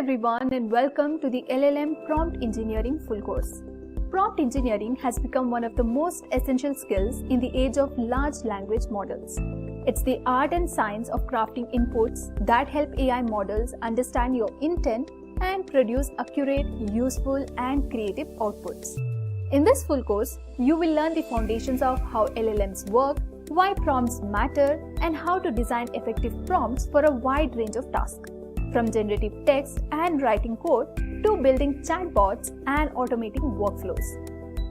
everyone and welcome to the LLM Prompt Engineering full course. Prompt engineering has become one of the most essential skills in the age of large language models. It's the art and science of crafting inputs that help AI models understand your intent and produce accurate, useful, and creative outputs. In this full course, you will learn the foundations of how LLMs work, why prompts matter, and how to design effective prompts for a wide range of tasks, from generative text and writing code to building chatbots and automating workflows.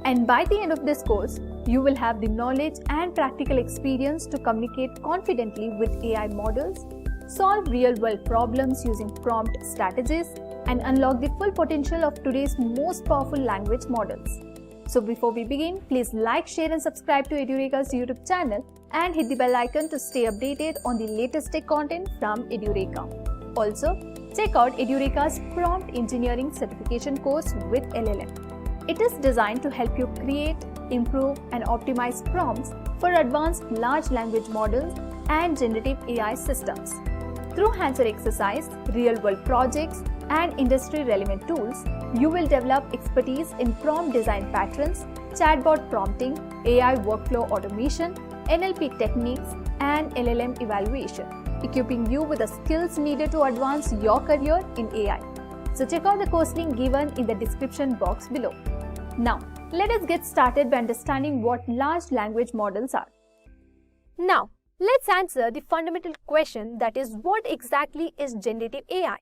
And by the end of this course, you will have the knowledge and practical experience to communicate confidently with AI models, solve real-world problems using prompt strategies, and unlock the full potential of today's most powerful language models. So before we begin, please like, share and subscribe to Edureka's YouTube channel and hit the bell icon to stay updated on the latest tech content from Edureka. Also, check out Edureka's Prompt Engineering Certification course with LLM. It is designed to help you create, improve and optimize prompts for advanced large language models and generative AI systems. Through hands-on exercise, real-world projects and industry-relevant tools, you will develop expertise in prompt design patterns, chatbot prompting, AI workflow automation, NLP techniques, and LLM evaluation, equipping you with the skills needed to advance your career in AI. So check out the course link given in the description box below. Now, let us get started by understanding what large language models are. Now, let's answer the fundamental question, that is, what exactly is generative AI?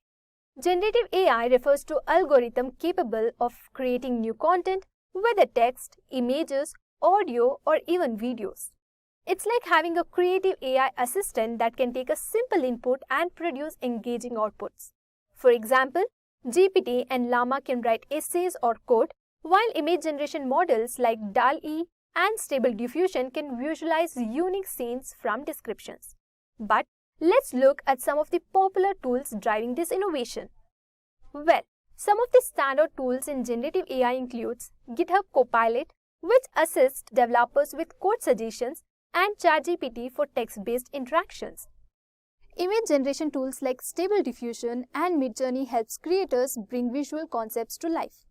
Generative AI refers to algorithm capable of creating new content, whether text, images, audio, or even videos. It's like having a creative AI assistant that can take a simple input and produce engaging outputs. For example, GPT and Llama can write essays or code, while image generation models like DALL-E and Stable Diffusion can visualize unique scenes from descriptions. But let's look at some of the popular tools driving this innovation. Well, some of the standard tools in generative AI includes GitHub Copilot, which assists developers with code suggestions, and ChatGPT for text-based interactions. Image generation tools like Stable Diffusion and Midjourney helps creators bring visual concepts to life.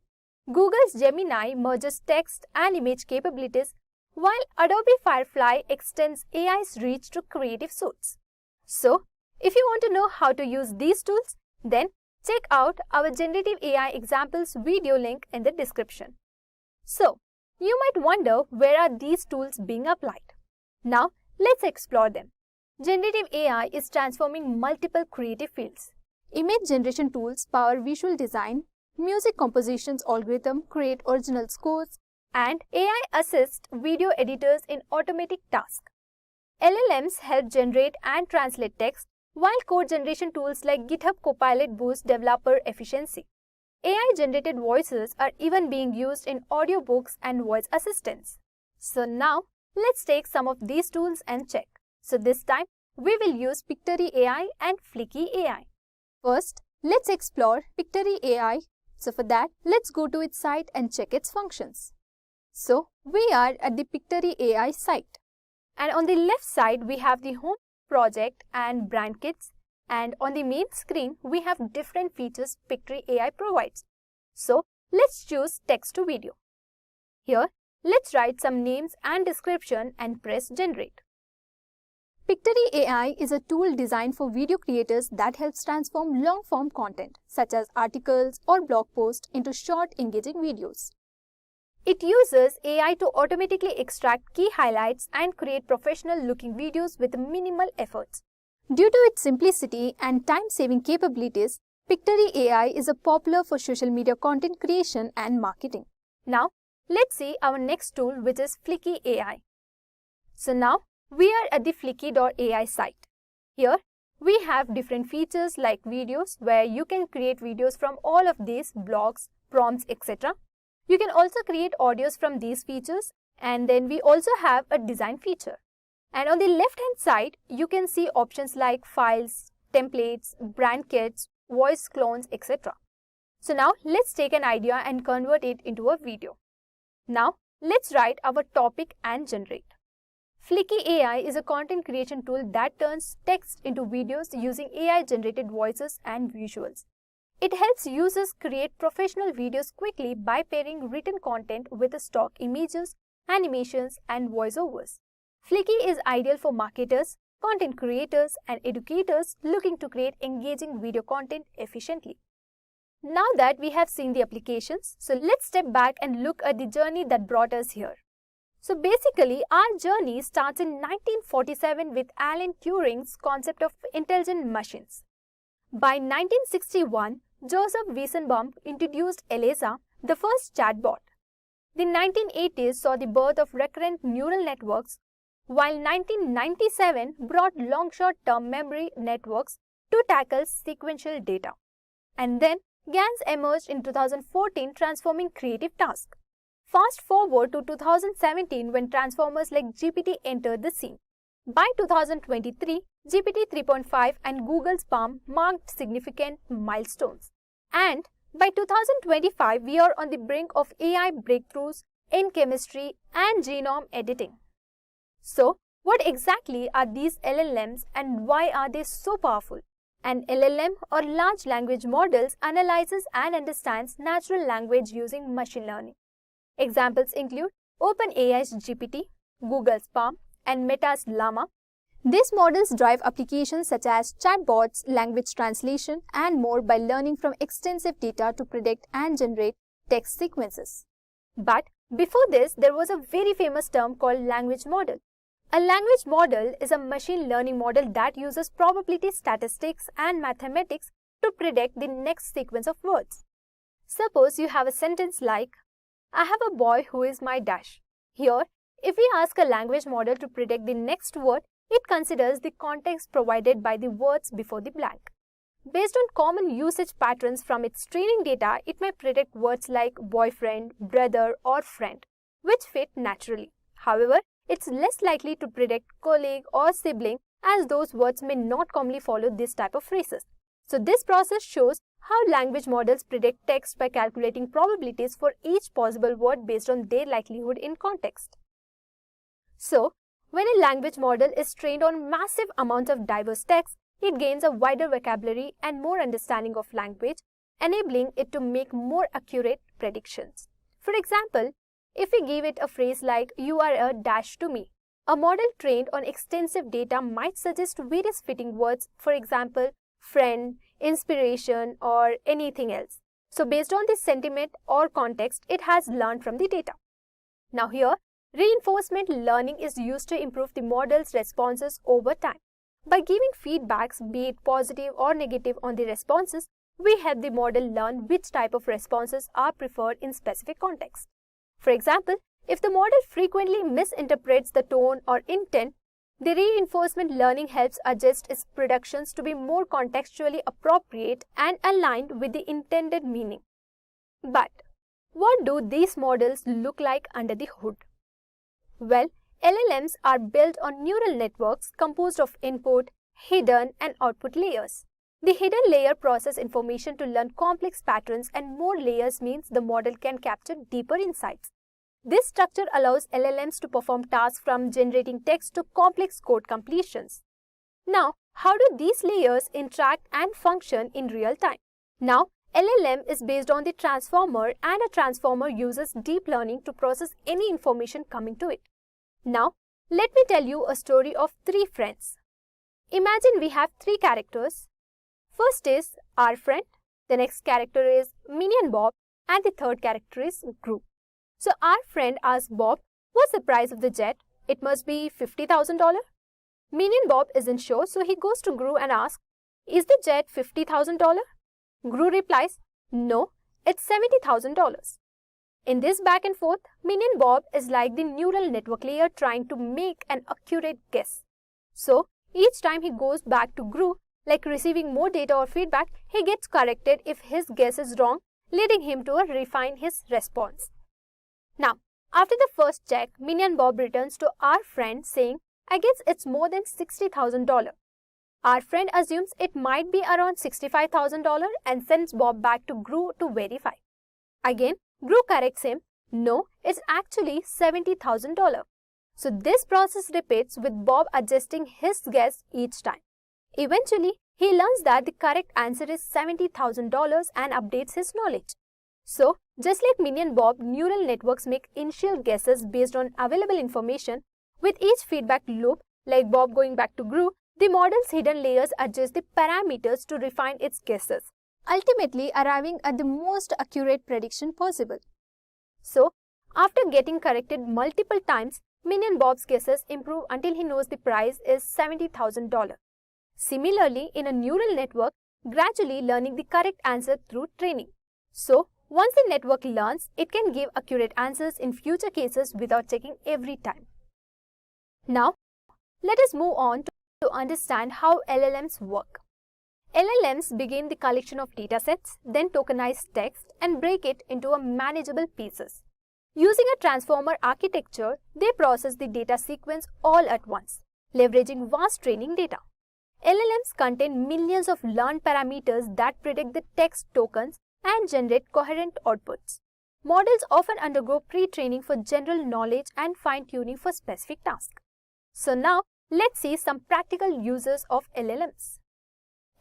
Google's Gemini merges text and image capabilities, while Adobe Firefly extends AI's reach to creative suites. So, if you want to know how to use these tools, then check out our Generative AI examples video link in the description. So, you might wonder, where are these tools being applied? Now, let's explore them. Generative AI is transforming multiple creative fields. Image generation tools power visual design, music compositions algorithm create original scores, and AI assists video editors in automatic tasks. LLMs help generate and translate text, while code generation tools like GitHub Copilot boost developer efficiency. AI-generated voices are even being used in audiobooks and voice assistants. So now, let's take some of these tools and check. So this time, we will use Pictory AI and Flicky AI. First, let's explore Pictory AI. So for that, let's go to its site and check its functions. So we are at the Pictory AI site. And on the left side, we have the home, project and brand kits. And on the main screen, we have different features Pictory AI provides. So let's choose text to video. Here, let's write some names and description and press generate. Pictory AI is a tool designed for video creators that helps transform long-form content, such as articles or blog posts, into short, engaging videos. It uses AI to automatically extract key highlights and create professional-looking videos with minimal efforts. Due to its simplicity and time-saving capabilities, Pictory AI is popular for social media content creation and marketing. Now, let's see our next tool, which is Flicky AI. So now, we are at the Flicky.ai site. Here, we have different features like videos, where you can create videos from all of these blogs, prompts, etc. You can also create audios from these features, and then we also have a design feature. And on the left-hand side, you can see options like files, templates, brand kits, voice clones, etc. So now, let's take an idea and convert it into a video. Now, let's write our topic and generate. Flicky AI is a content creation tool that turns text into videos using AI-generated voices and visuals. It helps users create professional videos quickly by pairing written content with stock images, animations, and voiceovers. Flicky is ideal for marketers, content creators, and educators looking to create engaging video content efficiently. Now that we have seen the applications, so let's step back and look at the journey that brought us here. So basically, our journey starts in 1947 with Alan Turing's concept of intelligent machines. By 1961, Joseph Weissenbaum introduced ELIZA, the first chatbot. The 1980s saw the birth of recurrent neural networks, while 1997 brought long short-term memory networks to tackle sequential data. And then GANs emerged in 2014, transforming creative tasks. Fast forward to 2017 when transformers like GPT entered the scene. By 2023, GPT 3.5 and Google's Palm marked significant milestones. And by 2025, we are on the brink of AI breakthroughs in chemistry and genome editing. So, what exactly are these LLMs and why are they so powerful? An LLM or large language models analyzes and understands natural language using machine learning. Examples include OpenAI's GPT, Google's Palm, and Meta's Llama. These models drive applications such as chatbots, language translation, and more by learning from extensive data to predict and generate text sequences. But before this, there was a very famous term called language model. A language model is a machine learning model that uses probability statistics and mathematics to predict the next sequence of words. Suppose you have a sentence like, I have a boy who is my dash. Here, if we ask a language model to predict the next word, it considers the context provided by the words before the blank. Based on common usage patterns from its training data, it may predict words like boyfriend, brother, or friend, which fit naturally. However, it's less likely to predict colleague or sibling, as those words may not commonly follow this type of phrases. So this process shows how language models predict text by calculating probabilities for each possible word based on their likelihood in context. So, when a language model is trained on massive amounts of diverse text, it gains a wider vocabulary and more understanding of language, enabling it to make more accurate predictions. For example, if we give it a phrase like, you are a dash to me, a model trained on extensive data might suggest various fitting words, for example, friend, inspiration, or anything else. So based on this sentiment or context, it has learned from the data. Now here, reinforcement learning is used to improve the model's responses over time. By giving feedbacks, be it positive or negative on the responses, we help the model learn which type of responses are preferred in specific context. For example, if the model frequently misinterprets the tone or intent, the reinforcement learning helps adjust its predictions to be more contextually appropriate and aligned with the intended meaning. But what do these models look like under the hood? Well, LLMs are built on neural networks composed of input, hidden, and output layers. The hidden layer processes information to learn complex patterns, and more layers means the model can capture deeper insights. This structure allows LLMs to perform tasks from generating text to complex code completions. Now, how do these layers interact and function in real time? Now, LLM is based on the transformer, and a transformer uses deep learning to process any information coming to it. Now, let me tell you a story of three friends. Imagine we have three characters. First is our friend, the next character is Minion Bob, and the third character is Gru. So our friend asks Bob, what's the price of the jet? It must be $50,000. Minion Bob isn't sure, so he goes to Gru and asks, is the jet $50,000? Gru replies, no, it's $70,000. In this back and forth, Minion Bob is like the neural network layer trying to make an accurate guess. So each time he goes back to Gru, like receiving more data or feedback, he gets corrected if his guess is wrong, leading him to refine his response. Now, after the first check, Minion Bob returns to our friend saying, I guess it's more than $60,000. Our friend assumes it might be around $65,000 and sends Bob back to Gru to verify. Again, Gru corrects him, no, it's actually $70,000. So this process repeats with Bob adjusting his guess each time. Eventually, he learns that the correct answer is $70,000 and updates his knowledge. So, just like Minion Bob, neural networks make initial guesses based on available information. With each feedback loop, like Bob going back to Gru, the model's hidden layers adjust the parameters to refine its guesses, ultimately arriving at the most accurate prediction possible. So, after getting corrected multiple times, Minion Bob's guesses improve until he knows the price is $70,000. Similarly, in a neural network, gradually learning the correct answer through training. So, once the network learns, it can give accurate answers in future cases without checking every time. Now, let us move on to understand how LLMs work. LLMs begin the collection of datasets, then tokenize text and break it into a manageable pieces. Using a transformer architecture, they process the data sequence all at once, leveraging vast training data. LLMs contain millions of learned parameters that predict the text tokens and generate coherent outputs. Models often undergo pre-training for general knowledge and fine-tuning for specific tasks. So now, let's see some practical uses of LLMs.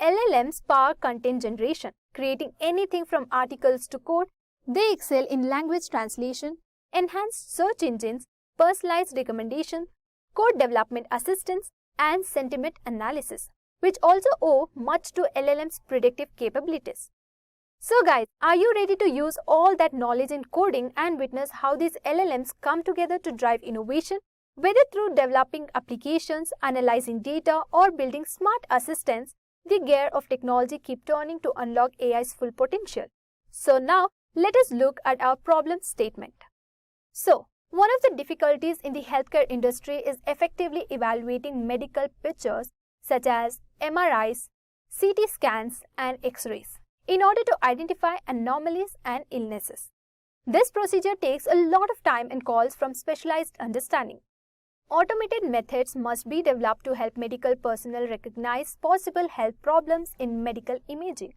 LLMs power content generation, creating anything from articles to code. They excel in language translation, enhanced search engines, personalized recommendations, code development assistance, and sentiment analysis, which also owe much to LLM's predictive capabilities. So guys, are you ready to use all that knowledge in coding and witness how these LLMs come together to drive innovation? Whether through developing applications, analyzing data, or building smart assistants, the gear of technology keep turning to unlock AI's full potential. So now, let us look at our problem statement. So, one of the difficulties in the healthcare industry is effectively evaluating medical pictures such as MRIs, CT scans, and X-rays in order to identify anomalies and illnesses. This procedure takes a lot of time and calls for specialized understanding. Automated methods must be developed to help medical personnel recognize possible health problems in medical imaging.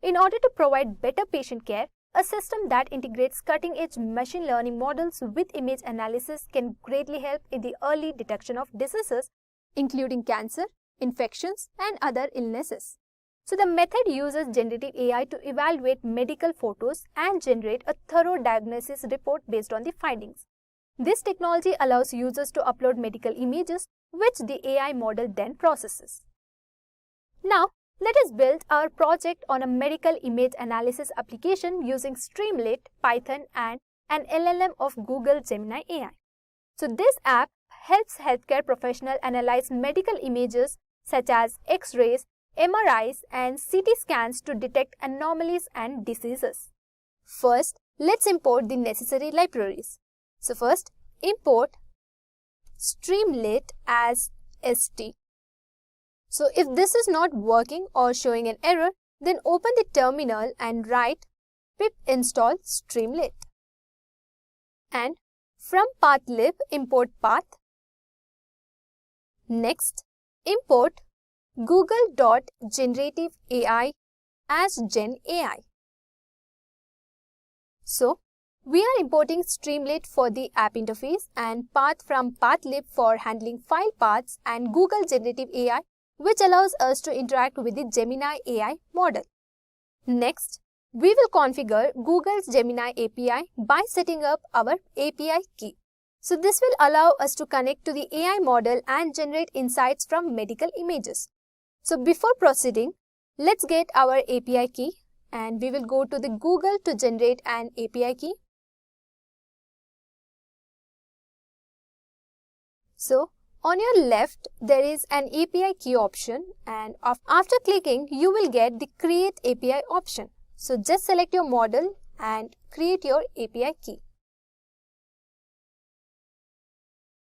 In order to provide better patient care, a system that integrates cutting-edge machine learning models with image analysis can greatly help in the early detection of diseases, including cancer, infections, and other illnesses. So the method uses generative AI to evaluate medical photos and generate a thorough diagnosis report based on the findings. This technology allows users to upload medical images, which the AI model then processes. Now, let us build our project on a medical image analysis application using Streamlit, Python, and an LLM of Google Gemini AI. So this app helps healthcare professionals analyze medical images such as X-rays, MRIs, and CT scans to detect anomalies and diseases. First, let's import the necessary libraries. So first, import Streamlit as ST. So if this is not working or showing an error, then open the terminal and write pip install Streamlit. And from pathlib, import path. Next, import google.generative.ai as Gen AI. So, we are importing Streamlit for the app interface and path from pathlib for handling file paths and Google Generative AI, which allows us to interact with the Gemini AI model. Next, we will configure Google's Gemini API by setting up our API key. So this will allow us to connect to the AI model and generate insights from medical images. So before proceeding, let's get our API key and we will go to the Google to generate an API key. So on your left, there is an API key option and after clicking, you will get the Create API option. So just select your model and create your API key.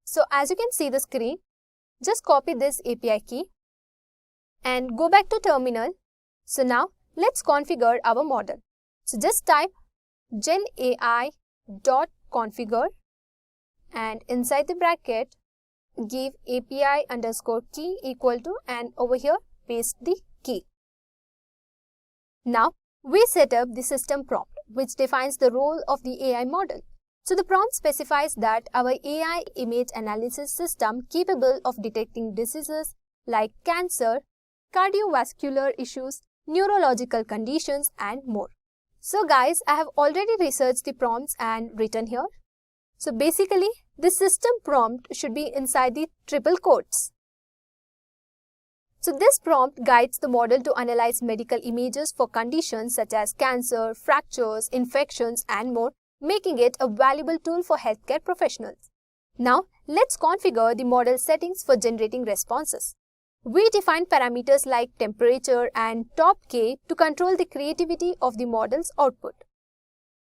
So as you can see the screen, just copy this API key and go back to terminal. So now let's configure our model. So just type genai.configure and inside the bracket, give API underscore key equal to and over here paste the key. Now we set up the system prompt which defines the role of the AI model. So the prompt specifies that our AI image analysis system capable of detecting diseases like cancer, cardiovascular issues, neurological conditions, and more. So guys, I have already researched the prompts and written here. So basically, the system prompt should be inside the triple quotes. So this prompt guides the model to analyze medical images for conditions such as cancer, fractures, infections, and more, making it a valuable tool for healthcare professionals. Now, let's configure the model settings for generating responses. We define parameters like temperature and top K to control the creativity of the model's output.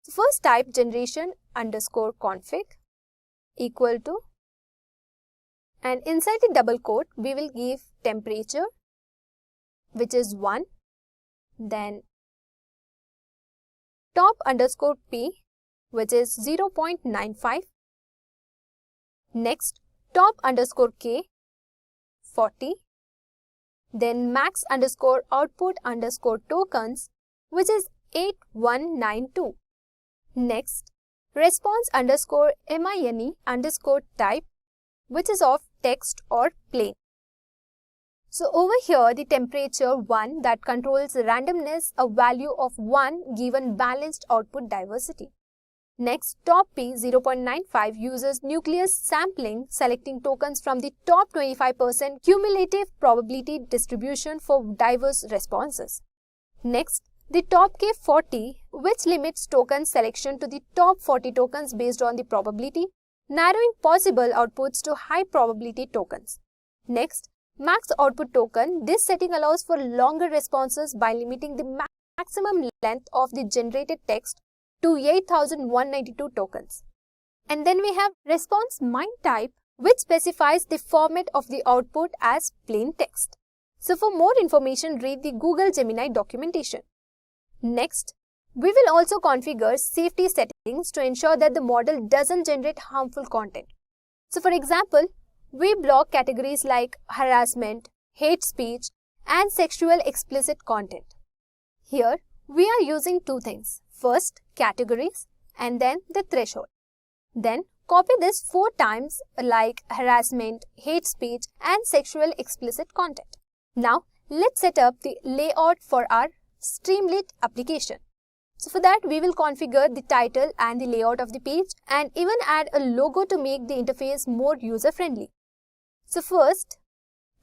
So first type generation_config equal to, and inside the double quote, we will give temperature, which is 1, then top_P, which is 0.95, next top_K, 40, then max_output_tokens, which is 8192. Next, response_mine_type, which is of text or plain. So over here, the temperature 1 that controls randomness, a value of 1 given balanced output diversity. Next, top P 0.95 uses nucleus sampling, selecting tokens from the top 25% cumulative probability distribution for diverse responses. Next, the top K 40, which limits token selection to the top 40 tokens based on the probability, narrowing possible outputs to high probability tokens. Next, max output token. This setting allows for longer responses by limiting the maximum length of the generated text to 8,192 tokens. And then we have response mine type, which specifies the format of the output as plain text. So for more information, read the Google Gemini documentation. Next, we will also configure safety settings to ensure that the model doesn't generate harmful content. So for example, we block categories like harassment, hate speech, and sexual explicit content. Here, we are using two things. First, categories, and then the threshold. Then, copy this 4 times like harassment, hate speech, and sexual explicit content. Now, let's set up the layout for our Streamlit application. So for that, we will configure the title and the layout of the page and even add a logo to make the interface more user-friendly. So first,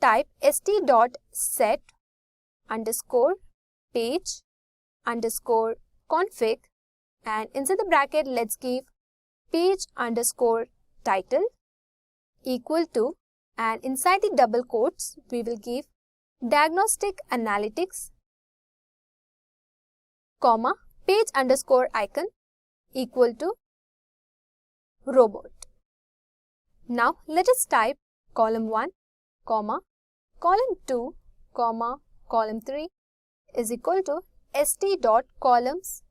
type st.set_page_config and inside the bracket, let's give page_title equal to, and inside the double quotes, we will give diagnostic analytics, comma, page_icon equal to robot. Now, let us type column 1, comma, column 2, comma, column 3 is equal to st.columns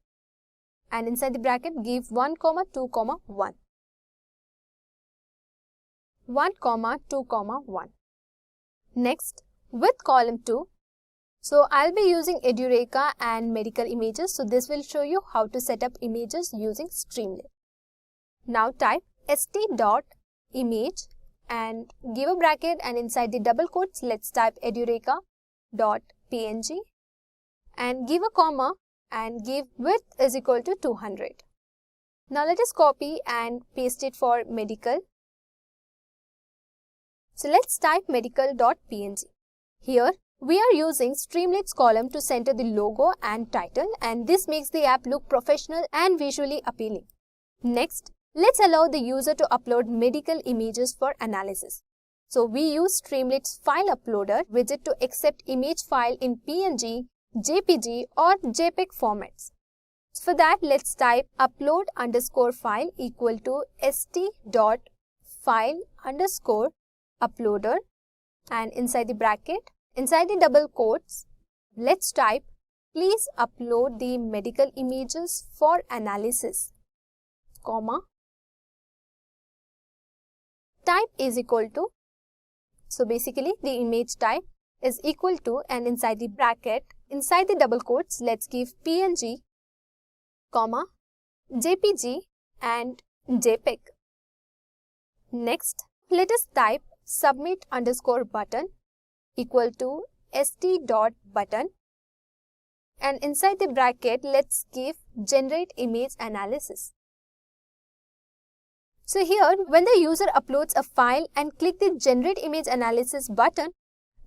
and inside the bracket give 1, 2, 1. 1, 2, 1. Next, with column 2, so I'll be using Edureka and medical images. So this will show you how to set up images using Streamlit. Now type st.image and give a bracket and inside the double quotes, let's type edureka.png and give a comma and give width is equal to 200. Now let us copy and paste it for medical. So let's type medical.png. Here, we are using Streamlit's column to center the logo and title, and this makes the app look professional and visually appealing. Next, let's allow the user to upload medical images for analysis. So we use Streamlit's file uploader widget to accept image file in PNG, JPG or JPEG formats. So for that, let's type upload_file equal to st.file_uploader and inside the bracket, inside the double quotes, let's type please upload the medical images for analysis, comma, type is equal to, so basically the image type is equal to and inside the bracket, inside the double quotes, let's give PNG, comma, JPG and JPEG. Next, let us type submit_button equal to st.button, and inside the bracket, let's give generate image analysis. So here, when the user uploads a file and click the generate image analysis button,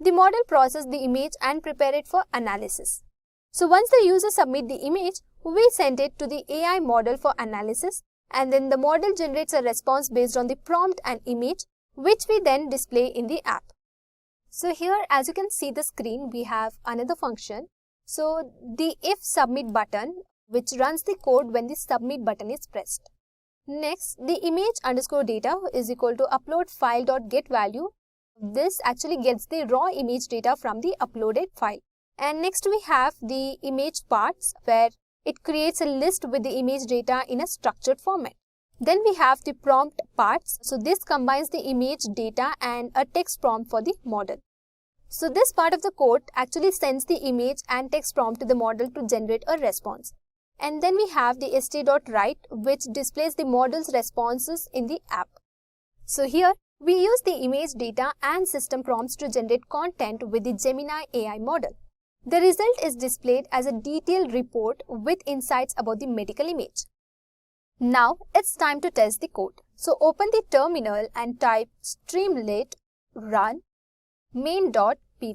the model processes the image and prepare it for analysis. So once the user submit the image, we send it to the AI model for analysis, and then the model generates a response based on the prompt and image, which we then display in the app. So here, as you can see the screen, we have another function. So the if submit button, which runs the code when the submit button is pressed. Next, the image underscore data is equal to upload file.getValue. This actually gets the raw image data from the uploaded file. And next we have the image parts, where it creates a list with the image data in a structured format. Then we have the prompt parts. So this combines the image data and a text prompt for the model. So this part of the code actually sends the image and text prompt to the model to generate a response. And then we have the st.write, which displays the model's responses in the app. So here, we use the image data and system prompts to generate content with the Gemini AI model. The result is displayed as a detailed report with insights about the medical image. Now, it's time to test the code. So open the terminal and type streamlit run main.py.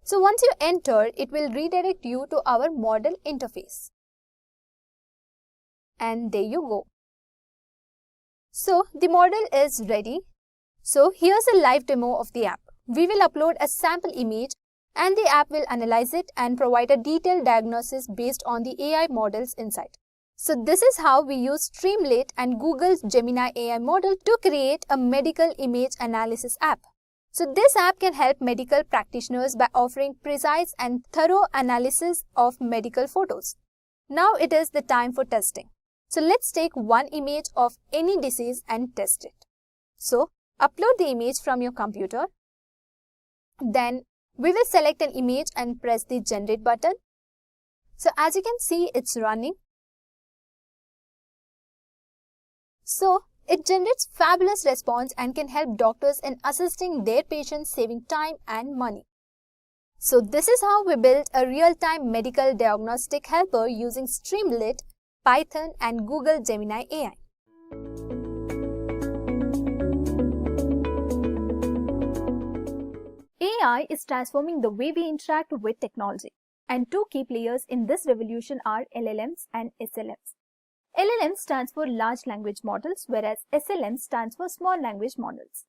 So once you enter, it will redirect you to our model interface. And there you go. So the model is ready. So here's a live demo of the app. We will upload a sample image and the app will analyze it and provide a detailed diagnosis based on the AI model's insight. So this is how we use Streamlit and Google's Gemini AI model to create a medical image analysis app. So this app can help medical practitioners by offering precise and thorough analysis of medical photos. Now it is the time for testing. So let's take one image of any disease and test it. So upload the image from your computer. Then we will select an image and press the generate button. So as you can see, it's running. So it generates fabulous response and can help doctors in assisting their patients, saving time and money. So this is how we built a real-time medical diagnostic helper using Streamlit, Python and Google Gemini AI. AI is transforming the way we interact with technology, and two key players in this revolution are LLMs and SLMs. LLM stands for large language models, whereas SLM stands for small language models.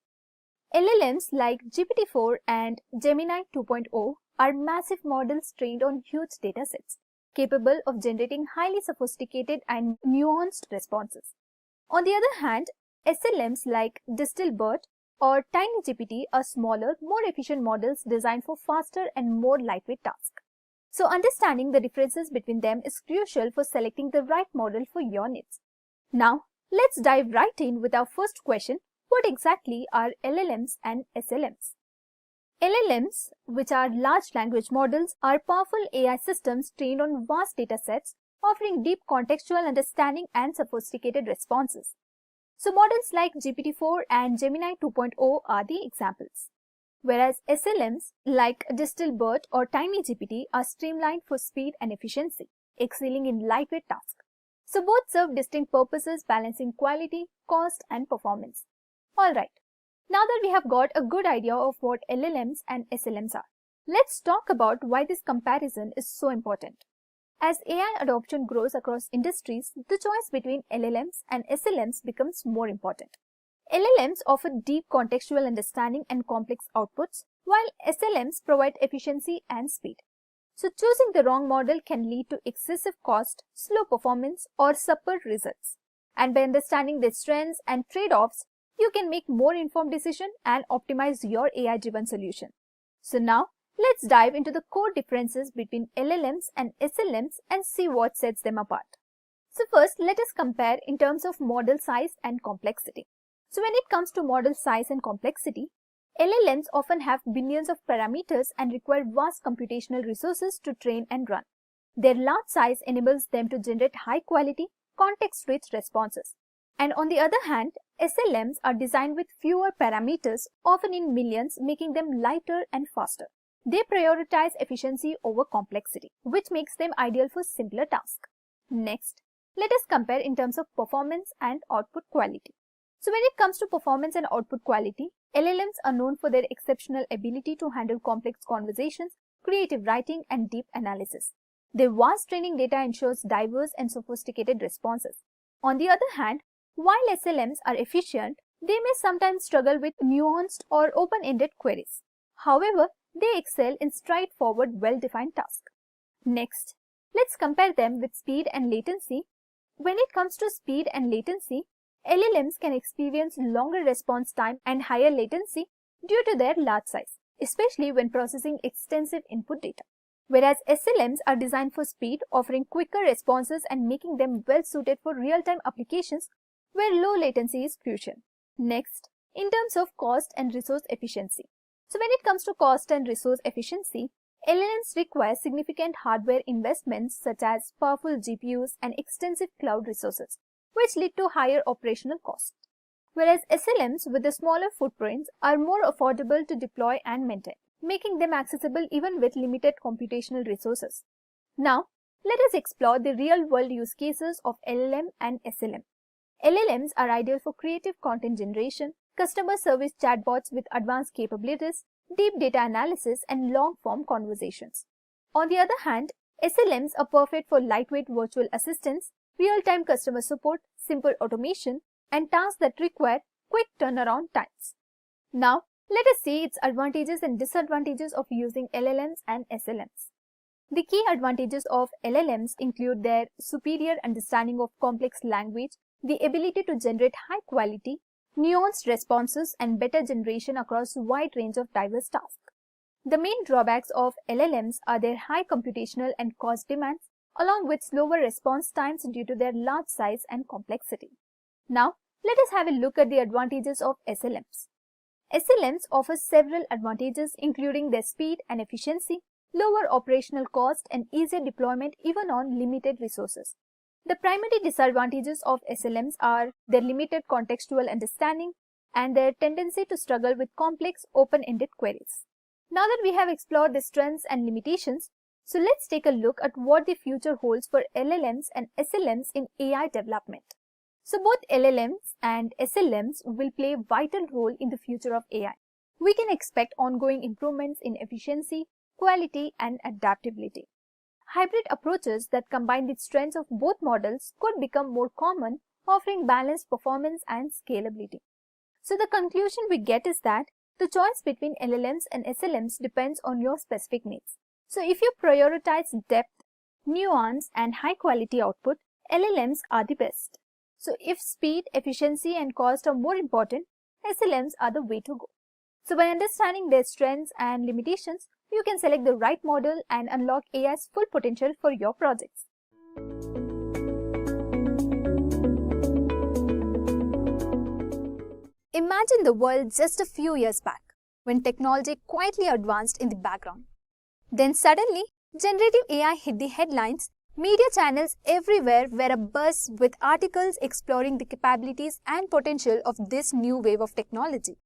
LLMs like GPT-4 and Gemini 2.0 are massive models trained on huge datasets, capable of generating highly sophisticated and nuanced responses. On the other hand, SLMs like DistillBert or TinyGPT are smaller, more efficient models designed for faster and more lightweight tasks. So understanding the differences between them is crucial for selecting the right model for your needs. Now, let's dive right in with our first question: what exactly are LLMs and SLMs? LLMs, which are large language models, are powerful AI systems trained on vast datasets, offering deep contextual understanding and sophisticated responses. So models like GPT-4 and Gemini 2.0 are the examples. Whereas SLMs like DistillBert or TinyGPT are streamlined for speed and efficiency, excelling in lightweight tasks. So both serve distinct purposes, balancing quality, cost, and performance. Alright, now that we have got a good idea of what LLMs and SLMs are, let's talk about why this comparison is so important. As AI adoption grows across industries, the choice between LLMs and SLMs becomes more important. LLMs offer deep contextual understanding and complex outputs, while SLMs provide efficiency and speed. So choosing the wrong model can lead to excessive cost, slow performance, or subpar results. And by understanding their strengths and trade-offs, you can make more informed decisions and optimize your AI-driven solution. So now, let's dive into the core differences between LLMs and SLMs and see what sets them apart. So first, let us compare in terms of model size and complexity. So when it comes to model size and complexity, LLMs often have billions of parameters and require vast computational resources to train and run. Their large size enables them to generate high-quality, context-rich responses. And on the other hand, SLMs are designed with fewer parameters, often in millions, making them lighter and faster. They prioritize efficiency over complexity, which makes them ideal for simpler tasks. Next, let us compare in terms of performance and output quality. So when it comes to performance and output quality, LLMs are known for their exceptional ability to handle complex conversations, creative writing, and deep analysis. Their vast training data ensures diverse and sophisticated responses. On the other hand, while SLMs are efficient, they may sometimes struggle with nuanced or open-ended queries. However, they excel in straightforward, well-defined tasks. Next, let's compare them with speed and latency. When it comes to speed and latency, LLMs can experience longer response time and higher latency due to their large size, especially when processing extensive input data. Whereas SLMs are designed for speed, offering quicker responses and making them well suited for real-time applications where low latency is crucial. Next, in terms of cost and resource efficiency. So when it comes to cost and resource efficiency, LLMs require significant hardware investments such as powerful GPUs and extensive cloud resources, which lead to higher operational costs. Whereas SLMs with the smaller footprints are more affordable to deploy and maintain, making them accessible even with limited computational resources. Now, let us explore the real-world use cases of LLM and SLM. LLMs are ideal for creative content generation, customer service chatbots with advanced capabilities, deep data analysis, and long-form conversations. On the other hand, SLMs are perfect for lightweight virtual assistants, real-time customer support, simple automation, and tasks that require quick turnaround times. Now, let us see its advantages and disadvantages of using LLMs and SLMs. The key advantages of LLMs include their superior understanding of complex language, the ability to generate high quality, nuanced responses, and better generation across a wide range of diverse tasks. The main drawbacks of LLMs are their high computational and cost demands, along with slower response times due to their large size and complexity. Now, let us have a look at the advantages of SLMs. SLMs offer several advantages including their speed and efficiency, lower operational cost, and easier deployment even on limited resources. The primary disadvantages of SLMs are their limited contextual understanding and their tendency to struggle with complex open-ended queries. Now that we have explored the strengths and limitations, so let's take a look at what the future holds for LLMs and SLMs in AI development. So both LLMs and SLMs will play a vital role in the future of AI. We can expect ongoing improvements in efficiency, quality, and adaptability. Hybrid approaches that combine the strengths of both models could become more common, offering balanced performance and scalability. So the conclusion we get is that the choice between LLMs and SLMs depends on your specific needs. So if you prioritize depth, nuance, and high quality output, LLMs are the best. So if speed, efficiency, and cost are more important, SLMs are the way to go. So by understanding their strengths and limitations, you can select the right model and unlock AI's full potential for your projects. Imagine the world just a few years back, when technology quietly advanced in the background. Then suddenly, generative AI hit the headlines. Media channels everywhere were abuzz with articles exploring the capabilities and potential of this new wave of technology.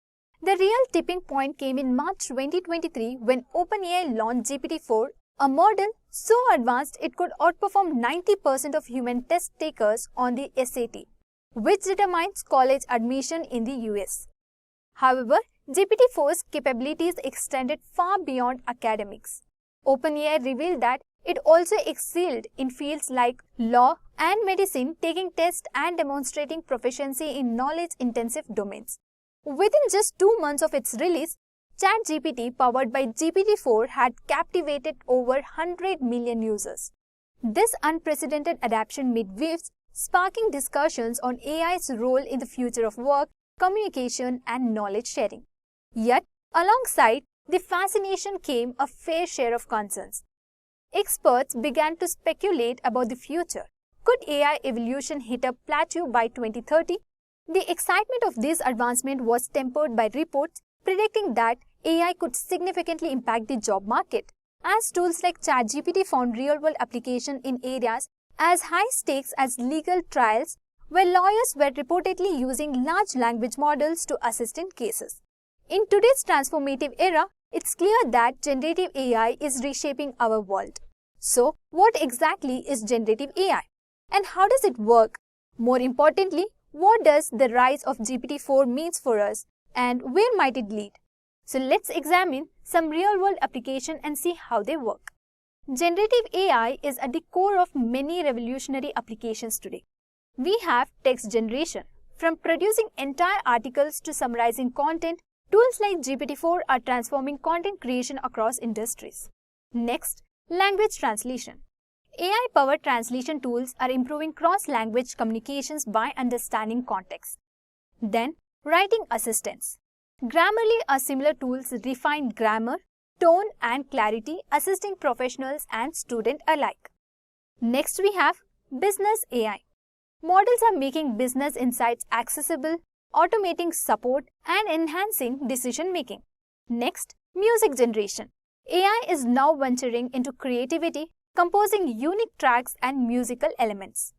The real tipping point came in March 2023 when OpenAI launched GPT-4, a model so advanced it could outperform 90% of human test takers on the SAT, which determines college admission in the US. However, GPT-4's capabilities extended far beyond academics. OpenAI revealed that it also excelled in fields like law and medicine, taking tests and demonstrating proficiency in knowledge-intensive domains. Within just 2 months of its release, ChatGPT powered by GPT-4 had captivated over 100 million users. This unprecedented adoption made waves, sparking discussions on AI's role in the future of work, communication, and knowledge sharing. Yet, alongside the fascination came a fair share of concerns. Experts began to speculate about the future. Could AI evolution hit a plateau by 2030? The excitement of this advancement was tempered by reports predicting that AI could significantly impact the job market, as tools like ChatGPT found real-world application in areas as high stakes as legal trials, where lawyers were reportedly using large language models to assist in cases. In today's transformative era, it's clear that generative AI is reshaping our world. So, what exactly is generative AI? And how does it work? More importantly, what does the rise of GPT-4 means for us and where might it lead? So let's examine some real-world applications and see how they work. Generative AI is at the core of many revolutionary applications today. We have text generation. From producing entire articles to summarizing content, tools like GPT-4 are transforming content creation across industries. Next, language translation. AI-powered translation tools are improving cross-language communications by understanding context. Then, writing assistants. Grammarly or similar tools refine grammar, tone and clarity, assisting professionals and students alike. Next, we have business AI. Models are making business insights accessible, automating support, and enhancing decision-making. Next, music generation. AI is now venturing into creativity, composing unique tracks and musical elements.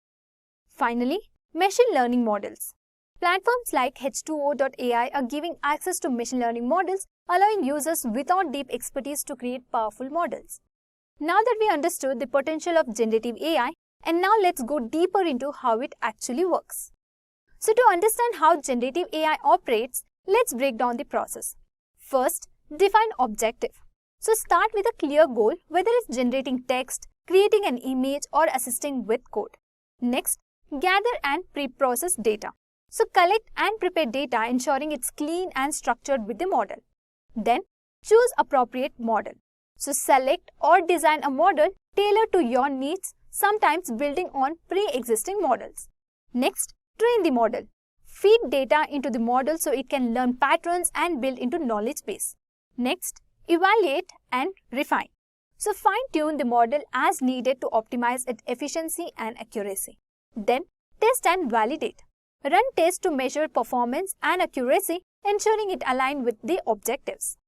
Finally, machine learning models. Platforms like H2O.ai are giving access to machine learning models, allowing users without deep expertise to create powerful models. Now that we understood the potential of generative AI, and now let's go deeper into how it actually works. So to understand how generative AI operates, let's break down the process. First, define objective. So start with a clear goal, whether it's generating text, creating an image, or assisting with code. Next, gather and pre-process data. So collect and prepare data, ensuring it's clean and structured with the model. Then, choose appropriate model. So select or design a model tailored to your needs, sometimes building on pre-existing models. Next, train the model. Feed data into the model so it can learn patterns and build into knowledge base. Next, evaluate and refine. So fine-tune the model as needed to optimize its efficiency and accuracy. Then, test and validate. Run tests to measure performance and accuracy, ensuring it aligns with the objectives.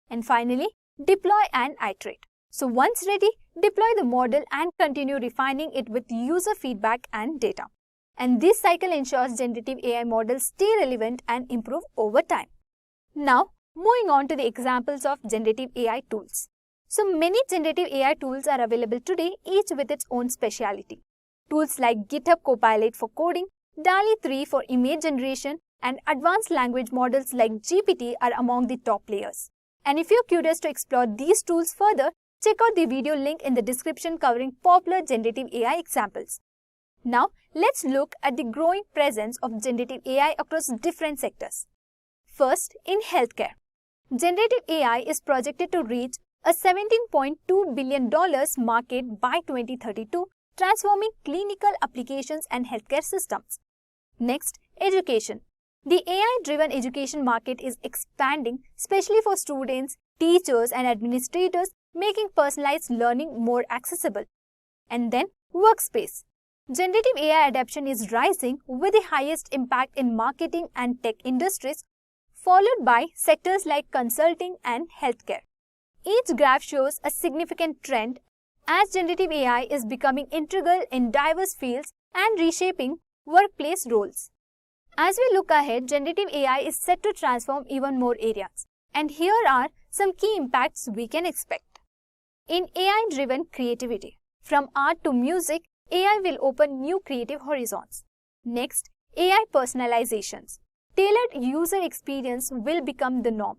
And finally, deploy and iterate. So once ready, deploy the model and continue refining it with user feedback and data. And this cycle ensures generative AI models stay relevant and improve over time. Now, moving on to the examples of generative AI tools. So many generative AI tools are available today, each with its own speciality. Tools like GitHub Copilot for coding, DALL-E 3 for image generation, and advanced language models like GPT are among the top players. And if you're curious to explore these tools further, check out the video link in the description covering popular generative AI examples. Now, let's look at the growing presence of generative AI across different sectors. First, in healthcare. Generative AI is projected to reach a $17.2 billion market by 2032, transforming clinical applications and healthcare systems. Next, education. The AI-driven education market is expanding, especially for students, teachers, and administrators, making personalized learning more accessible. And then, workspace. Generative AI adoption is rising with the highest impact in marketing and tech industries, followed by sectors like consulting and healthcare. Each graph shows a significant trend as generative AI is becoming integral in diverse fields and reshaping workplace roles. As we look ahead, generative AI is set to transform even more areas. And here are some key impacts we can expect. In AI-driven creativity, from art to music, AI will open new creative horizons. Next, AI personalizations. Tailored user experience will become the norm.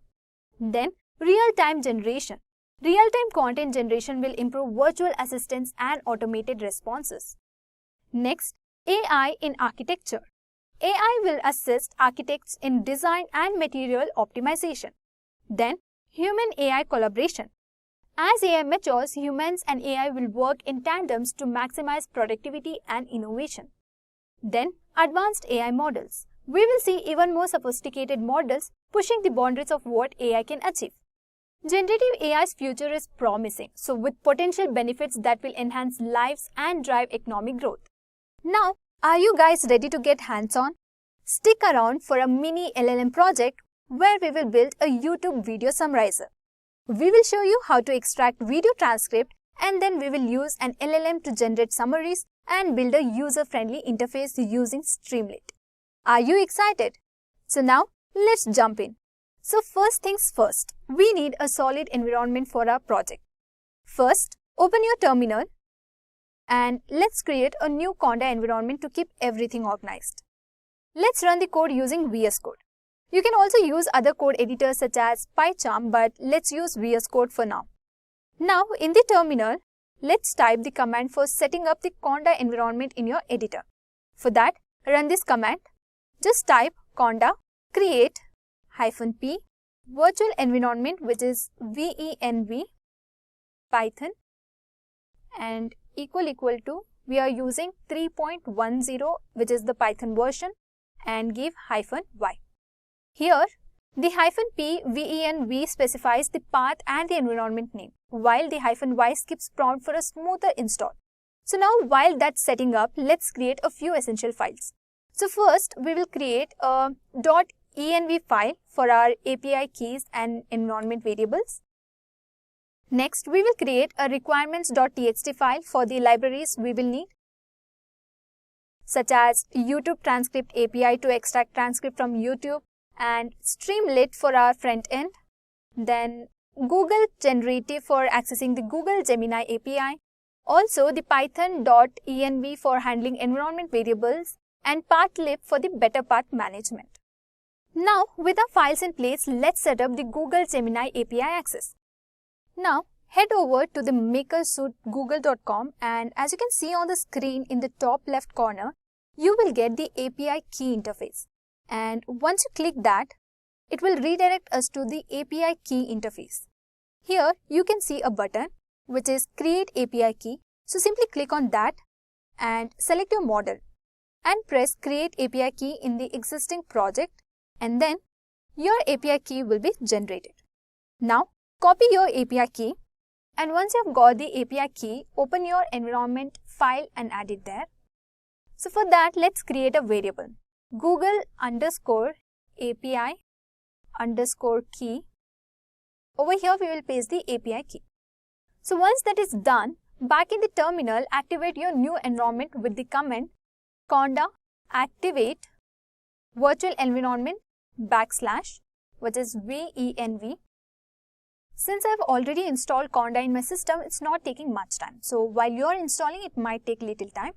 Then, real-time generation. Real-time content generation will improve virtual assistants and automated responses. Next, AI in architecture. AI will assist architects in design and material optimization. Then, human-AI collaboration. As AI matures, humans and AI will work in tandems to maximize productivity and innovation. Then, advanced AI models. We will see even more sophisticated models pushing the boundaries of what AI can achieve. Generative AI's future is promising, so with potential benefits that will enhance lives and drive economic growth. Now, are you guys ready to get hands-on? Stick around for a mini LLM project where we will build a YouTube video summarizer. We will show you how to extract video transcript, and then we will use an LLM to generate summaries and build a user-friendly interface using Streamlit. Are you excited? So now, let's jump in. So first things first, we need a solid environment for our project. First, open your terminal and let's create a new Conda environment to keep everything organized. Let's run the code using VS Code. You can also use other code editors such as PyCharm, but let's use VS Code for now. Now in the terminal, let's type the command for setting up the Conda environment in your editor. For that, run this command. Just type conda create -p virtual environment, which is venv python, and equal to, we are using 3.10, which is the Python version, and give -y. Here, the -p venv specifies the path and the environment name, while the -y skips prompt for a smoother install. So now, while that's setting up, let's create a few essential files. So first, we will create a .env file for our API keys and environment variables. Next, we will create a requirements.txt file for the libraries we will need, such as YouTube transcript API to extract transcript from YouTube, and Streamlit for our front end, then Google Generative for accessing the Google Gemini API, also the python.env for handling environment variables, and pathlib for the better path management. Now, with our files in place, let's set up the Google Gemini API access. Now, head over to the makersuite.google.com, and as you can see on the screen in the top left corner, you will get the API key interface. And once you click that, it will redirect us to the API key interface. Here, you can see a button which is Create API Key. So simply click on that and select your model and press Create API Key in the existing project, and then your API key will be generated. Now, copy your API key, and once you have got the API key, open your environment file and add it there. So for that, let's create a variable Google_API_key. Over here, we will paste the API key. So once that is done, back in the terminal, activate your new environment with the command conda activate virtual environment / which is venv. Since I have already installed conda in my system, it's not taking much time. So while you are installing, it might take little time.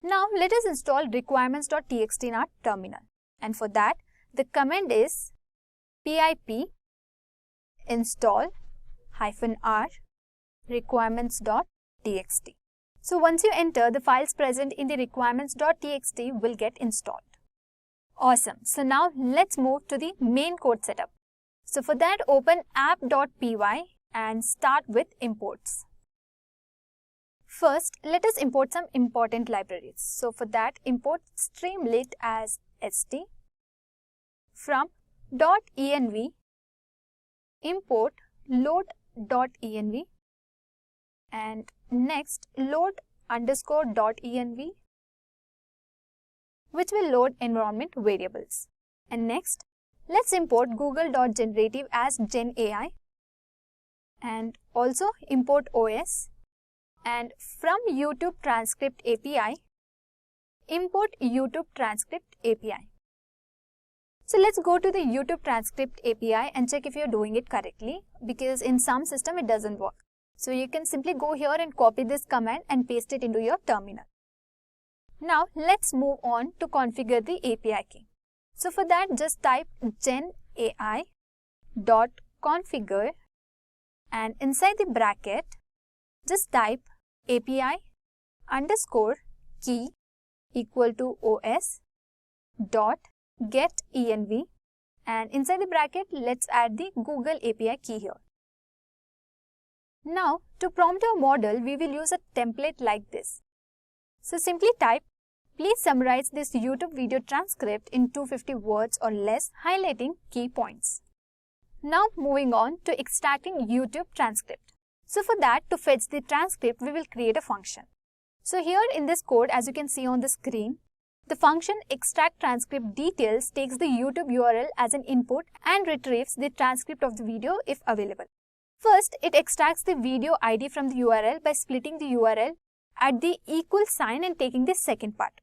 Now let us install requirements.txt in our terminal. And for that, the command is pip install -r requirements.txt. So once you enter, the files present in the requirements.txt will get installed. Awesome. So now let's move to the main code setup. So for that, open app.py and start with imports. First, let us import some important libraries. So for that, import Streamlit as st. From .env, import load.env, and next load_.env, which will load environment variables. And next, let's import google.generative as Gen AI, and also import OS, and from YouTube transcript API, import YouTube transcript API. So let's go to the YouTube transcript API and check if you're doing it correctly, because in some system it doesn't work. So you can simply go here and copy this command and paste it into your terminal. Now let's move on to configure the API key. So for that, just type genai.configure, and inside the bracket, just type API_key equal to os.getEnv, and inside the bracket, let's add the Google API key here. Now, to prompt our model, we will use a template like this. So simply type, please summarize this YouTube video transcript in 250 words or less, highlighting key points. Now moving on to extracting YouTube transcript. So for that, to fetch the transcript, we will create a function. So here in this code, as you can see on the screen, the function extract transcript details takes the YouTube URL as an input and retrieves the transcript of the video if available. First, it extracts the video ID from the URL by splitting the URL at the equal sign and taking the second part.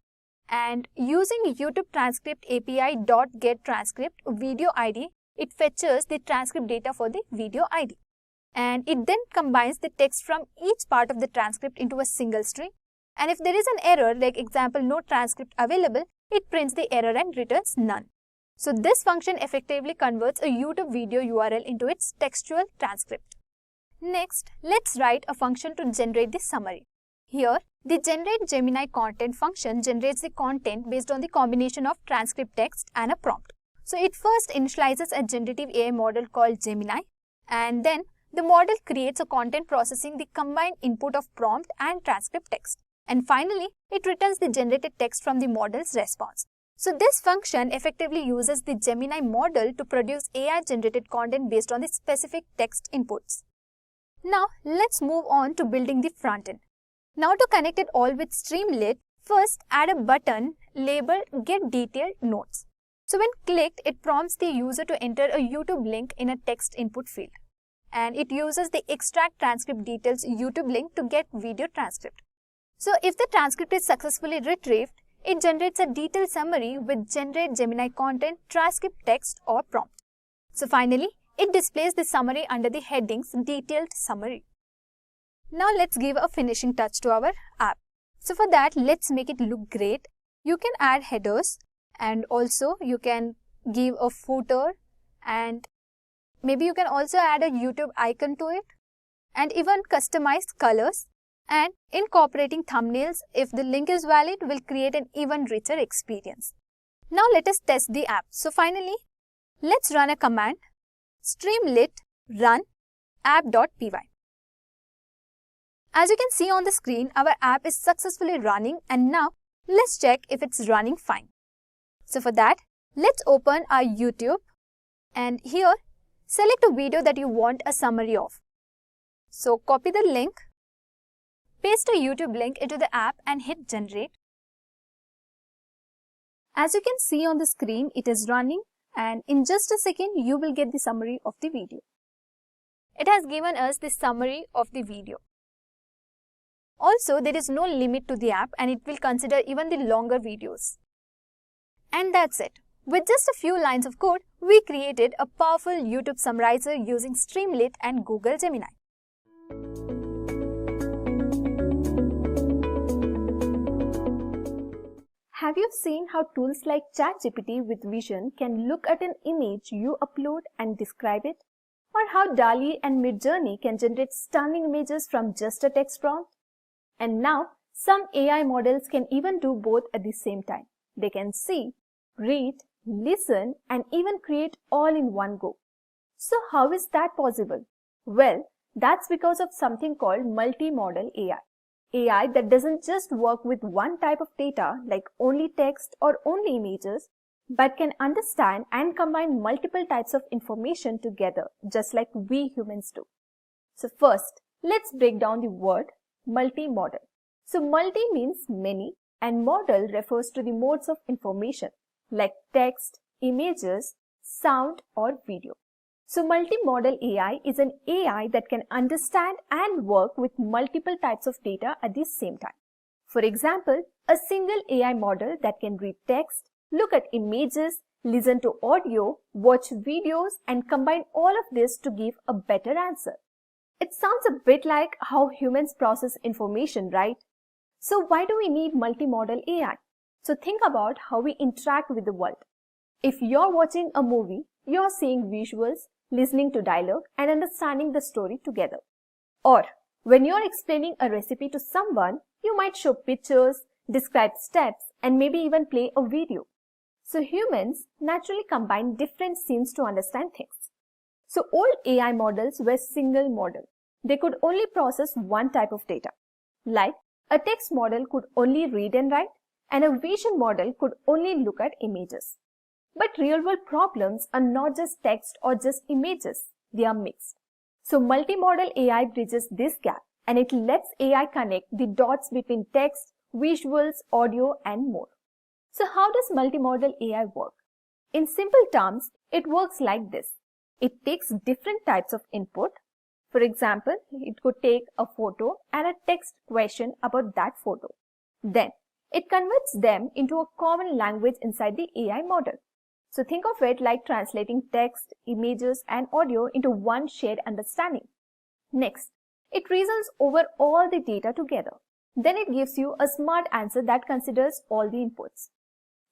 And using YouTube transcript API .getTranscript video ID it fetches the transcript data for the video ID. And it then combines the text from each part of the transcript into a single string. And if there is an error, like example, no transcript available, it prints the error and returns none. So this function effectively converts a YouTube video URL into its textual transcript. Next, let's write a function to generate the summary. Here, the generate Gemini content function generates the content based on the combination of transcript text and a prompt. So it first initializes a generative AI model called Gemini, and then the model creates a content processing the combined input of prompt and transcript text. And finally, it returns the generated text from the model's response. So this function effectively uses the Gemini model to produce AI-generated content based on the specific text inputs. Now, let's move on to building the front end. Now, to connect it all with Streamlit, first add a button labeled Get Detailed Notes. So when clicked, it prompts the user to enter a YouTube link in a text input field. And it uses the Extract Transcript Details YouTube link to get video transcript. So if the transcript is successfully retrieved, it generates a detailed summary with Generate Gemini Content, Transcript Text or Prompt. So finally, it displays the summary under the headings Detailed Summary. Now let's give a finishing touch to our app. So for that, let's make it look great. You can add headers and also you can give a footer, and maybe you can also add a YouTube icon to it, and even customize colors, and incorporating thumbnails if the link is valid will create an even richer experience. Now let us test the app. So finally, let's run a command streamlit run app.py. As you can see on the screen, our app is successfully running, and now let's check if it's running fine. So for that, let's open our YouTube, and here select a video that you want a summary of. So copy the link, paste a YouTube link into the app and hit generate. As you can see on the screen, it is running, and in just a second, you will get the summary of the video. It has given us the summary of the video. Also, there is no limit to the app, and it will consider even the longer videos. And that's it. With just a few lines of code, we created a powerful YouTube summarizer using Streamlit and Google Gemini. Have you seen how tools like ChatGPT with Vision can look at an image you upload and describe it? Or how DALL-E and Midjourney can generate stunning images from just a text prompt? And now, some AI models can even do both at the same time. They can see, read, listen, and even create all in one go. So how is that possible? Well, that's because of something called multimodal AI. AI that doesn't just work with one type of data like only text or only images, but can understand and combine multiple types of information together, just like we humans do. So first, let's break down the word multimodal. So multi means many and modal refers to the modes of information like text, images, sound or video. So multimodal AI is an AI that can understand and work with multiple types of data at the same time. For example, a single AI model that can read text, look at images, listen to audio, watch videos and combine all of this to give a better answer. It sounds a bit like how humans process information, right? So why do we need multimodal AI? So think about how we interact with the world. If you're watching a movie, you're seeing visuals, listening to dialogue and understanding the story together. Or when you're explaining a recipe to someone, you might show pictures, describe steps and maybe even play a video. So humans naturally combine different scenes to understand things. So old AI models were single model. They could only process one type of data. Like a text model could only read and write, and a vision model could only look at images. But real-world problems are not just text or just images, they are mixed. So multimodal AI bridges this gap and it lets AI connect the dots between text, visuals, audio and more. So how does multimodal AI work? In simple terms, it works like this. It takes different types of input. For example, it could take a photo and a text question about that photo. Then, it converts them into a common language inside the AI model. So think of it like translating text, images, and audio into one shared understanding. Next, it reasons over all the data together. Then it gives you a smart answer that considers all the inputs.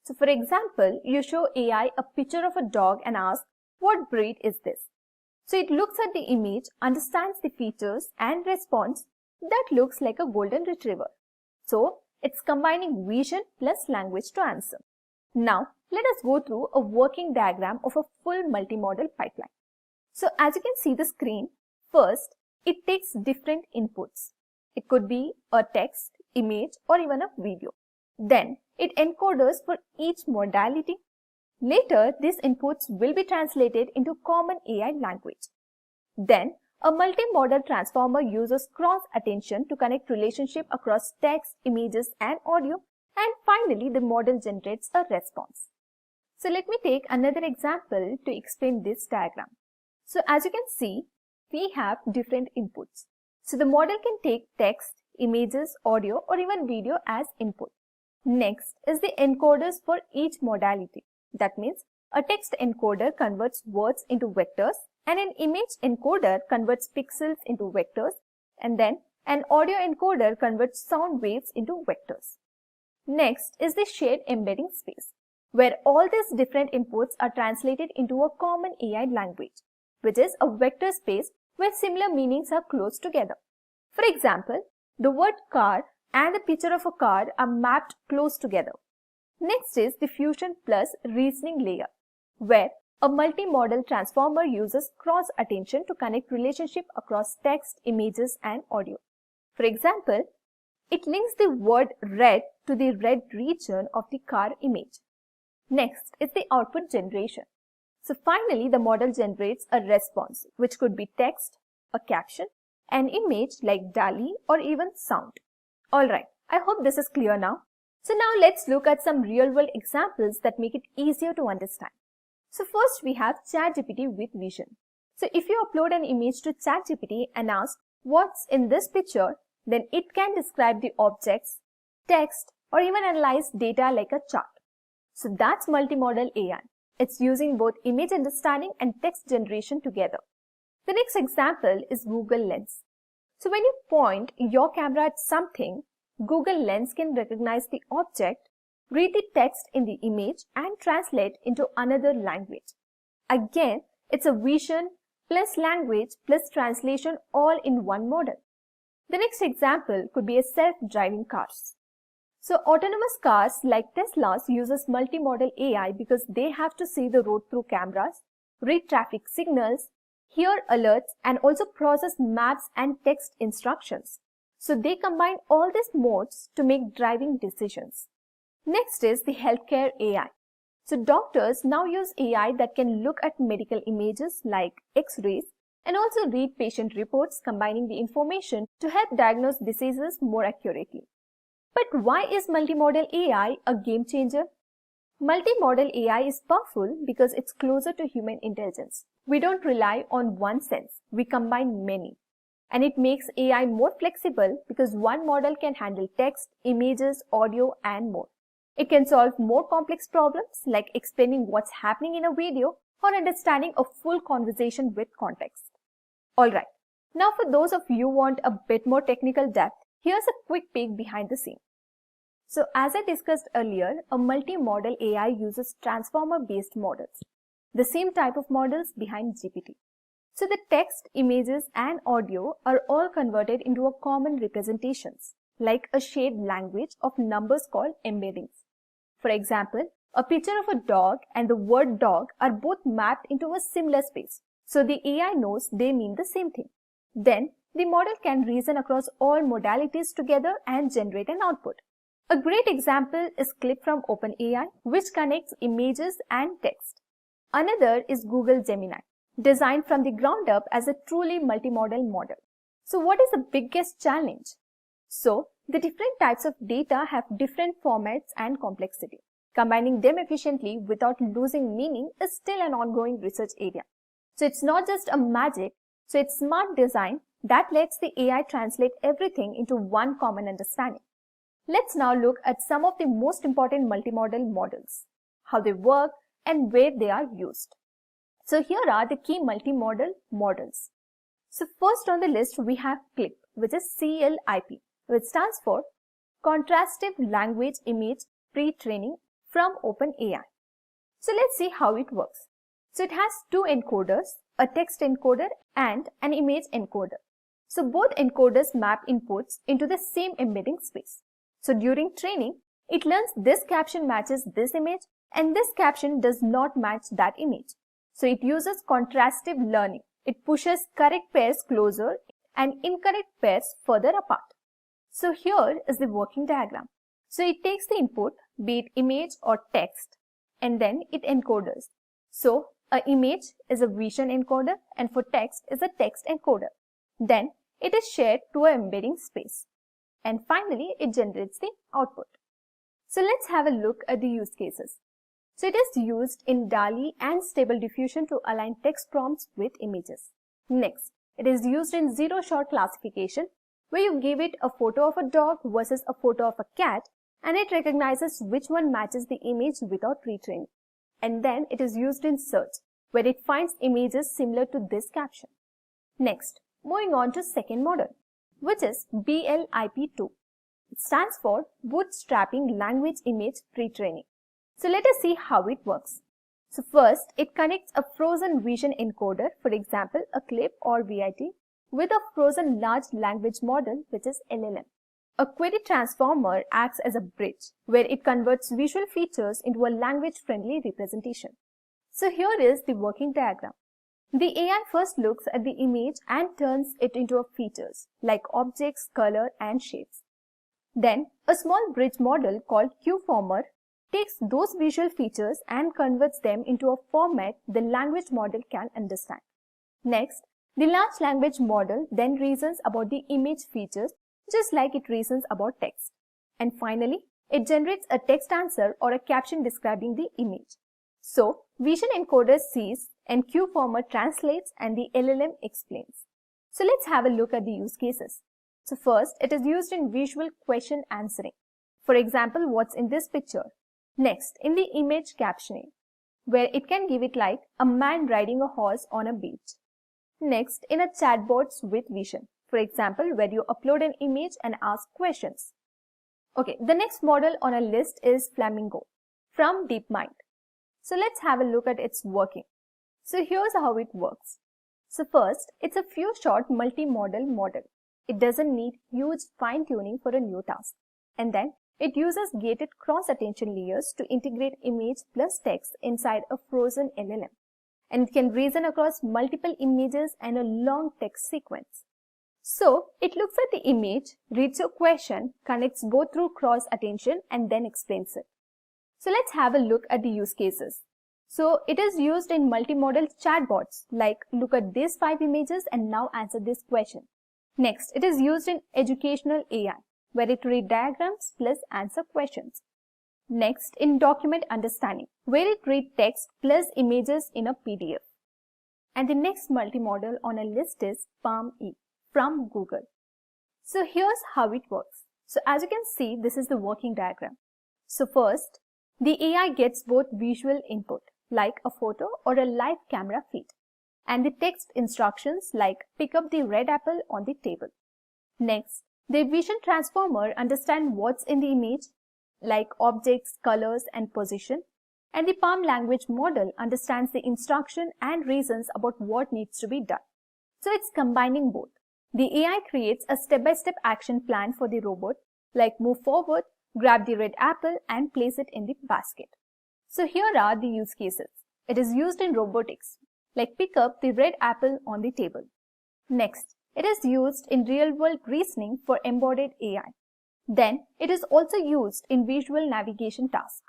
So for example, you show AI a picture of a dog and ask, what breed is this? So it looks at the image, understands the features, and responds, that looks like a golden retriever. So it's combining vision plus language to answer. Now let us go through a working diagram of a full multimodal pipeline. So as you can see the screen, first it takes different inputs. It could be a text, image, or even a video. Then it encoders for each modality. Later, these inputs will be translated into common AI language. Then, a multimodal transformer uses cross-attention to connect relationship across text, images, and audio. And finally, the model generates a response. So let me take another example to explain this diagram. So as you can see, we have different inputs. So the model can take text, images, audio, or even video as input. Next is the encoders for each modality. That means a text encoder converts words into vectors, and an image encoder converts pixels into vectors, and then an audio encoder converts sound waves into vectors. Next is the shared embedding space, where all these different inputs are translated into a common AI language, which is a vector space where similar meanings are close together. For example, the word car and the picture of a car are mapped close together. Next is the fusion plus reasoning layer, where a multimodal transformer uses cross-attention to connect relationship across text, images, and audio. For example, it links the word red to the red region of the car image. Next is the output generation. So finally, the model generates a response, which could be text, a caption, an image like DALL-E, or even sound. Alright, I hope this is clear now. So now let's look at some real-world examples that make it easier to understand. So first we have ChatGPT with vision. So if you upload an image to ChatGPT and ask what's in this picture, then it can describe the objects, text, or even analyze data like a chart. So that's multimodal AI. It's using both image understanding and text generation together. The next example is Google Lens. So when you point your camera at something, Google Lens can recognize the object, read the text in the image, and translate into another language. Again, it's a vision plus language plus translation all in one model. The next example could be a self-driving cars. So autonomous cars like Tesla's uses multimodal AI because they have to see the road through cameras, read traffic signals, hear alerts, and also process maps and text instructions. So they combine all these modes to make driving decisions. Next is the healthcare AI. So doctors now use AI that can look at medical images like X-rays and also read patient reports, combining the information to help diagnose diseases more accurately. But why is multimodal AI a game changer? Multimodal AI is powerful because it's closer to human intelligence. We don't rely on one sense, we combine many. And it makes AI more flexible because one model can handle text, images, audio, and more. It can solve more complex problems like explaining what's happening in a video or understanding a full conversation with context. Alright, now for those of you who want a bit more technical depth, here's a quick peek behind the scene. So as I discussed earlier, a multimodal AI uses transformer-based models, the same type of models behind GPT. So the text, images, and audio are all converted into a common representations, like a shared language of numbers called embeddings. For example, a picture of a dog and the word dog are both mapped into a similar space, so the AI knows they mean the same thing. Then, the model can reason across all modalities together and generate an output. A great example is Clip from OpenAI, which connects images and text. Another is Google Gemini, designed from the ground up as a truly multimodal model. So what is the biggest challenge? So, the different types of data have different formats and complexity. Combining them efficiently without losing meaning is still an ongoing research area. So it's not just a magic, so it's smart design that lets the AI translate everything into one common understanding. Let's now look at some of the most important multimodal models, how they work, and where they are used. So here are the key multimodal models. So first on the list we have CLIP, which is CLIP, which stands for Contrastive Language Image Pre-Training from OpenAI. So let's see how it works. So it has two encoders, a text encoder and an image encoder. So both encoders map inputs into the same embedding space. So during training, it learns this caption matches this image and this caption does not match that image. So it uses contrastive learning. It pushes correct pairs closer and incorrect pairs further apart. So here is the working diagram. So it takes the input, be it image or text, and then it encodes. So an image is a vision encoder and for text is a text encoder. Then it is shared to an embedding space. And finally, it generates the output. So let's have a look at the use cases. So it is used in DALL-E and Stable Diffusion to align text prompts with images. Next, it is used in zero-shot classification, where you give it a photo of a dog versus a photo of a cat, and it recognizes which one matches the image without retraining. And then it is used in search, where it finds images similar to this caption. Next, moving on to second model, which is BLIP2. It stands for Bootstrapping Language Image Pre-Training. So let us see how it works. So first, it connects a frozen vision encoder, for example, a CLIP or VIT, with a frozen large language model, which is LLM. A query transformer acts as a bridge, where it converts visual features into a language-friendly representation. So here is the working diagram. The AI first looks at the image and turns it into features, like objects, color, and shapes. Then, a small bridge model called QFormer takes those visual features and converts them into a format the language model can understand. Next, the large language model then reasons about the image features just like it reasons about text. And finally, it generates a text answer or a caption describing the image. So, vision encoder sees and QFormer translates and the LLM explains. So let's have a look at the use cases. So first, it is used in visual question answering. For example, what's in this picture? Next, in the image captioning, where it can give it like a man riding a horse on a beach. Next, in a chatbots with vision, for example, where you upload an image and ask questions. Okay, the next model on our list is Flamingo from DeepMind. So let's have a look at its working. So here's how it works. So first, it's a few shot multimodal model. It doesn't need huge fine-tuning for a new task. And then it uses gated cross-attention layers to integrate image plus text inside a frozen LLM. And it can reason across multiple images and a long text sequence. So it looks at the image, reads a question, connects both through cross-attention and then explains it. So let's have a look at the use cases. So it is used in multimodal chatbots like look at these 5 images and now answer this question. Next, it is used in educational AI, where it reads diagrams plus answer questions. Next, in document understanding, where it reads text plus images in a PDF. And the next multimodal on a list is PaLM-E from Google. So here's how it works. So as you can see, this is the working diagram. So first, the AI gets both visual input, like a photo or a live camera feed, and the text instructions like pick up the red apple on the table. Next, the vision transformer understands what's in the image, like objects, colors, and position, and the PaLM language model understands the instruction and reasons about what needs to be done. So it's combining both. The AI creates a step-by-step action plan for the robot, like move forward, grab the red apple, and place it in the basket. So here are the use cases. It is used in robotics, like pick up the red apple on the table. Next, it is used in real-world reasoning for embodied AI. Then, it is also used in visual navigation tasks.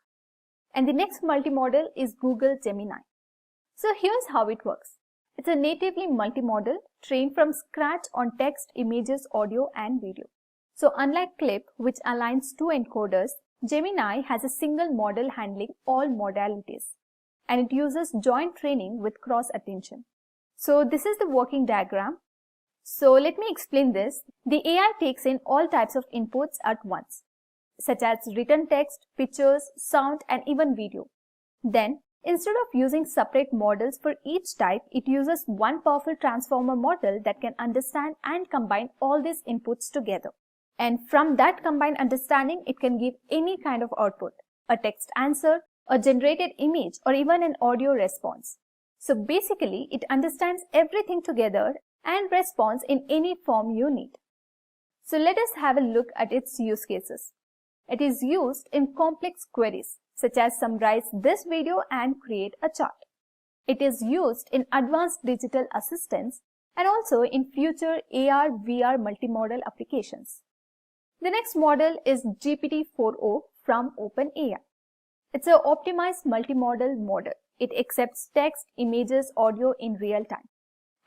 And the next multimodal is Google Gemini. So here's how it works. It's a natively multimodal trained from scratch on text, images, audio, and video. So unlike CLIP, which aligns 2 encoders, Gemini has a single model handling all modalities. And it uses joint training with cross-attention. So this is the working diagram. So let me explain this. The AI takes in all types of inputs at once, such as written text, pictures, sound, and even video. Then Instead of using separate models for each type, it uses one powerful transformer model that can understand and combine all these inputs together. And from that combined understanding, it can give any kind of output, a text answer, a generated image, or even an audio response. So basically, it understands everything together and responds in any form you need. So let us have a look at its use cases. It is used in complex queries, such as summarize this video and create a chart. It is used in advanced digital assistants and also in future AR/VR multimodal applications. The next model is GPT-4o from OpenAI. It's an optimized multimodal model. It accepts text, images, audio in real time.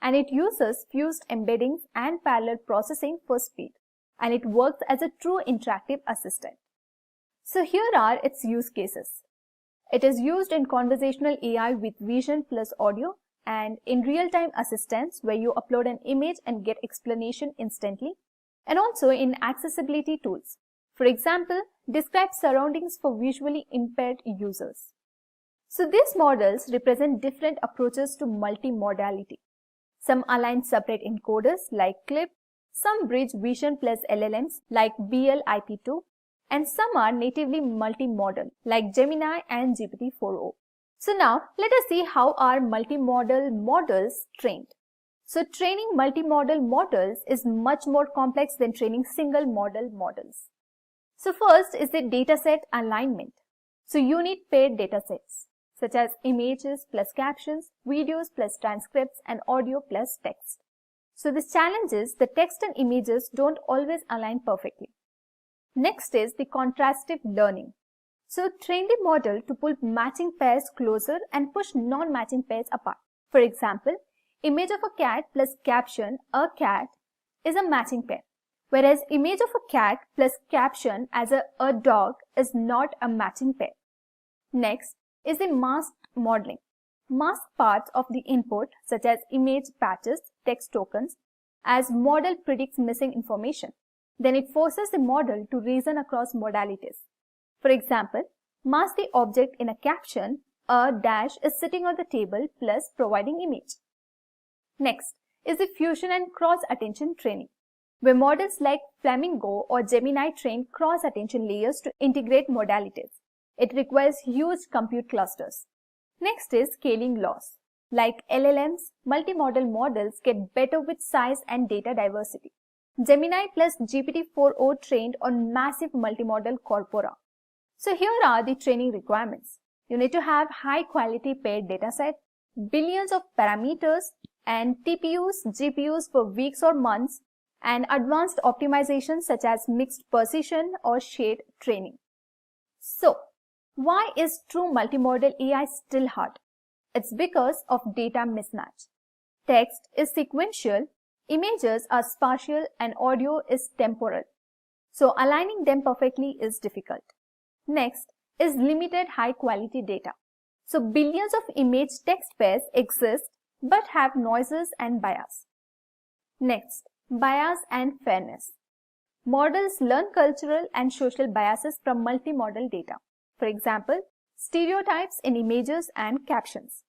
And it uses fused embeddings and parallel processing for speed. And it works as a true interactive assistant. So here are its use cases. It is used in conversational AI with vision plus audio and in real-time assistance where you upload an image and get explanation instantly, and also in accessibility tools. For example, describe surroundings for visually impaired users. So these models represent different approaches to multimodality. Some align separate encoders like CLIP, some bridge vision plus LLMs like BLIP2, and some are natively multimodal like Gemini and GPT-4o. So now let us see how are multimodal models trained. So training multimodal models is much more complex than training single model models. So first is the dataset alignment. So you need paired datasets such as images plus captions, videos plus transcripts, and audio plus text. So this challenge is the text and images don't always align perfectly. Next is the contrastive learning. So train the model to pull matching pairs closer and push non-matching pairs apart. For example, image of a cat plus caption, a cat, is a matching pair, whereas image of a cat plus caption as a dog is not a matching pair. Next is the masked modeling. Mask parts of the input such as image patches, text tokens, as model predicts missing information. Then it forces the model to reason across modalities. For example, mask the object in a caption, a dash is sitting on the table plus providing image. Next is the fusion and cross-attention training, where models like Flamingo or Gemini train cross-attention layers to integrate modalities. It requires huge compute clusters. Next is scaling laws. Like LLMs, multimodal models get better with size and data diversity. Gemini plus GPT-4o trained on massive multimodal corpora. So here are the training requirements. You need to have high-quality paired dataset, billions of parameters, and TPUs, GPUs for weeks or months, and advanced optimizations such as mixed precision or shade training. So, why is true multimodal AI still hard? It's because of data mismatch. Text is sequential, images are spatial, and audio is temporal. So aligning them perfectly is difficult. Next is limited high-quality data. So billions of image-text pairs exist but have noises and bias. Next, bias and fairness. Models learn cultural and social biases from multimodal data. For example, stereotypes in images and captions.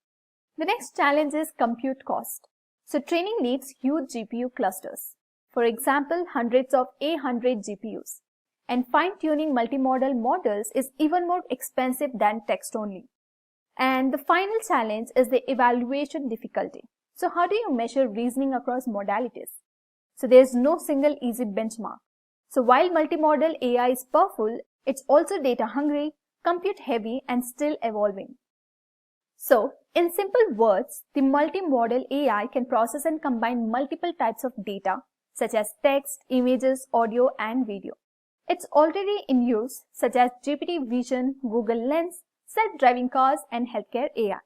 The next challenge is compute cost. So training needs huge GPU clusters. For example, hundreds of A100 GPUs. And fine-tuning multimodal models is even more expensive than text only. And the final challenge is the evaluation difficulty. So how do you measure reasoning across modalities? So there's no single easy benchmark. So while multimodal AI is powerful, it's also data hungry, compute heavy, and still evolving. So in simple words, the multimodal AI can process and combine multiple types of data such as text, images, audio, and video. It's already in use such as GPT Vision, Google Lens, self-driving cars, and healthcare AI.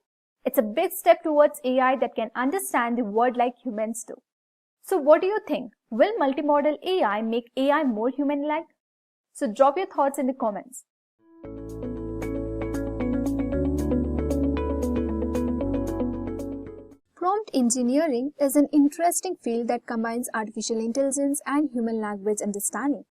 It's a big step towards AI that can understand the world like humans do. So what do you think? Will multimodal AI make AI more human-like? So drop your thoughts in the comments. Prompt engineering is an interesting field that combines artificial intelligence and human language understanding.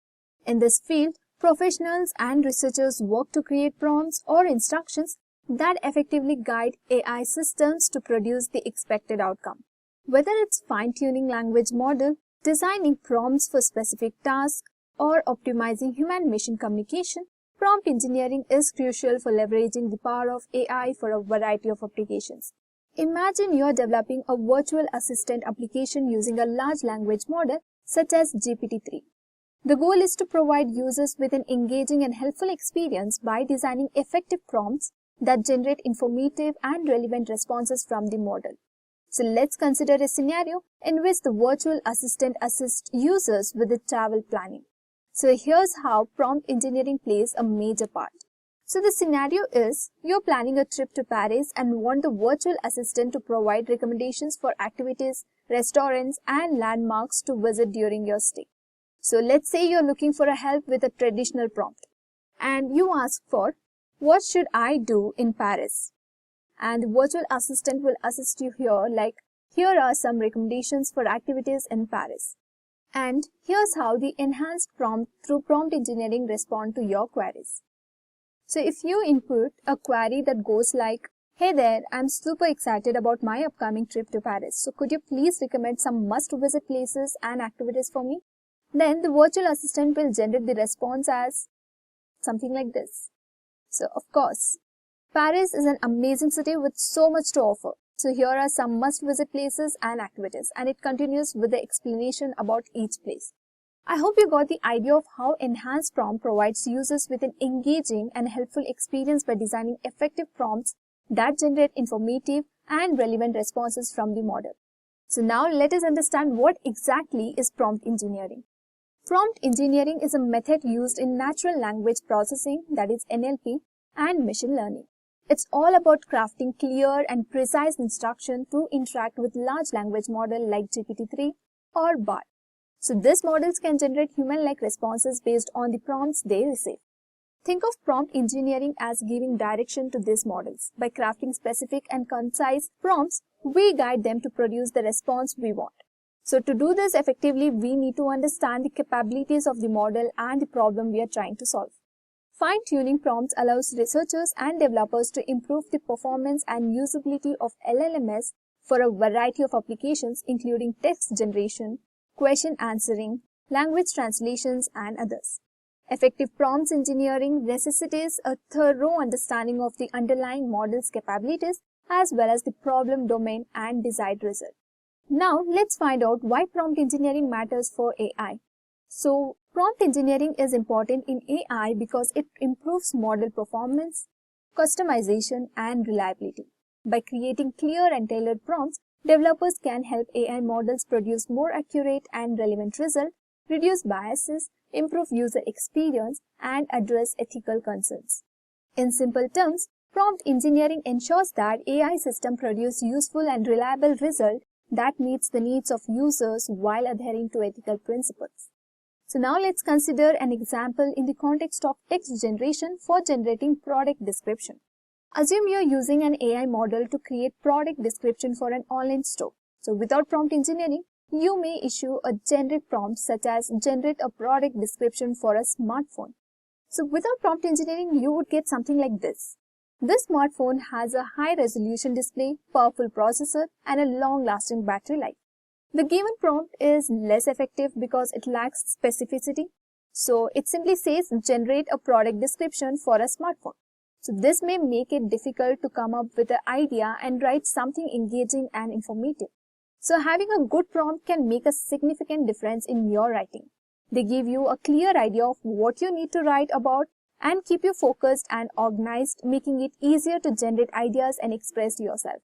In this field, professionals and researchers work to create prompts or instructions that effectively guide AI systems to produce the expected outcome. Whether it's fine-tuning language model, designing prompts for specific tasks, or optimizing human-machine communication, prompt engineering is crucial for leveraging the power of AI for a variety of applications. Imagine you're developing a virtual assistant application using a large language model such as GPT-3. The goal is to provide users with an engaging and helpful experience by designing effective prompts that generate informative and relevant responses from the model. So let's consider a scenario in which the virtual assistant assists users with the travel planning. So here's how prompt engineering plays a major part. So the scenario is you're planning a trip to Paris and want the virtual assistant to provide recommendations for activities, restaurants, and landmarks to visit during your stay. So let's say you're looking for a help with a traditional prompt and you ask for, what should I do in Paris? And the virtual assistant will assist you here, like, here are some recommendations for activities in Paris. And here's how the enhanced prompt through prompt engineering respond to your queries. So if you input a query that goes like, hey there, I'm super excited about my upcoming trip to Paris. So could you please recommend some must-visit places and activities for me? Then the virtual assistant will generate the response as something like this. So of course, Paris is an amazing city with so much to offer. So here are some must-visit places and activities, and it continues with the explanation about each place. I hope you got the idea of how enhanced prompt provides users with an engaging and helpful experience by designing effective prompts that generate informative and relevant responses from the model. So now let us understand what exactly is prompt engineering. Prompt engineering is a method used in natural language processing, that is NLP, and machine learning. It's all about crafting clear and precise instruction to interact with large language model like GPT-3 or BART. So these models can generate human-like responses based on the prompts they receive. Think of prompt engineering as giving direction to these models. By crafting specific and concise prompts, we guide them to produce the response we want. So to do this effectively, we need to understand the capabilities of the model and the problem we are trying to solve. Fine-tuning prompts allows researchers and developers to improve the performance and usability of LLMs for a variety of applications, including text generation, question answering, language translations, and others. Effective prompts engineering necessitates a thorough understanding of the underlying model's capabilities as well as the problem domain and desired result. Now, let's find out why prompt engineering matters for AI. So, prompt engineering is important in AI because it improves model performance, customization, and reliability. By creating clear and tailored prompts, developers can help AI models produce more accurate and relevant results, reduce biases, improve user experience, and address ethical concerns. In simple terms, prompt engineering ensures that AI systems produce useful and reliable results that meets the needs of users while adhering to ethical principles. So now let's consider an example in the context of text generation for generating product description. Assume you're using an AI model to create product description for an online store. So without prompt engineering, you may issue a generic prompt such as generate a product description for a smartphone. So without prompt engineering, you would get something like this. This smartphone has a high-resolution display, powerful processor, and a long-lasting battery life. The given prompt is less effective because it lacks specificity. So it simply says generate a product description for a smartphone. So this may make it difficult to come up with an idea and write something engaging and informative. So having a good prompt can make a significant difference in your writing. They give you a clear idea of what you need to write about and keep you focused and organized, making it easier to generate ideas and express yourself.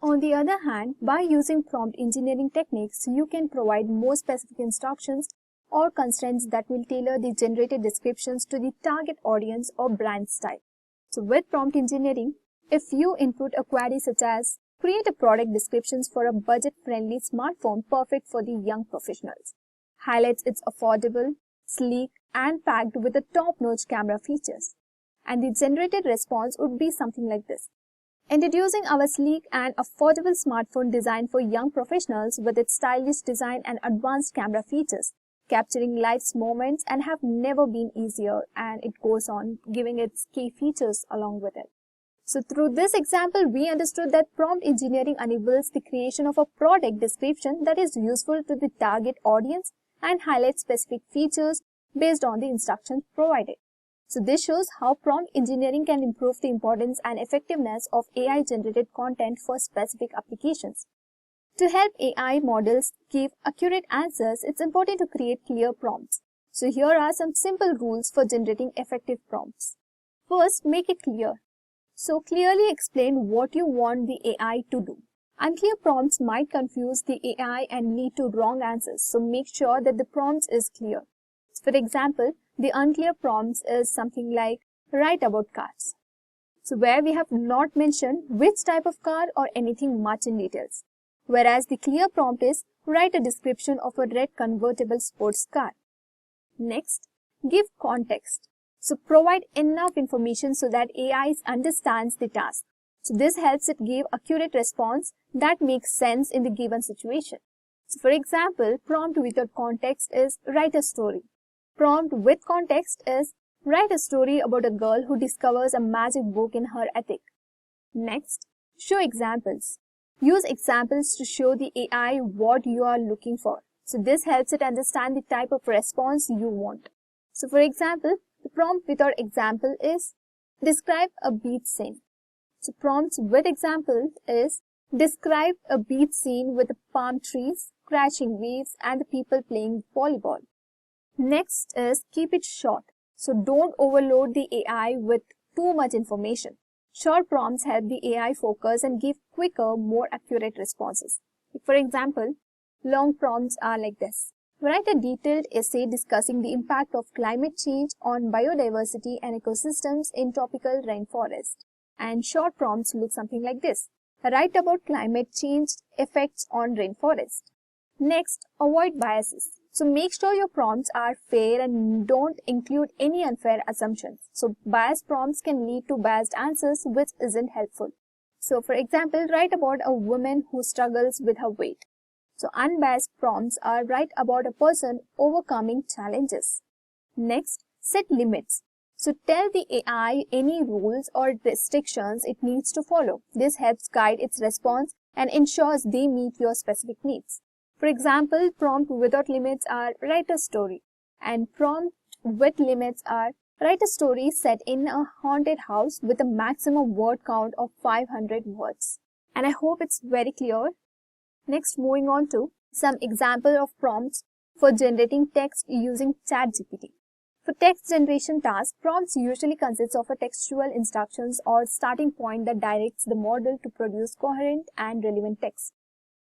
On the other hand, by using prompt engineering techniques, you can provide more specific instructions or constraints that will tailor the generated descriptions to the target audience or brand style. So with prompt engineering, if you input a query such as create a product descriptions for a budget-friendly smartphone perfect for the young professionals, highlights its affordable, sleek, and packed with the top-notch camera features. And the generated response would be something like this. Introducing our sleek and affordable smartphone designed for young professionals with its stylish design and advanced camera features, capturing life's moments and have never been easier, and it goes on giving its key features along with it. So through this example, we understood that prompt engineering enables the creation of a product description that is useful to the target audience and highlights specific features based on the instructions provided. So this shows how prompt engineering can improve the importance and effectiveness of AI-generated content for specific applications. To help AI models give accurate answers, it's important to create clear prompts. So here are some simple rules for generating effective prompts. First, make it clear. So clearly explain what you want the AI to do. Unclear prompts might confuse the AI and lead to wrong answers, so make sure that the prompt is clear. For example, the unclear prompts is something like write about cars. So where we have not mentioned which type of car or anything much in details. Whereas the clear prompt is write a description of a red convertible sports car. Next, give context. So provide enough information so that AI understands the task. So this helps it give accurate response that makes sense in the given situation. So for example, prompt without context is write a story. Prompt with context is write a story about a girl who discovers a magic book in her attic. Next, show examples. Use examples to show the AI what you are looking for. So this helps it understand the type of response you want. So for example, the prompt without example is describe a beach scene. So prompts with example is describe a beach scene with the palm trees, crashing waves, and the people playing volleyball. Next is keep it short. So don't overload the AI with too much information. Short prompts help the AI focus and give quicker, more accurate responses. For example, long prompts are like this. Write a detailed essay discussing the impact of climate change on biodiversity and ecosystems in tropical rainforest. And short prompts look something like this. Write about climate change effects on rainforest. Next, avoid biases. So make sure your prompts are fair and don't include any unfair assumptions. So biased prompts can lead to biased answers, which isn't helpful. So for example, write about a woman who struggles with her weight. So unbiased prompts are write about a person overcoming challenges. Next, set limits. So tell the AI any rules or restrictions it needs to follow. This helps guide its response and ensures they meet your specific needs. For example, prompt without limits are write a story, and prompt with limits are write a story set in a haunted house with a maximum word count of 500 words. And I hope it's very clear. Next, moving on to some example of prompts for generating text using ChatGPT. For text generation tasks, prompts usually consist of a textual instructions or starting point that directs the model to produce coherent and relevant text.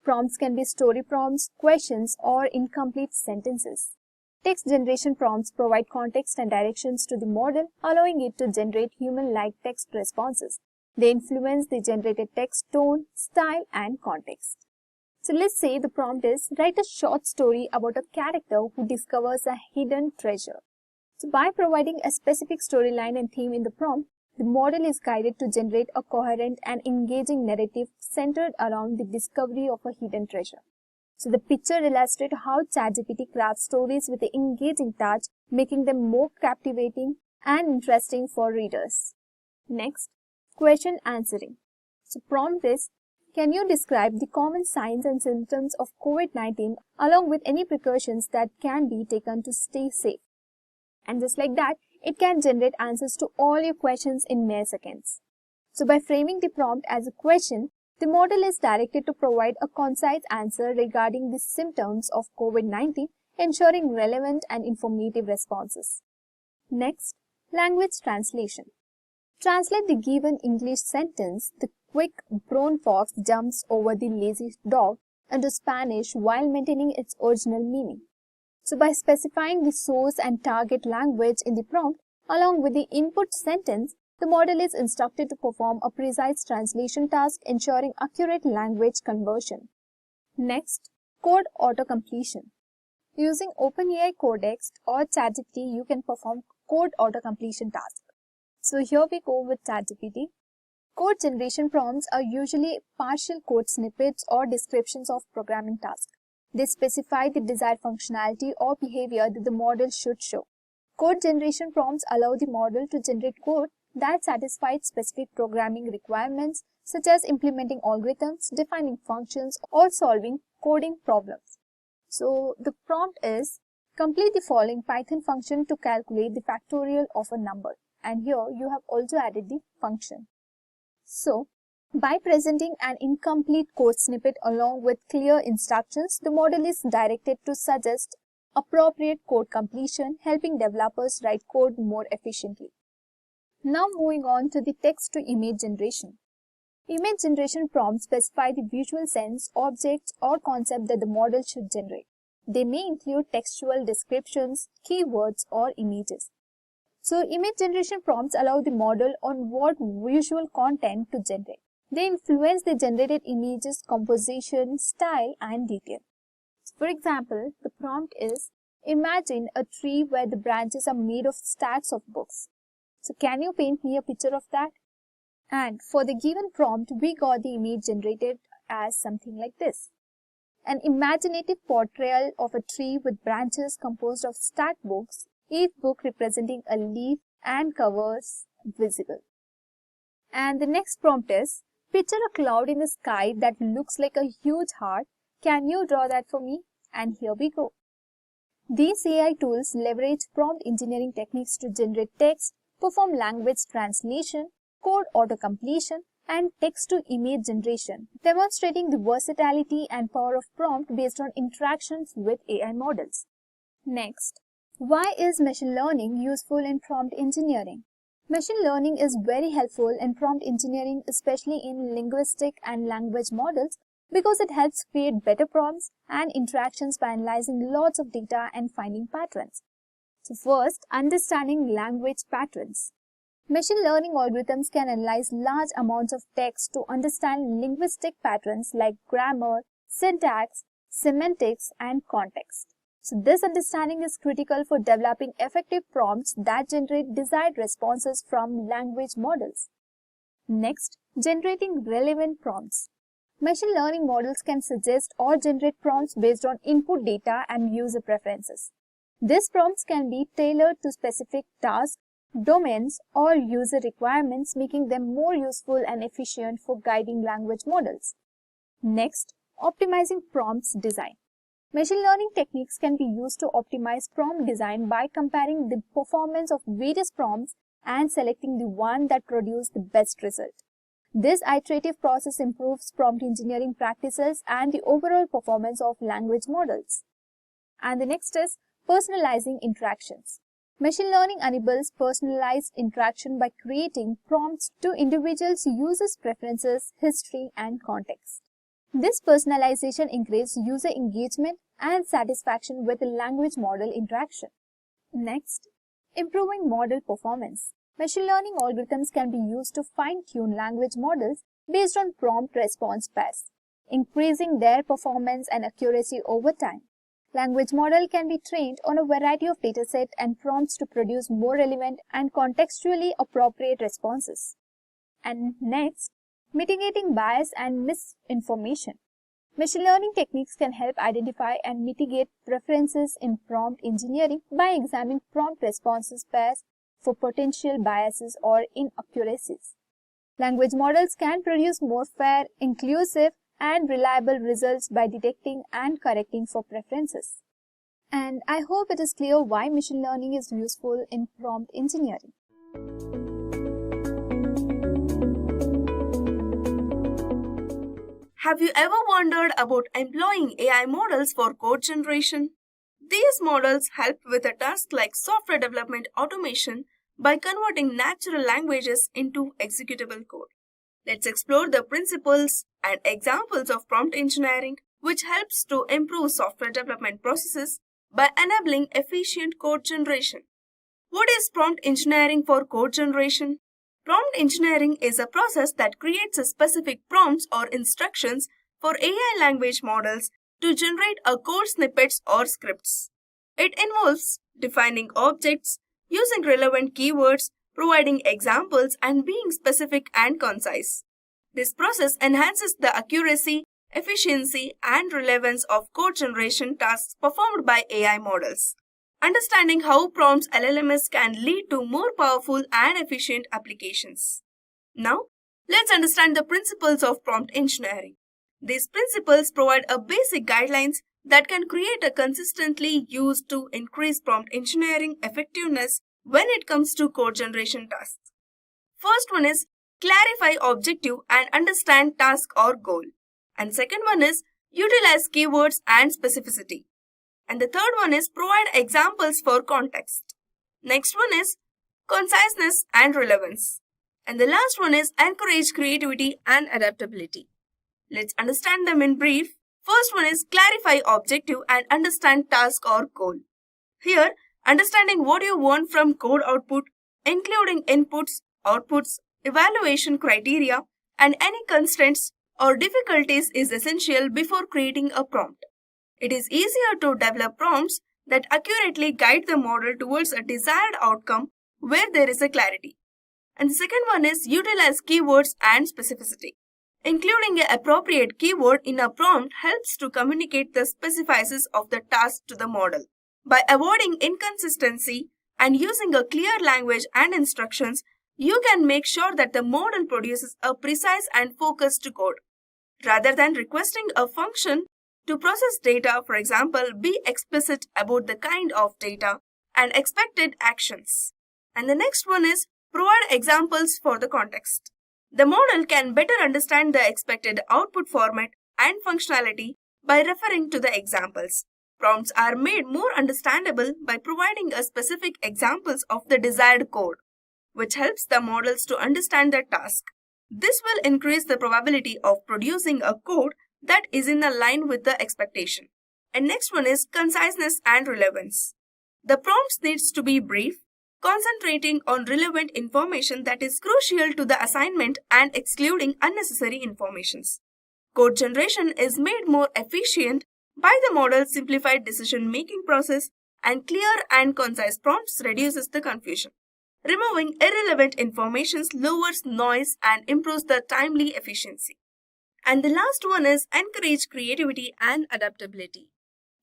Prompts can be story prompts, questions, or incomplete sentences. Text generation prompts provide context and directions to the model, allowing it to generate human-like text responses. They influence the generated text tone, style, and context. So let's say the prompt is write a short story about a character who discovers a hidden treasure. So by providing a specific storyline and theme in the prompt, the model is guided to generate a coherent and engaging narrative centered around the discovery of a hidden treasure. So the picture illustrates how ChatGPT crafts stories with an engaging touch, making them more captivating and interesting for readers. Next, question answering. So prompt is, can you describe the common signs and symptoms of COVID-19 along with any precautions that can be taken to stay safe? And just like that, it can generate answers to all your questions in mere seconds. So by framing the prompt as a question, the model is directed to provide a concise answer regarding the symptoms of COVID-19, ensuring relevant and informative responses. Next, language translation. Translate the given English sentence, the quick brown fox jumps over the lazy dog, into Spanish while maintaining its original meaning. So by specifying the source and target language in the prompt, along with the input sentence, the model is instructed to perform a precise translation task, ensuring accurate language conversion. Next, code auto-completion. Using OpenAI Codex or ChatGPT, you can perform code auto-completion task. So here we go with ChatGPT. Code generation prompts are usually partial code snippets or descriptions of programming tasks. They specify the desired functionality or behavior that the model should show. Code generation prompts allow the model to generate code that satisfied specific programming requirements such as implementing algorithms, defining functions, or solving coding problems. So the prompt is complete the following Python function to calculate the factorial of a number. And here you have also added the function. So by presenting an incomplete code snippet along with clear instructions, the model is directed to suggest appropriate code completion, helping developers write code more efficiently. Now moving on to the text to image generation. Image generation prompts specify the visual sense, objects, or concept that the model should generate. They may include textual descriptions, keywords, or images. So image generation prompts allow the model on what visual content to generate. They influence the generated image's composition, style, and detail. For example, the prompt is, imagine a tree where the branches are made of stacks of books. So can you paint me a picture of that? And for the given prompt, we got the image generated as something like this. An imaginative portrayal of a tree with branches composed of stacked books, each book representing a leaf and covers visible. And the next prompt is, picture a cloud in the sky that looks like a huge heart. Can you draw that for me? And here we go. These AI tools leverage prompt engineering techniques to generate text, perform language translation, code auto-completion, and text-to-image generation, demonstrating the versatility and power of prompt based on interactions with AI models. Next, why is machine learning useful in prompt engineering? Machine learning is very helpful in prompt engineering, especially in linguistic and language models, because it helps create better prompts and interactions by analyzing lots of data and finding patterns. So first, understanding language patterns. Machine learning algorithms can analyze large amounts of text to understand linguistic patterns like grammar, syntax, semantics, and context. So this understanding is critical for developing effective prompts that generate desired responses from language models. Next, generating relevant prompts. Machine learning models can suggest or generate prompts based on input data and user preferences. These prompts can be tailored to specific tasks, domains, or user requirements, making them more useful and efficient for guiding language models. Next, optimizing prompts design. Machine learning techniques can be used to optimize prompt design by comparing the performance of various prompts and selecting the one that produces the best result. This iterative process improves prompt engineering practices and the overall performance of language models. And the next is personalizing interactions. Machine learning enables personalized interaction by creating prompts to individuals' users' preferences, history, and context. This personalization increases user engagement and satisfaction with the language model interaction. Next, improving model performance. Machine learning algorithms can be used to fine-tune language models based on prompt response pairs, increasing their performance and accuracy over time. Language model can be trained on a variety of datasets and prompts to produce more relevant and contextually appropriate responses. And next, mitigating bias and misinformation. Machine learning techniques can help identify and mitigate preferences in prompt engineering by examining prompt responses pairs for potential biases or inaccuracies. Language models can produce more fair, inclusive, and reliable results by detecting and correcting for preferences. And I hope it is clear why machine learning is useful in prompt engineering. Have you ever wondered about employing AI models for code generation? These models help with a task like software development automation by converting natural languages into executable code. Let's explore the principles and examples of prompt engineering, which helps to improve software development processes by enabling efficient code generation. What is prompt engineering for code generation? Prompt engineering is a process that creates a specific prompts or instructions for AI language models to generate a code snippets or scripts. It involves defining objects, using relevant keywords, providing examples, and being specific and concise. This process enhances the accuracy, efficiency, and relevance of code generation tasks performed by AI models. Understanding how prompts LLMs can lead to more powerful and efficient applications. Now, let's understand the principles of prompt engineering. These principles provide a basic guidelines that can create a consistently used to increase prompt engineering effectiveness when it comes to code generation tasks. First one is clarify objective and understand task or goal. And second one is utilize keywords and specificity. And the third one is provide examples for context. Next one is conciseness and relevance. And the last one is encourage creativity and adaptability. Let's understand them in brief. First one is clarify objective and understand task or goal. Here, understanding what you want from code output, including inputs, outputs, evaluation criteria, and any constraints or difficulties is essential before creating a prompt. It is easier to develop prompts that accurately guide the model towards a desired outcome where there is a clarity. And the second one is utilize keywords and specificity. Including an appropriate keyword in a prompt helps to communicate the specifics of the task to the model. By avoiding inconsistency and using a clear language and instructions, you can make sure that the model produces a precise and focused code. Rather than requesting a function to process data, for example, be explicit about the kind of data and expected actions. And the next one is provide examples for the context. The model can better understand the expected output format and functionality by referring to the examples. Prompts are made more understandable by providing a specific examples of the desired code, which helps the models to understand the task. This will increase the probability of producing a code that is in line with the expectation. And next one is conciseness and relevance. The prompts needs to be brief, concentrating on relevant information that is crucial to the assignment and excluding unnecessary informations. Code generation is made more efficient by the model's simplified decision-making process, and clear and concise prompts reduces the confusion. Removing irrelevant information lowers noise and improves the timely efficiency. And the last one is encourage creativity and adaptability.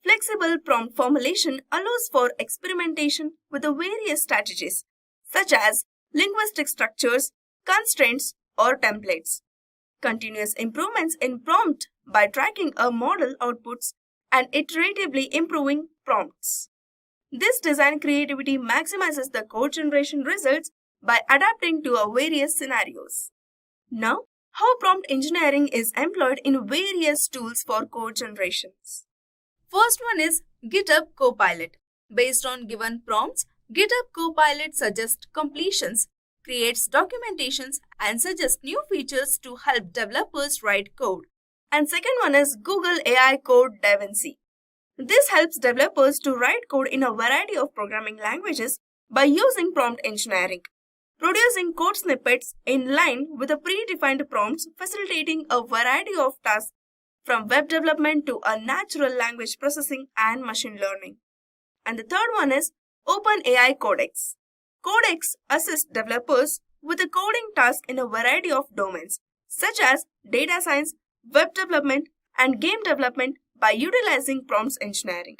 Flexible prompt formulation allows for experimentation with the various strategies, such as linguistic structures, constraints, or templates. Continuous improvements in prompt by tracking a model outputs and iteratively improving prompts. This design creativity maximizes the code generation results by adapting to our various scenarios. Now, how prompt engineering is employed in various tools for code generations. First one is GitHub Copilot. Based on given prompts, GitHub Copilot suggests completions, creates documentations, and suggests new features to help developers write code. And second one is Google AI Code Davinci. This helps developers to write code in a variety of programming languages by using prompt engineering, producing code snippets in line with the predefined prompts, facilitating a variety of tasks from web development to a natural language processing and machine learning. And the third one is OpenAI Codex. Codex assists developers with a coding task in a variety of domains, such as data science, web development, and game development by utilizing prompts engineering.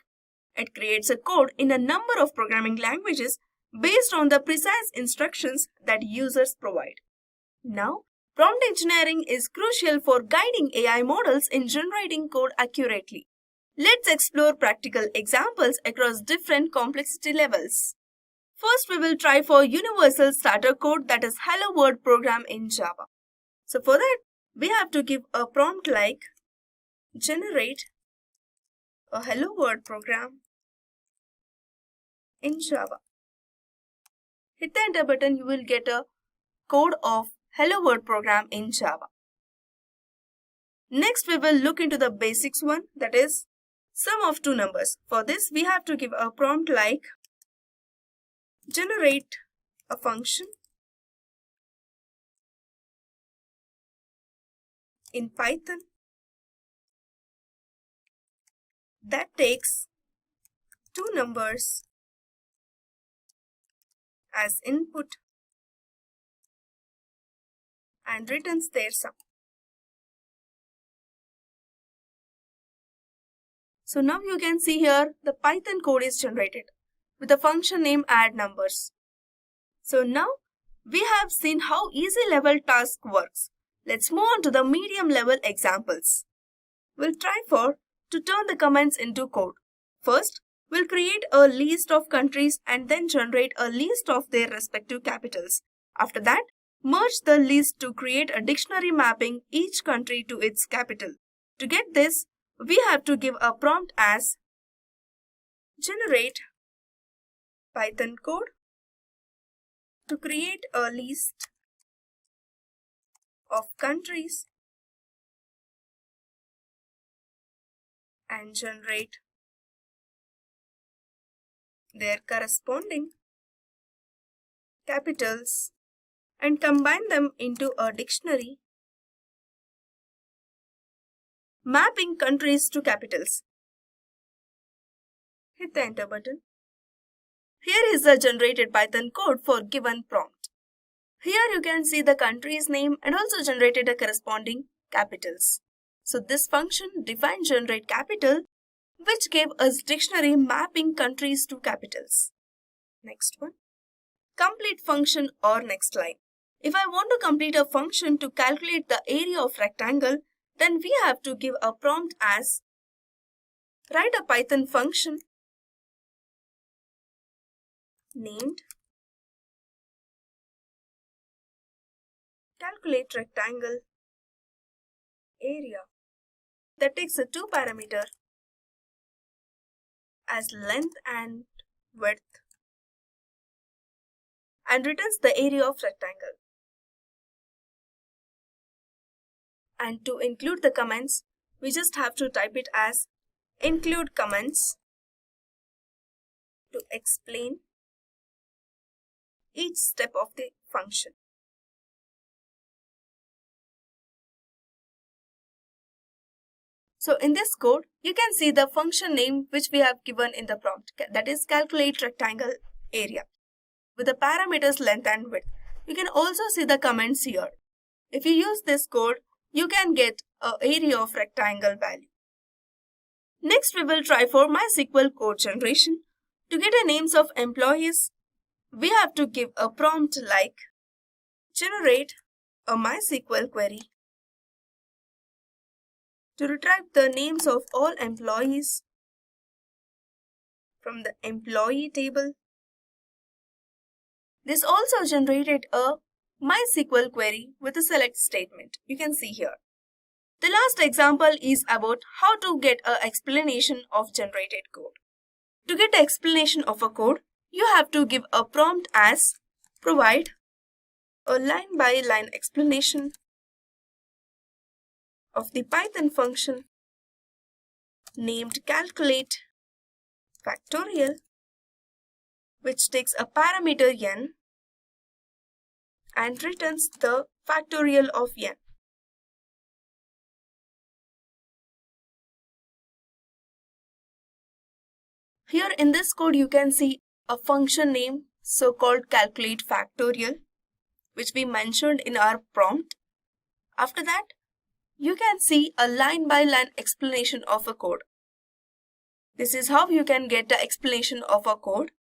It creates a code in a number of programming languages based on the precise instructions that users provide. Now, prompt engineering is crucial for guiding AI models in generating code accurately. Let's explore practical examples across different complexity levels. First, we will try for universal starter code, that is Hello World program in Java. So for that, we have to give a prompt like generate a Hello World program in Java. Hit the enter button, you will get a code of Hello World program in Java. Next, we will look into the basics one, that is sum of two numbers. For this, we have to give a prompt like generate a function in Python that takes two numbers as input and returns their sum. So now you can see here the Python code is generated. with the function name addNumbers. So now we have seen how easy level task works. Let's move on to the medium level examples. We'll try to turn the comments into code. First, we'll create a list of countries and then generate a list of their respective capitals. After that, merge the list to create a dictionary mapping each country to its capital. To get this, we have to give a prompt as generate Python code to create a list of countries and generate their corresponding capitals and combine them into a dictionary mapping countries to capitals. Hit the enter button. Here is the generated Python code for given prompt. Here you can see the country's name and also generated a corresponding capitals. So this function defined generate capital, which gave us dictionary mapping countries to capitals. Next one. Complete function or next line. If I want to complete a function to calculate the area of rectangle, then we have to give a prompt as write a Python function named calculate rectangle area that takes a two parameter as length and width and returns the area of rectangle. And to include the comments, we just have to type it as include comments to explain each step of the function. So in this code, you can see the function name which we have given in the prompt, that is calculate rectangle area with the parameters length and width. You can also see the comments here. If you use this code, you can get an area of rectangle value. Next, we will try for MySQL code generation. To get the names of employees, we have to give a prompt like generate a MySQL query to retrieve the names of all employees from the employee table. This also generated a MySQL query with a select statement. You can see here. The last example is about how to get an explanation of generated code. To get an explanation of a code, you have to give a prompt as provide a line-by-line explanation of the Python function named calculate factorial, which takes a parameter n and returns the factorial of n. Here in this code, you can see a function name so-called calculate factorial, which we mentioned in our prompt. After that, you can see a line-by-line explanation of a code. This is how you can get the explanation of a code.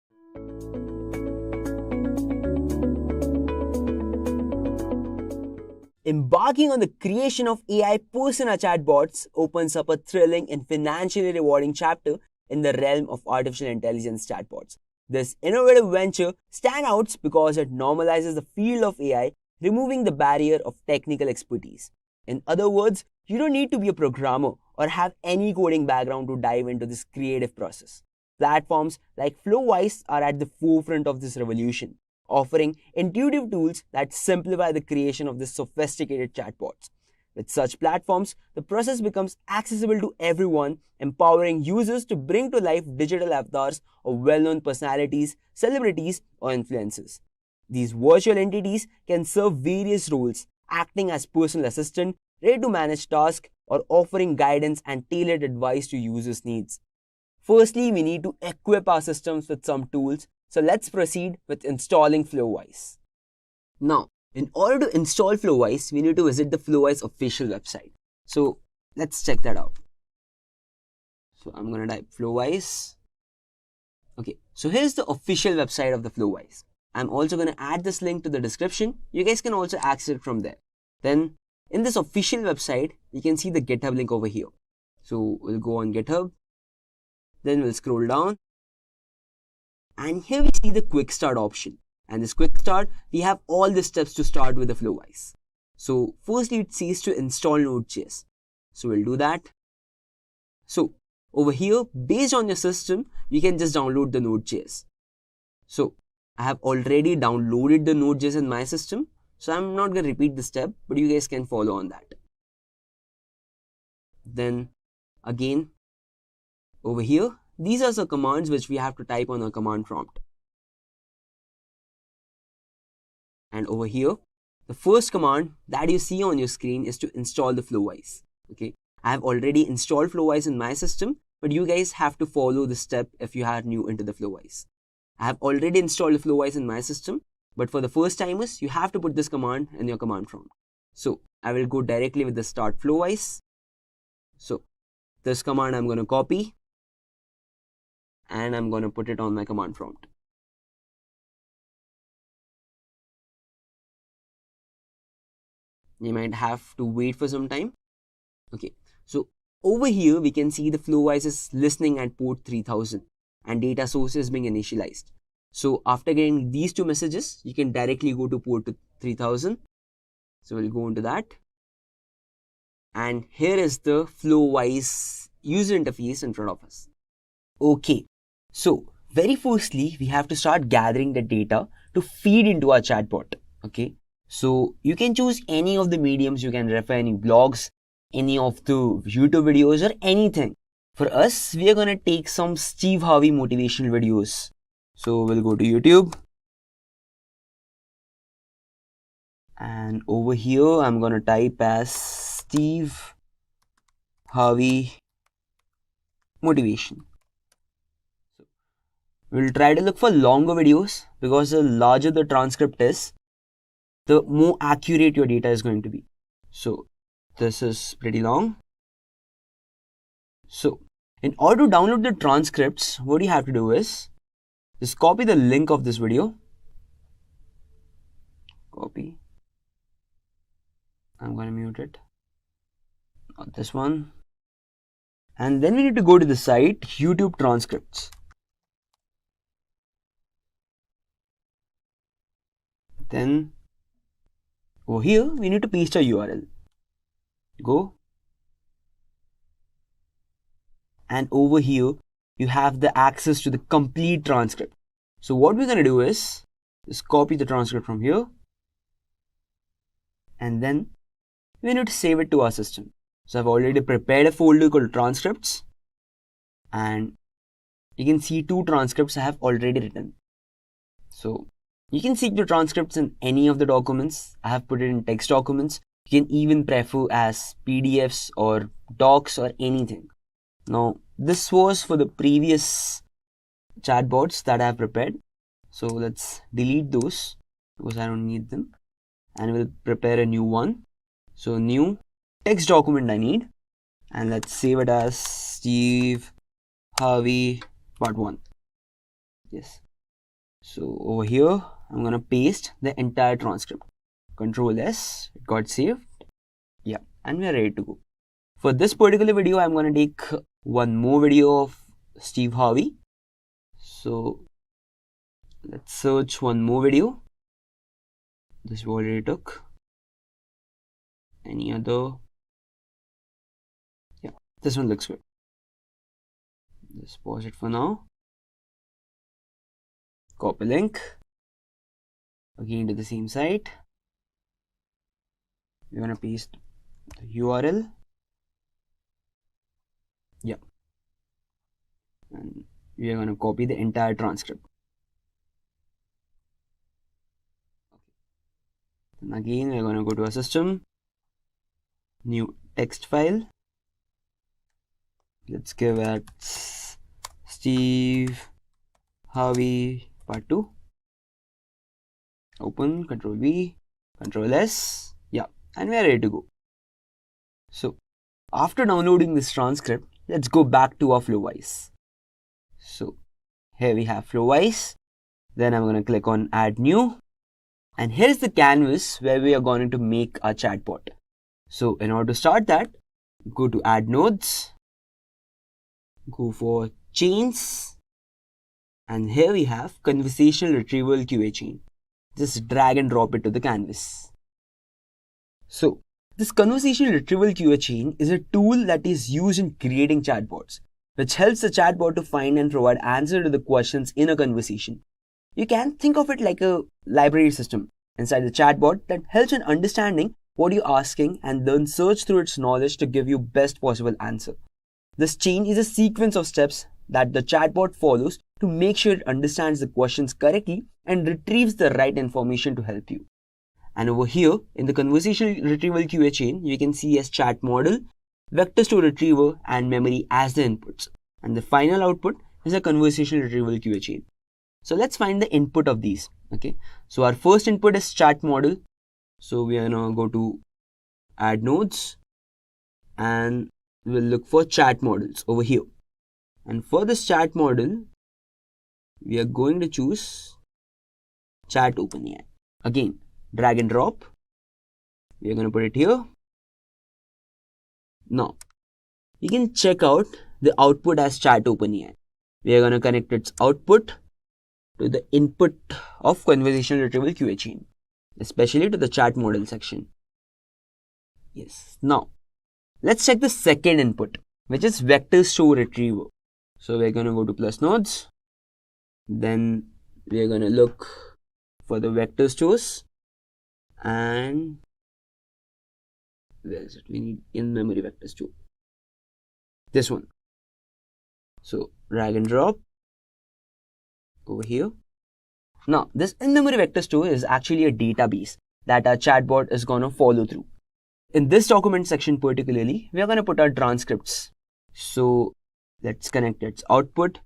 Embarking on the creation of AI persona chatbots opens up a thrilling and financially rewarding chapter in the realm of artificial intelligence chatbots. This innovative venture stands out because it normalizes the field of AI, removing the barrier of technical expertise. In other words, you don't need to be a programmer or have any coding background to dive into this creative process. Platforms like Flowise are at the forefront of this revolution, offering intuitive tools that simplify the creation of these sophisticated chatbots. With such platforms, the process becomes accessible to everyone, empowering users to bring to life digital avatars of well-known personalities, celebrities, or influencers. These virtual entities can serve various roles, acting as personal assistant, ready to manage tasks, or offering guidance and tailored advice to users' needs. Firstly, we need to equip our systems with some tools, so let's proceed with installing Flowise. Now, in order to install Flowise, we need to visit the Flowise official website. So let's check that out. So I'm going to type Flowise Okay, so here's the official website of the Flowise. I'm also going to add this link to the description. You guys can also access it from there. Then in this official website, you can see the GitHub link over here. So we'll go on GitHub. Then we'll scroll down. And here we see the quick start option. And this quick start, we have all the steps to start with the Flowise. So firstly, it says to install Node.js. So we'll do that. So over here, based on your system, you can just download the Node.js. So I have already downloaded the Node.js in my system. So I'm not going to repeat the step, but you guys can follow on that. Then again, over here, these are the commands which we have to type on our command prompt. And over here, the first command that you see on your screen is to install the Flowise. Okay, I have already installed Flowise in my system, but you guys have to follow this step if you are new into the Flowise. I have already installed the Flowise in my system, but for the first timers, you have to put this command in your command prompt. So I will go directly with the start Flowise. So this command I'm going to copy and I'm going to put it on my command prompt. You might have to wait for some time. Okay, so over here we can see the Flowise is listening at port 3000 and data source is being initialized. So after getting these two messages, you can directly go to port 3000. So we'll go into that. And here is the Flowise user interface in front of us. Okay, so very firstly, we have to start gathering the data to feed into our chatbot. Okay, so you can choose any of the mediums. You can refer any blogs, any of the YouTube videos or anything. For us, we are going to take some Steve Harvey motivational videos. So we'll go to YouTube. And over here, I'm going to type as Steve Harvey motivation. So we'll try to look for longer videos because the larger the transcript is, the more accurate your data is going to be. So this is pretty long. So in order to download the transcripts, what you have to do is just copy the link of this video. Copy. I'm going to mute it. Not this one. And then we need to go to the site YouTube transcripts. Then over here, we need to paste a URL. Go. And over here, you have the access to the complete transcript. So what we're going to do is just copy the transcript from here. And then we need to save it to our system. So I've already prepared a folder called transcripts. And you can see 2 transcripts I have already written. So you can seek the transcripts in any of the documents. I have put it in text documents. You can even prefer as PDFs or docs or anything. Now, this was for the previous chatbots that I have prepared. So let's delete those because I don't need them. And we'll prepare a new one. So new text document I need. And let's save it as Steve Harvey part 1. Yes. So over here, I'm going to paste the entire transcript. Control S, it got saved. Yeah, and we're ready to go. For this particular video, I'm going to take one more video of Steve Harvey. So let's search one more video. This we already took. Any other? Yeah, this one looks good. Just pause it for now. Copy link. Again to the same site. We're going to paste the URL. Yeah. And we are going to copy the entire transcript. Then again, we're going to go to our system. New text file. Let's give it Steve Harvey part 2. Open, Control V, Control S. Yeah, and we're ready to go. So after downloading this transcript, let's go back to our Flowise. So Here we have Flowwise. Then I'm going to click on Add New. And here's the canvas where we are going to make our chatbot. So in order to start that, go to Add Nodes. Go for Chains. And here we have Conversational Retrieval QA chain. Just drag and drop it to the canvas. So this Conversational Retrieval QA chain is a tool that is used in creating chatbots, which helps the chatbot to find and provide answer to the questions in a conversation. You can think of it like a library system inside the chatbot that helps in understanding what you're asking and then search through its knowledge to give you best possible answer. This chain is a sequence of steps that the chatbot follows to make sure it understands the questions correctly and retrieves the right information to help you. And over here in the Conversational Retrieval QA chain, you can see as chat model, vector store retriever and memory as the inputs. And the final output is a Conversational Retrieval QA chain. So let's find the input of these. Okay. So our first input is chat model. So we are now go to Add Nodes and we'll look for chat models over here. And for this chat model, we are going to choose Chat OpenAI. Again, drag and drop. We are going to put it here. Now, you can check out the output as Chat OpenAI. We are going to connect its output to the input of Conversational Retrieval QA chain, especially to the chat model section. Yes. Now, let's check the second input, which is vector store retriever. So we're going to go to plus nodes. Then we're going to look for the vector stores. And where is it? We need in-memory vector store. This one. So drag and drop over here. Now, this in-memory vector store is actually a database that our chatbot is going to follow through. In this document section particularly, we are going to put our transcripts. So let's connect its output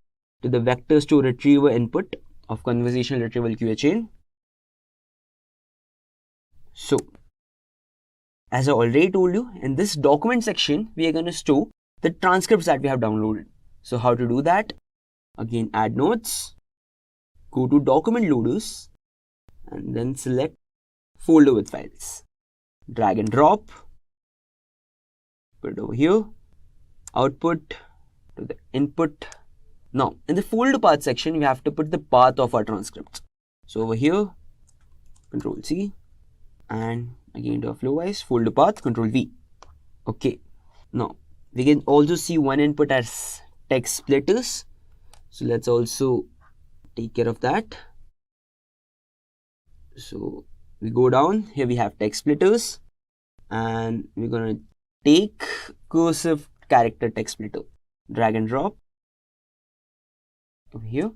to the vector store retriever input of Conversational Retrieval QA chain. So, as I already told you, in this document section, we are going to store the transcripts that we have downloaded. So how to do that? Again, add nodes, go to document loaders, and then select folder with files. Drag and drop, put it over here, output to the input. Now, in the folder path section, we have to put the path of our transcripts. So over here, Control C, and again to our Flowwise, folder path, Control V. Okay. Now, we can also see one input as text splitters. So let's also take care of that. So we go down, here we have text splitters, and we're going to take cursive character text splitter, drag and drop over here.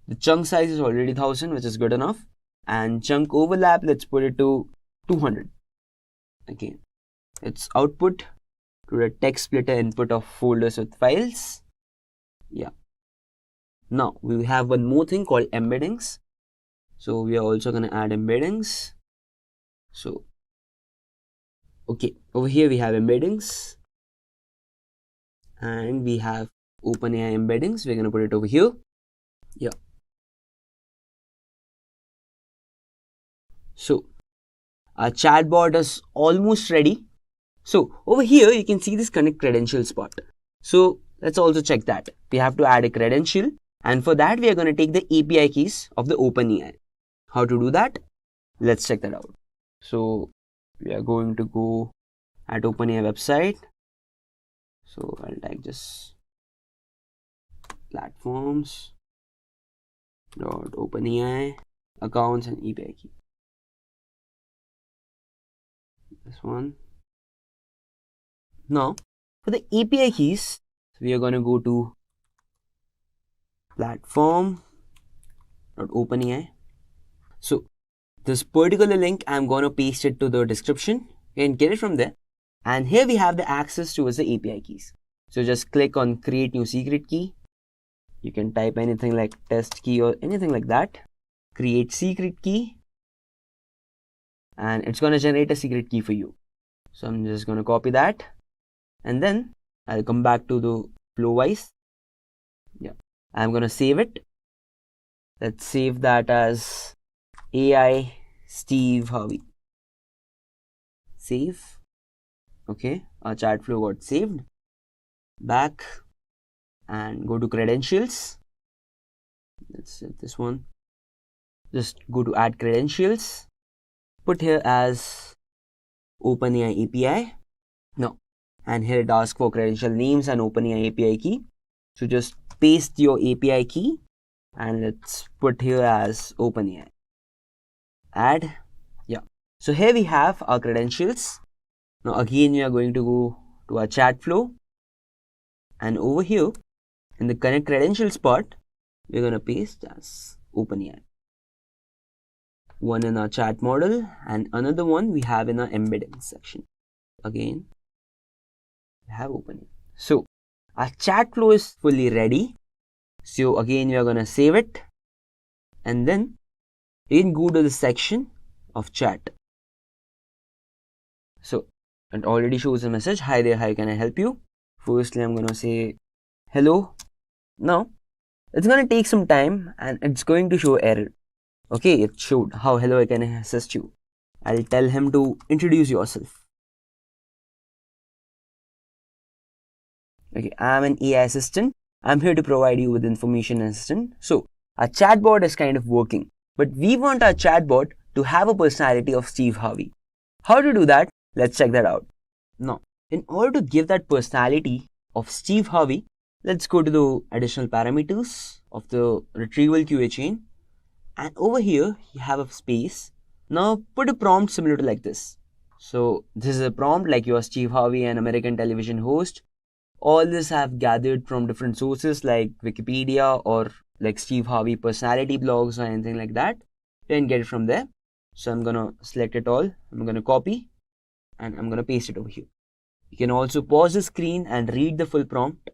The chunk size is already 1000, which is good enough, and chunk overlap, let's put it to 200. Again, it's output to the text splitter input of folders with files. Yeah. Now we have one more thing called embeddings. So we are also going to add embeddings. So, okay, over here we have embeddings, and we have OpenAI embeddings. We're going to put it over here. Yeah. So our chatbot is almost ready. So over here you can see this connect credentials part. So let's also check that. We have to add a credential, and for that we are going to take the API keys of the OpenAI. How to do that? Let's check that out. So we are going to go at OpenAI website. So I'll type this platforms.openai accounts and API key. This one. Now for the API keys, we are going to go to platform.openai. So this particular link, I'm going to paste it to the description. You can get it from there. And here we have the access towards the API keys. So just click on create new secret key. You can type anything like test key or anything like that. Create secret key. And it's going to generate a secret key for you. So I'm just going to copy that. And then I'll come back to the Flowwise. Yeah. I'm going to save it. Let's save that as AI Steve Harvey. Save. Okay, our chat flow got saved. Back and go to credentials. Let's set this one. Just go to add credentials. Put here as OpenAI API. No. And here it asks for credential names and OpenAI API key. So just paste your API key and let's put here as OpenAI. Add. Yeah. So here we have our credentials. Now again we are going to go to our chat flow. And over here in the connect credentials part, we're going to paste as OpenAI. One in our chat model and another one we have in our embedding section. Again, we have OpenAI. So our chat flow is fully ready. So again, we are going to save it. And then we can go to the section of chat. So it already shows a message. Hi there, how can I help you? Firstly, I'm going to say hello. Now, it's going to take some time and it's going to show error. Okay, it showed how hello, I can assist you. I'll tell him to introduce yourself. Okay, I'm an AI assistant. I'm here to provide you with information assistant. So, our chatbot is kind of working, but we want our chatbot to have a personality of Steve Harvey. How to do that? Let's check that out. Now, in order to give that personality of Steve Harvey, let's go to the additional parameters of the retrieval QA chain. And over here, you have a space. Now, put a prompt similar to like this. So, this is a prompt like you are Steve Harvey, an American television host. All this I have gathered from different sources like Wikipedia or like Steve Harvey personality blogs or anything like that. You can get it from there. So, I'm going to select it all. I'm going to copy and I'm going to paste it over here. You can also pause the screen and read the full prompt.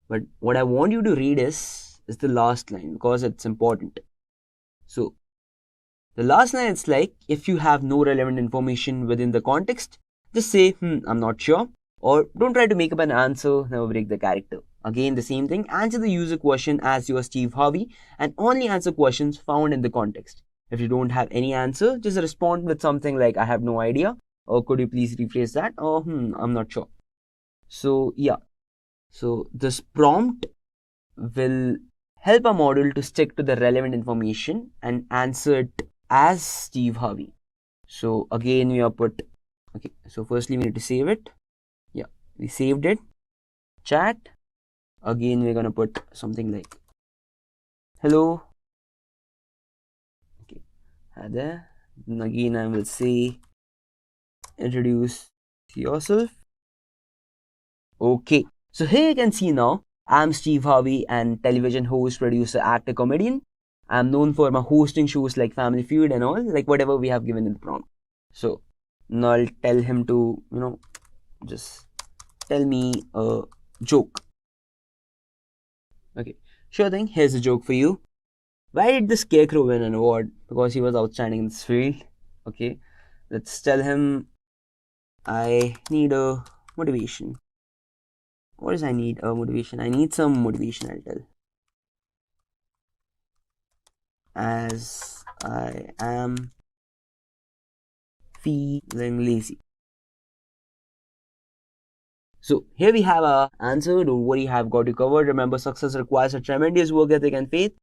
But what I want you to read is the last line because it's important. So, the last line is like, if you have no relevant information within the context, just say, I'm not sure. Or don't try to make up an answer, never break the character. Again, the same thing, answer the user question as you are Steve Harvey and only answer questions found in the context. If you don't have any answer, just respond with something like, I have no idea. Or could you please rephrase that? Or, I'm not sure. So, yeah. So, this prompt will help a model to stick to the relevant information and answer it as Steve Harvey. So again, we are put, okay, so firstly we need to save it. Yeah, we saved it. Chat. Again, we're going to put something like, hello. Okay, hi there. And again, I will say, introduce yourself. Okay, so here you can see now, I'm Steve Harvey, and television host, producer, actor, comedian. I'm known for my hosting shows like Family Feud and all, like whatever we have given in the prompt. So now I'll tell him to, just tell me a joke. Okay, sure thing. Here's a joke for you. Why did the scarecrow win an award? Because he was outstanding in this field. Okay, let's tell him I need a motivation. What does I need? A motivation. I need some motivation, I'll tell. As I am feeling lazy. So here we have our answer. Don't worry, I've got you covered. Remember, success requires a tremendous work ethic and faith.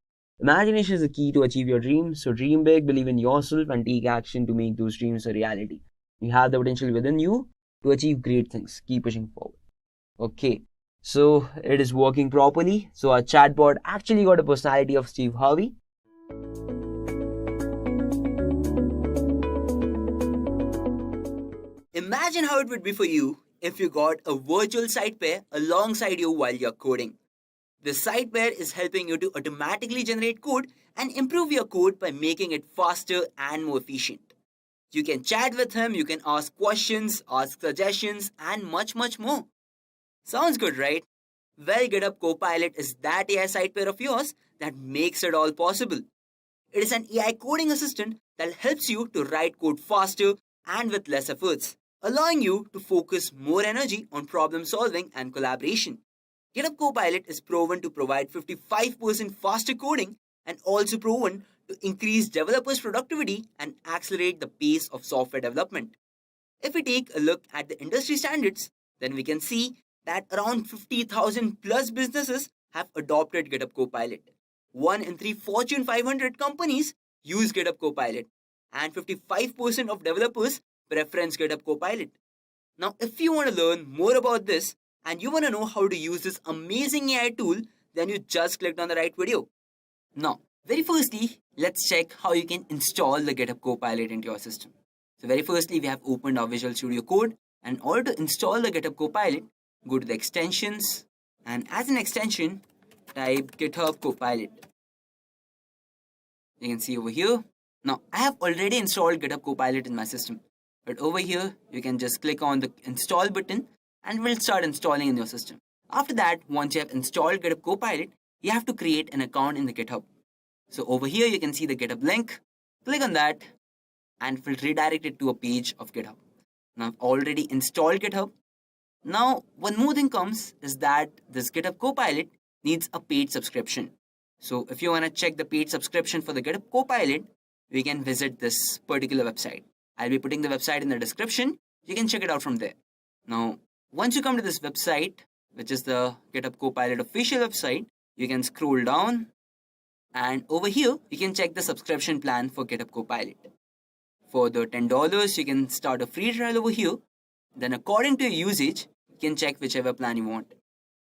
Imagination is the key to achieve your dreams. So dream big, believe in yourself, and take action to make those dreams a reality. You have the potential within you to achieve great things. Keep pushing forward. Okay, so it is working properly. So our chatbot actually got a personality of Steve Harvey. Imagine how it would be for you if you got a virtual side pair alongside you while you're coding. The side pair is helping you to automatically generate code and improve your code by making it faster and more efficient. You can chat with him, you can ask questions, ask suggestions, and much more. Sounds good, right? Well, GitHub Copilot is that AI side pair of yours that makes it all possible. It is an AI coding assistant that helps you to write code faster and with less efforts, allowing you to focus more energy on problem solving and collaboration. GitHub Copilot is proven to provide 55% faster coding and also proven to increase developers' productivity and accelerate the pace of software development. If we take a look at the industry standards, then we can see that around 50,000 plus businesses have adopted GitHub Copilot. 1 in 3 Fortune 500 companies use GitHub Copilot, and 55% of developers preference GitHub Copilot. Now, if you want to learn more about this and you want to know how to use this amazing AI tool, then you just clicked on the right video. Now, very firstly, let's check how you can install the GitHub Copilot into your system. So very firstly, we have opened our Visual Studio Code, and in order to install the GitHub Copilot, go to the extensions, and as an extension, type GitHub Copilot. You can see over here. Now, I have already installed GitHub Copilot in my system, but over here, you can just click on the install button and it will start installing in your system. After that, once you have installed GitHub Copilot, you have to create an account in the GitHub. So over here, you can see the GitHub link. Click on that and it will redirect it to a page of GitHub. Now, I've already installed GitHub. Now, one more thing comes is that this GitHub Copilot needs a paid subscription. So if you want to check the paid subscription for the GitHub Copilot, we can visit this particular website. I'll be putting the website in the description. You can check it out from there. Now, once you come to this website, which is the GitHub Copilot official website, you can scroll down and over here, you can check the subscription plan for GitHub Copilot. For the $10, you can start a free trial over here. Then according to your usage, you can check whichever plan you want.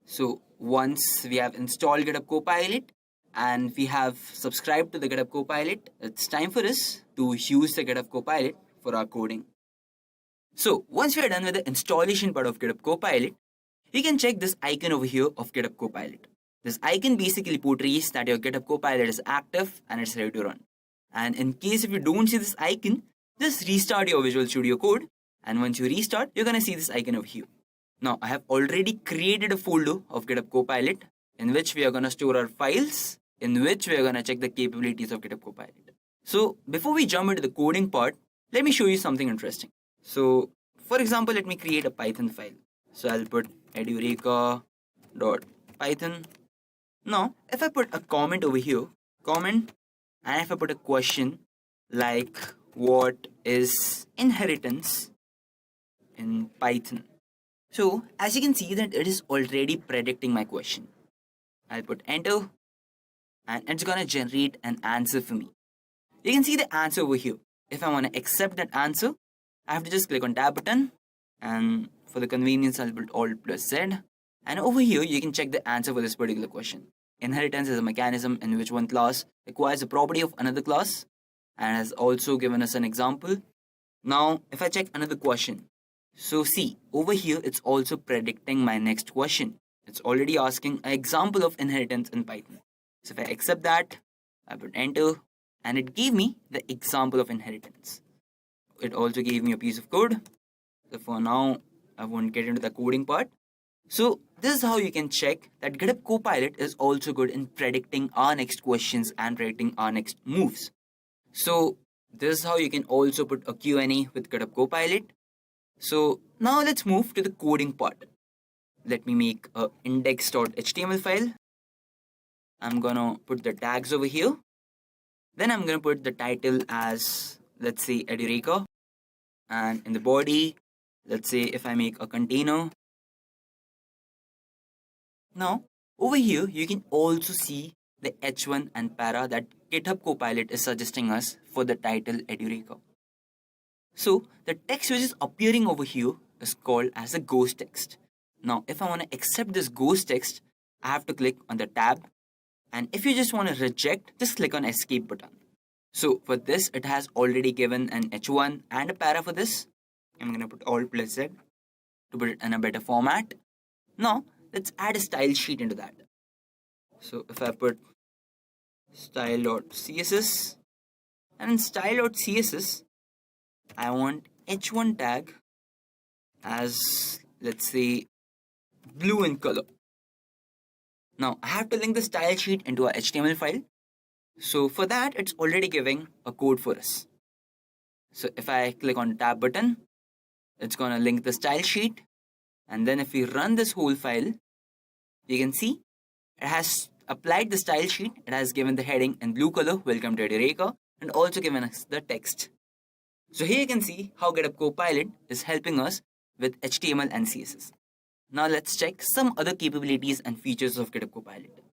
So once we have installed GitHub Copilot and we have subscribed to the GitHub Copilot, it's time for us to use the GitHub Copilot for our coding. So once we are done with the installation part of GitHub Copilot, you can check this icon over here of GitHub Copilot. This icon basically portrays that your GitHub Copilot is active and it's ready to run. And in case if you don't see this icon, just restart your Visual Studio Code. And once you restart, you're going to see this icon over here. Now, I have already created a folder of GitHub Copilot in which we are going to store our files, in which we are going to check the capabilities of GitHub Copilot. So before we jump into the coding part, let me show you something interesting. So for example, let me create a Python file. So I'll put edureka.python. Now, if I put a comment over here, comment, and if I put a question like what is inheritance in Python? So as you can see that it is already predicting my question. I'll put enter and it's gonna generate an answer for me. You can see the answer over here. If I want to accept that answer, I have to just click on tab button, and for the convenience I'll put Alt+Z, and over here you can check the answer for this particular question. Inheritance is a mechanism in which one class acquires a property of another class, and has also given us an example. Now if I check another question, so see over here it's also predicting my next question. It's already asking an example of inheritance in Python. So if I accept that, I put enter and it gave me the example of inheritance. It also gave me a piece of code. So for now, I won't get into the coding part. So this is how you can check that GitHub Copilot is also good in predicting our next questions and predicting our next moves. So this is how you can also put a Q&A with GitHub Copilot. So now let's move to the coding part. Let me make a index.html file. I'm gonna put the tags over here. Then I'm gonna put the title as, let's say, Edureka. And in the body, let's say if I make a container. Now, over here, you can also see the H1 and para that GitHub Copilot is suggesting us for the title Edureka. So, the text which is appearing over here is called as a ghost text. Now, if I want to accept this ghost text, I have to click on the tab. And if you just want to reject, just click on escape button. So for this, it has already given an H1 and a para for this. I'm going to put Alt+Z to put it in a better format. Now, let's add a style sheet into that. So if I put style.css, and in style.css, I want H1 tag as, let's say, blue in color. Now, I have to link the style sheet into a HTML file. So for that, it's already giving a code for us. So if I click on tab button, it's going to link the style sheet. And then if we run this whole file, you can see it has applied the style sheet, it has given the heading in blue color, welcome to Edureka, and also given us the text. So here you can see how GitHub Copilot is helping us with HTML and CSS. Now let's check some other capabilities and features of GitHub Copilot.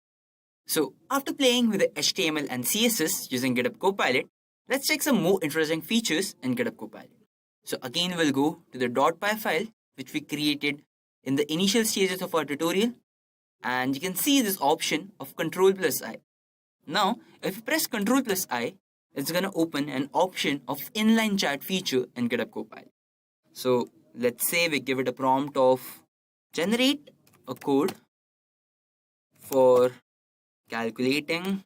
So after playing with the HTML and CSS using GitHub Copilot, let's check some more interesting features in GitHub Copilot. So again, we'll go to the .py file which we created in the initial stages of our tutorial, and you can see this option of Ctrl+I. Now, if you press Ctrl+I, it's going to open an option of inline chat feature in GitHub Copilot. So let's say we give it a prompt of generate a code for calculating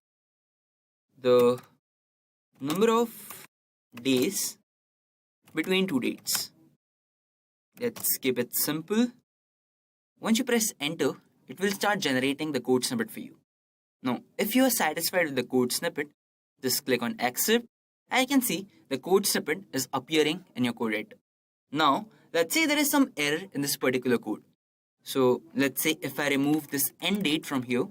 the number of days between two dates. Let's keep it simple. Once you press enter, it will start generating the code snippet for you. Now, if you are satisfied with the code snippet, just click on accept, and you can see the code snippet is appearing in your code editor. Now, let's say there is some error in this particular code. So let's say if I remove this end date from here,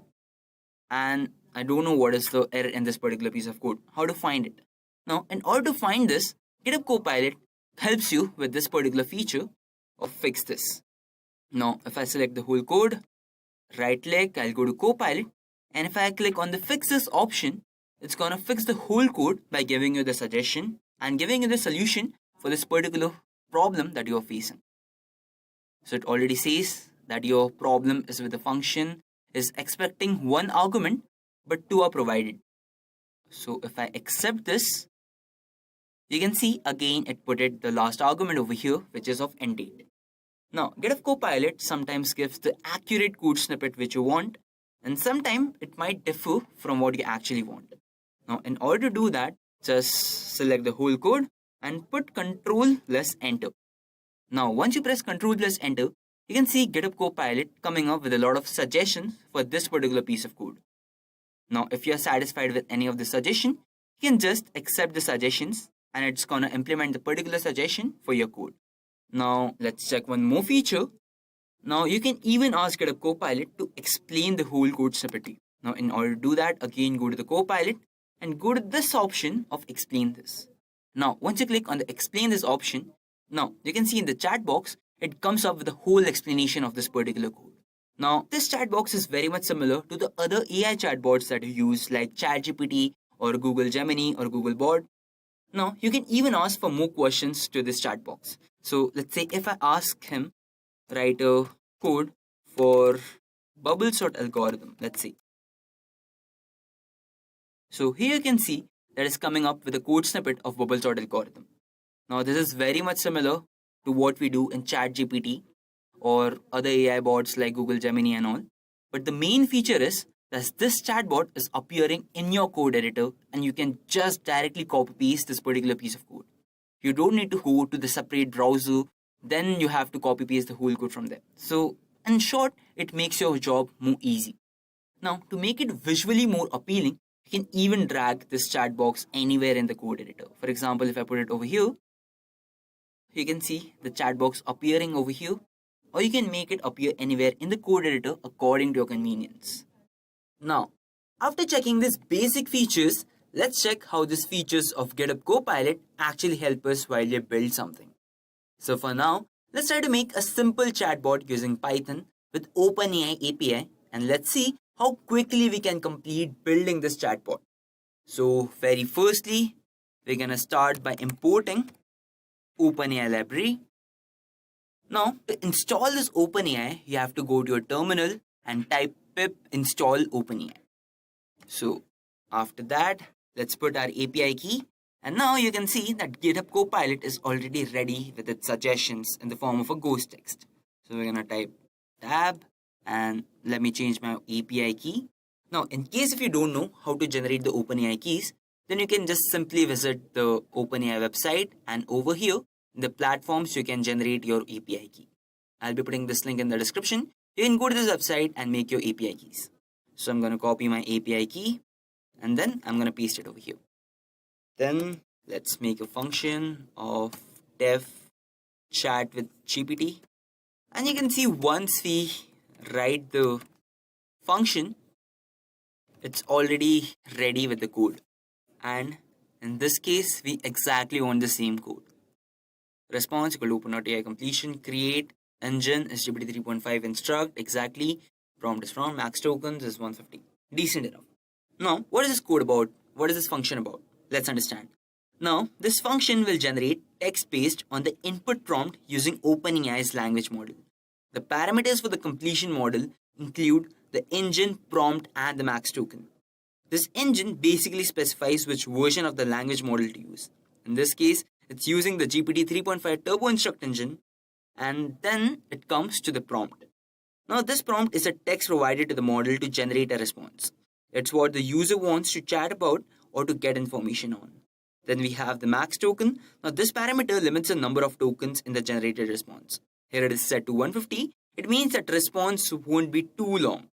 and I don't know what is the error in this particular piece of code, how to find it. Now, in order to find this, GitHub Copilot helps you with this particular feature of fix this. Now, if I select the whole code, right click, I'll go to Copilot, and if I click on the fix this option, it's gonna fix the whole code by giving you the suggestion and giving you the solution for this particular problem that you're facing. So it already says that your problem is with the function is expecting one argument, but two are provided. So if I accept this, you can see again it put it the last argument over here, which is of end date. Now, GitHub Copilot sometimes gives the accurate code snippet which you want, and sometimes it might differ from what you actually want. Now, in order to do that, just select the whole code and put Ctrl+Enter. Now, once you press Ctrl+Enter, you can see GitHub Copilot coming up with a lot of suggestions for this particular piece of code. Now, if you are satisfied with any of the suggestion, you can just accept the suggestions and it's gonna implement the particular suggestion for your code. Now, let's check one more feature. Now, you can even ask GitHub Copilot to explain the whole code snippet to you. Now, in order to do that, again go to the Copilot and go to this option of explain this. Now, once you click on the explain this option, now you can see in the chat box, it comes up with the whole explanation of this particular code. Now, this chat box is very much similar to the other AI chatbots that you use like ChatGPT or Google Gemini or Google Bot. Now, you can even ask for more questions to this chat box. So, let's say if I ask him, write a code for bubble sort algorithm, let's say. So here you can see that is coming up with a code snippet of bubble sort algorithm. Now this is very much similar to what we do in ChatGPT or other AI bots like Google Gemini and all. But the main feature is that this chatbot is appearing in your code editor and you can just directly copy paste this particular piece of code. You don't need to go to the separate browser, then you have to copy paste the whole code from there. So in short, it makes your job more easy. Now to make it visually more appealing, you can even drag this chat box anywhere in the code editor. For example, if I put it over here, you can see the chat box appearing over here, or you can make it appear anywhere in the code editor according to your convenience. Now, after checking these basic features, let's check how these features of GitHub Copilot actually help us while you build something. So for now, let's try to make a simple chatbot using Python with OpenAI API, and let's see how quickly we can complete building this chatbot. So very firstly, we're gonna start by importing OpenAI library. Now to install this OpenAI, you have to go to your terminal and type pip install OpenAI. So after that, let's put our API key. And now you can see that GitHub Copilot is already ready with its suggestions in the form of a ghost text. So we're gonna type tab and let me change my API key. Now, in case if you don't know how to generate the OpenAI keys, then you can just simply visit the OpenAI website and over here in the platforms you can generate your API key. I'll be putting this link in the description. You can go to this website and make your API keys. So I'm going to copy my API key and then I'm going to paste it over here. Then let's make a function of def chat with GPT. And you can see once we write the function, it's already ready with the code. And in this case, we exactly want the same code. Response equal to OpenAI completion, create, engine is GPT 3.5 instruct, exactly. Prompt is from, max tokens is 150. Decent enough. Now, what is this code about? What is this function about? Let's understand. Now, this function will generate text based on the input prompt using OpenAI's language model. The parameters for the completion model include the engine, prompt, and the max token. This engine basically specifies which version of the language model to use. In this case, it's using the GPT 3.5 Turbo Instruct engine, and then it comes to the prompt. Now, this prompt is a text provided to the model to generate a response. It's what the user wants to chat about or to get information on. Then we have the max token. Now, this parameter limits the number of tokens in the generated response. Here it is set to 150. It means that response won't be too long.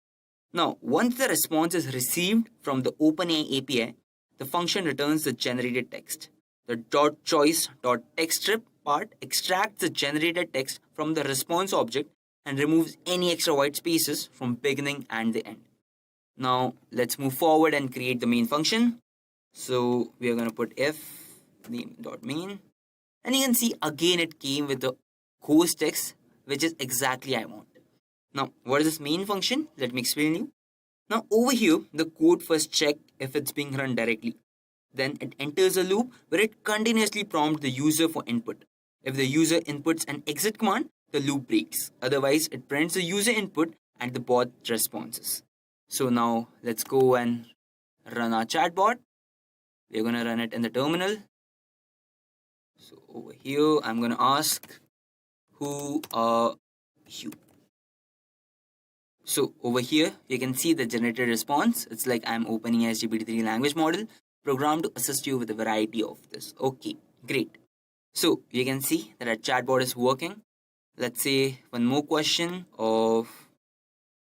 Now, once the response is received from the OpenAI API, the function returns the generated text. The .choice.text strip part extracts the generated text from the response object and removes any extra white spaces from beginning and the end. Now, let's move forward and create the main function. So, we are going to put if name.main. And you can see again it came with the host text, which is exactly I want. Now, what is this main function? Let me explain you. Now, over here, the code first checks if it's being run directly. Then it enters a loop where it continuously prompts the user for input. If the user inputs an exit command, the loop breaks. Otherwise, it prints the user input and the bot responses. So now, let's go and run our chatbot. We're going to run it in the terminal. So over here, I'm going to ask, who are you? So over here, you can see the generated response. It's like I'm opening a GPT-3 language model programmed to assist you with a variety of this. Okay, great. So you can see that our chatbot is working. Let's say one more question of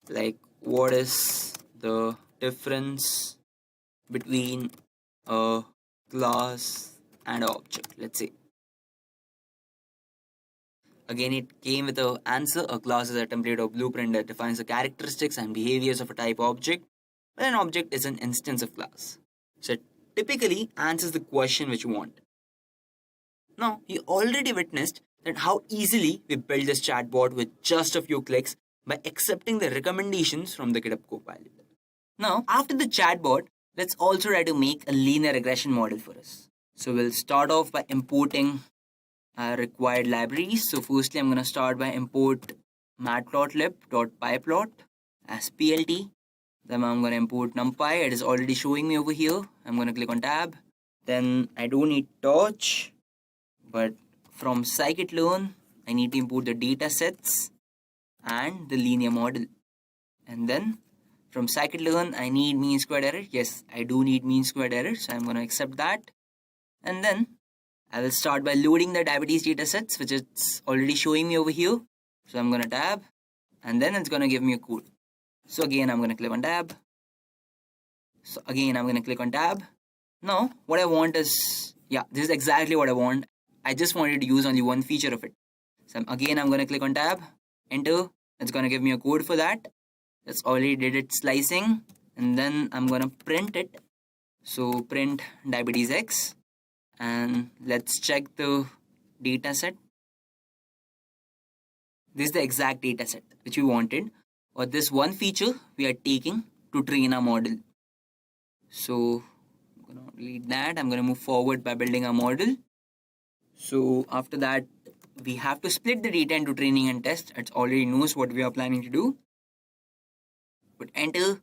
like, what is the difference between a class and an object? Let's say. Again, it came with an answer. A class is a template or blueprint that defines the characteristics and behaviors of a type object, but an object is an instance of class. So it typically answers the question which you want. Now, you already witnessed that how easily we built this chatbot with just a few clicks by accepting the recommendations from the GitHub Copilot. Now, after the chatbot, let's also try to make a linear regression model for us. So we'll start off by importing our required libraries. So firstly, I'm going to start by import matplotlib.pyplot as PLT. Then I'm going to import numpy. It is already showing me over here. I'm going to click on tab. Then I don't need torch, but from scikit-learn, I need to import the data sets and the linear model. And then from scikit-learn, I need mean squared error. Yes, I do need mean squared error. So I'm going to accept that. And then I will start by loading the diabetes datasets, which is already showing me over here. So I'm going to tab, and then it's going to give me a code. So again, I'm going to click on tab. So again, I'm going to click on tab. Now, what I want is, this is exactly what I want. I just wanted to use only one feature of it. So again, I'm going to click on tab, enter. It's going to give me a code for that. That's already did it slicing. And then I'm going to print it. So print diabetes X. And let's check the data set. This is the exact data set which we wanted, or this one feature we are taking to train our model. So I'm going to delete that. I'm going to move forward by building our model. So after that, we have to split the data into training and test. It already knows what we are planning to do. Put enter.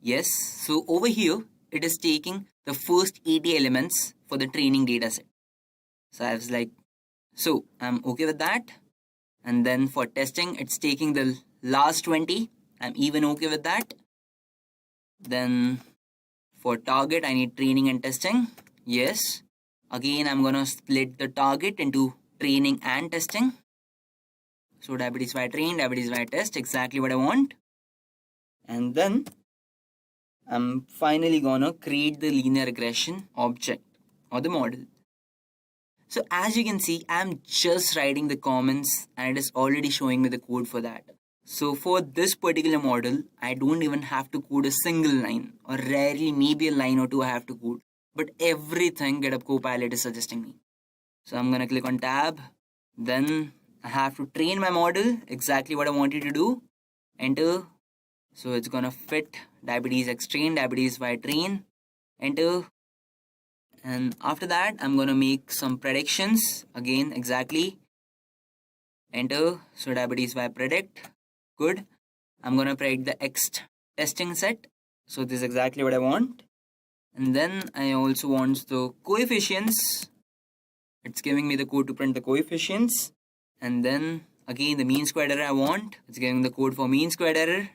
Yes. So over here, it is taking the first 80 elements for the training data set. So I was like, so I'm okay with that. And then for testing, it's taking the last 20. I'm even okay with that. Then for target, I need training and testing. Yes. Again, I'm going to split the target into training and testing. So diabetes Y train, diabetes Y test, exactly what I want. And then I'm finally going to create the linear regression object or the model. So as you can see, I'm just writing the comments and it is already showing me the code for that. So for this particular model, I don't even have to code a single line, or rarely maybe a line or two I have to code. But everything GitHub Copilot is suggesting me. So I'm gonna click on tab. Then I have to train my model exactly what I want it to do. Enter. So it's gonna fit diabetes x train, diabetes y train. Enter. And after that, I'm gonna make some predictions. Again, exactly. Enter. So diabetes y predict. Good. I'm gonna predict the X testing set. So this is exactly what I want. And then I also want the coefficients. It's giving me the code to print the coefficients. And then again the mean squared error I want. It's giving the code for mean squared error.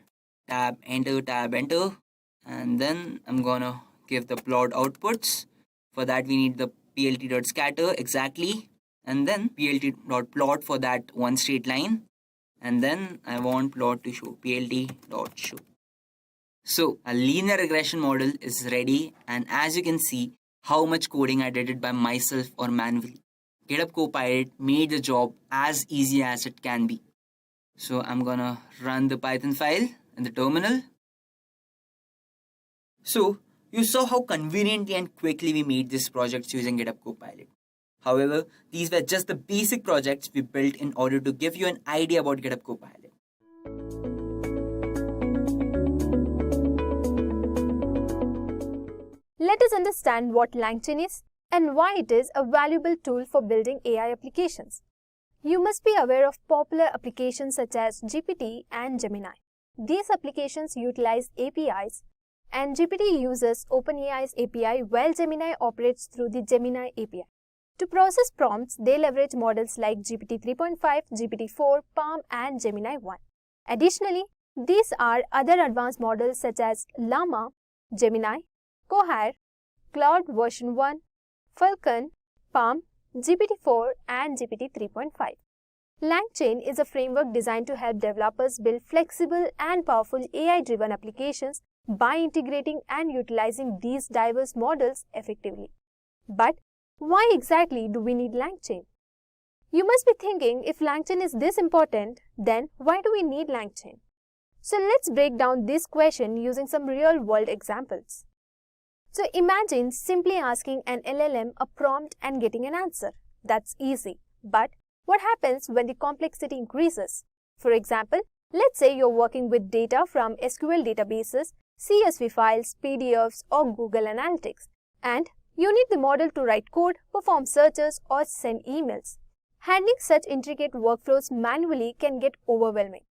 Tab, enter. And then I'm gonna give the plot outputs. For that we need the plt.scatter exactly. And then plt.plot for that one straight line. And then I want plot to show plt.show. So a linear regression model is ready, and as you can see how much coding I did it by myself or manually. GitHub Copilot made the job as easy as it can be. So I'm gonna run the Python file in the terminal. So you saw how conveniently and quickly we made these projects using GitHub Copilot. However, these were just the basic projects we built in order to give you an idea about GitHub Copilot. Let us understand what LangChain is and why it is a valuable tool for building AI applications. You must be aware of popular applications such as GPT and Gemini. These applications utilize APIs, and GPT uses OpenAI's API while Gemini operates through the Gemini API. To process prompts, they leverage models like GPT 3.5, GPT 4, Palm, and Gemini 1. Additionally, these are other advanced models such as Llama, Gemini, Cohere, Claude version 1, Falcon, Palm, GPT-4 and GPT 3.5. LangChain is a framework designed to help developers build flexible and powerful AI-driven applications by integrating and utilizing these diverse models effectively. But why exactly do we need LangChain? You must be thinking, if LangChain is this important, then why do we need LangChain? So let's break down this question using some real-world examples. So imagine simply asking an LLM a prompt and getting an answer. That's easy. But what happens when the complexity increases? For example, let's say you're working with data from SQL databases, CSV files, PDFs, or Google Analytics, and you need the model to write code, perform searches, or send emails. Handling such intricate workflows manually can get overwhelming.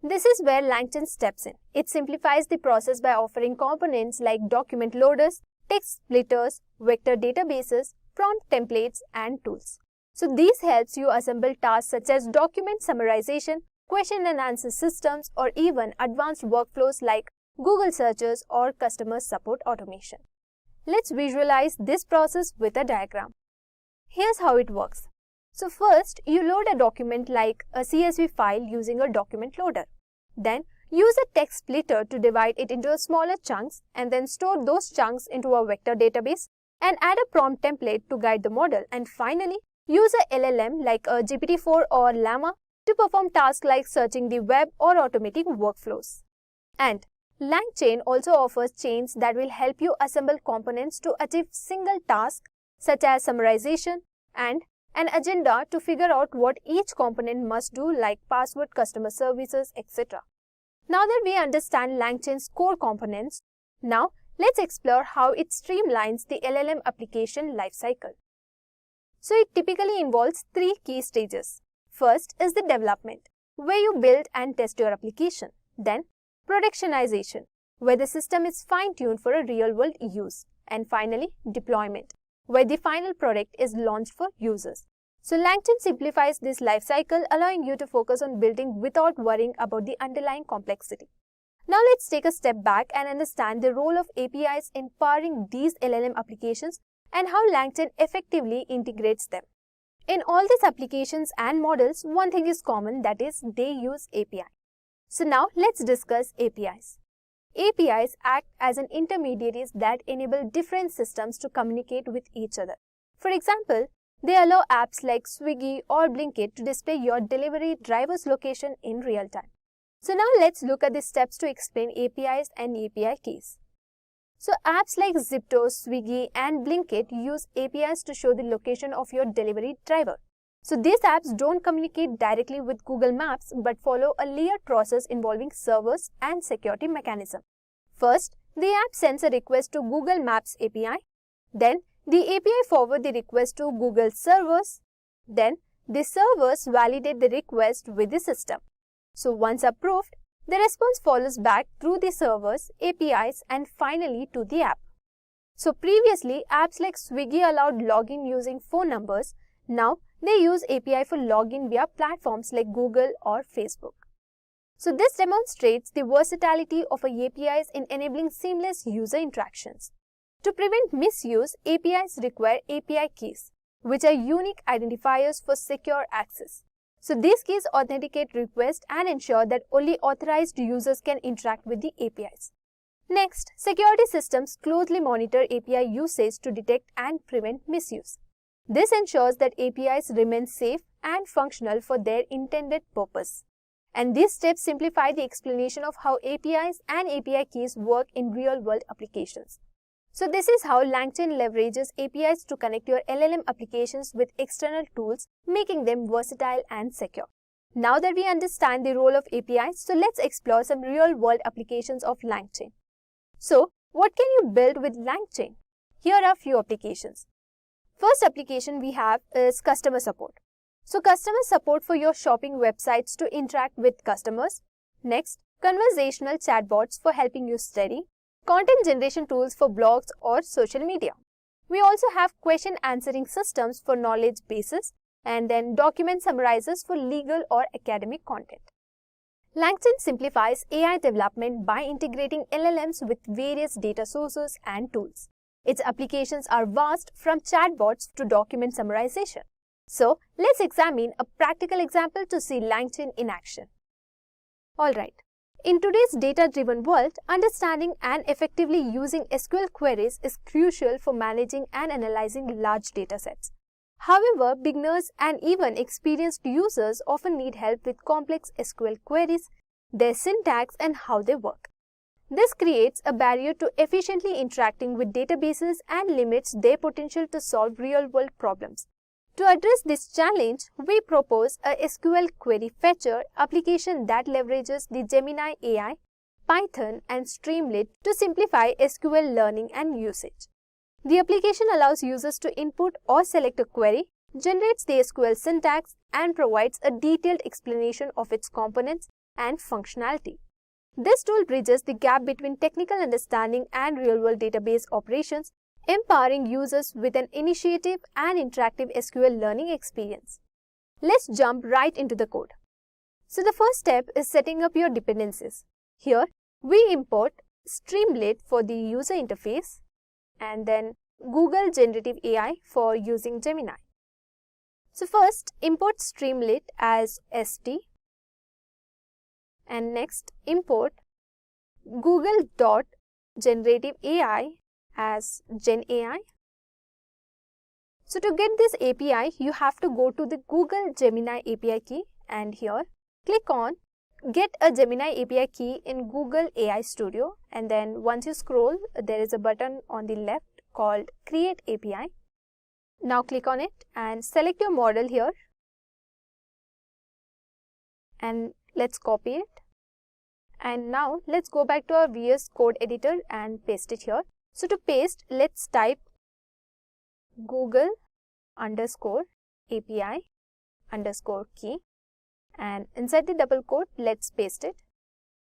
This is where LangChain steps in. It simplifies the process by offering components like document loaders, text splitters, vector databases, prompt templates, and tools. So these helps you assemble tasks such as document summarization, question and answer systems, or even advanced workflows like Google searches or customer support automation. Let's visualize this process with a diagram. Here's how it works. So first, you load a document like a CSV file using a document loader. Then, use a text splitter to divide it into smaller chunks and then store those chunks into a vector database and add a prompt template to guide the model. And finally, use a LLM like a GPT-4 or Llama to perform tasks like searching the web or automating workflows. And LangChain also offers chains that will help you assemble components to achieve single tasks such as summarization and an agenda to figure out what each component must do, like password, customer services, etc. Now that we understand LangChain's core components, now let's explore how it streamlines the LLM application lifecycle. So it typically involves three key stages. First is the development, where you build and test your application. Then productionization, where the system is fine-tuned for a real-world use. And finally, deployment, where the final product is launched for users. So LangChain simplifies this lifecycle, allowing you to focus on building without worrying about the underlying complexity. Now let's take a step back and understand the role of APIs in powering these LLM applications and how LangChain effectively integrates them. In all these applications and models, one thing is common, that is, they use API. So now let's discuss APIs. APIs act as an intermediaries that enable different systems to communicate with each other. For example, they allow apps like Swiggy or Blinkit to display your delivery driver's location in real time. So now let's look at the steps to explain APIs and API keys. So apps like Zipto, Swiggy and Blinkit use APIs to show the location of your delivery driver. So these apps don't communicate directly with Google Maps but follow a layered process involving servers and security mechanism. First, the app sends a request to Google Maps API. Then, the API forwards the request to Google servers. Then, the servers validate the request with the system. So once approved, the response follows back through the servers, APIs and finally to the app. So previously, apps like Swiggy allowed login using phone numbers. Now, they use API for login via platforms like Google or Facebook. So this demonstrates the versatility of APIs in enabling seamless user interactions. To prevent misuse, APIs require API keys, which are unique identifiers for secure access. So these keys authenticate requests and ensure that only authorized users can interact with the APIs. Next, security systems closely monitor API usage to detect and prevent misuse. This ensures that APIs remain safe and functional for their intended purpose. And these steps simplify the explanation of how APIs and API keys work in real-world applications. So this is how LangChain leverages APIs to connect your LLM applications with external tools, making them versatile and secure. Now that we understand the role of APIs, so let's explore some real-world applications of LangChain. So, what can you build with LangChain? Here are a few applications. First application we have is customer support. So, customer support for your shopping websites to interact with customers. Next, conversational chatbots for helping you study. Content generation tools for blogs or social media. We also have question answering systems for knowledge bases and then document summarizers for legal or academic content. LangChain simplifies AI development by integrating LLMs with various data sources and tools. Its applications are vast, from chatbots to document summarization. So, let's examine a practical example to see LangChain in action. Alright. In today's data-driven world, understanding and effectively using SQL queries is crucial for managing and analyzing large datasets. However, beginners and even experienced users often need help with complex SQL queries, their syntax and how they work. This creates a barrier to efficiently interacting with databases and limits their potential to solve real-world problems. To address this challenge, we propose a SQL query fetcher application that leverages the Gemini AI, Python and Streamlit to simplify SQL learning and usage. The application allows users to input or select a query, generates the SQL syntax and provides a detailed explanation of its components and functionality. This tool bridges the gap between technical understanding and real-world database operations, empowering users with an initiative and interactive SQL learning experience. Let's jump right into the code. So the first step is setting up your dependencies. Here, we import Streamlit for the user interface and then Google Generative AI for using Gemini. So first, import Streamlit as ST and next import Google.Generative AI as Gen AI. So to get this API, you have to go to the Google Gemini API key and here click on Get a Gemini API key in Google AI Studio, and then once you scroll, there is a button on the left called Create API. Now click on it and select your model here and let's copy it. And now let's go back to our VS Code editor and paste it here. So to paste, let's type Google_API_key and inside the double quote, let's paste it.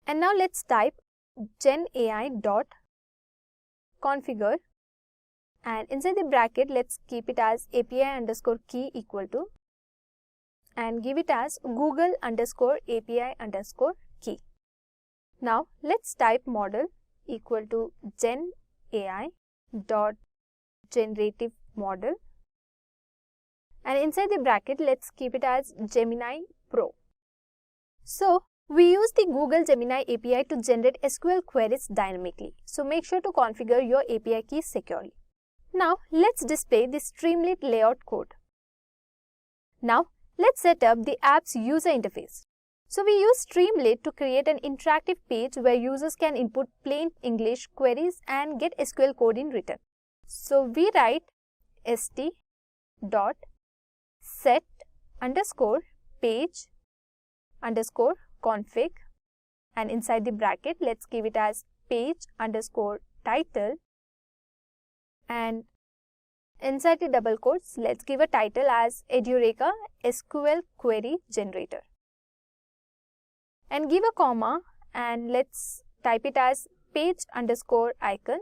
And now let's type genai.configure and inside the bracket, let's keep it as API_key equal to and give it as Google_API_key. Now let's type model equal to GenAI.generative model and inside the bracket let's keep it as Gemini Pro. So we use the Google Gemini API to generate SQL queries dynamically. So make sure to configure your API keys securely. Now let's display the Streamlit layout code. Now let's set up the app's user interface. So we use Streamlit to create an interactive page where users can input plain English queries and get SQL code in return. So we write st.set_page_config, and inside the bracket let's give it as page_title, and inside the double quotes let's give a title as Edureka SQL query generator, and give a comma, and let's type it as page_icon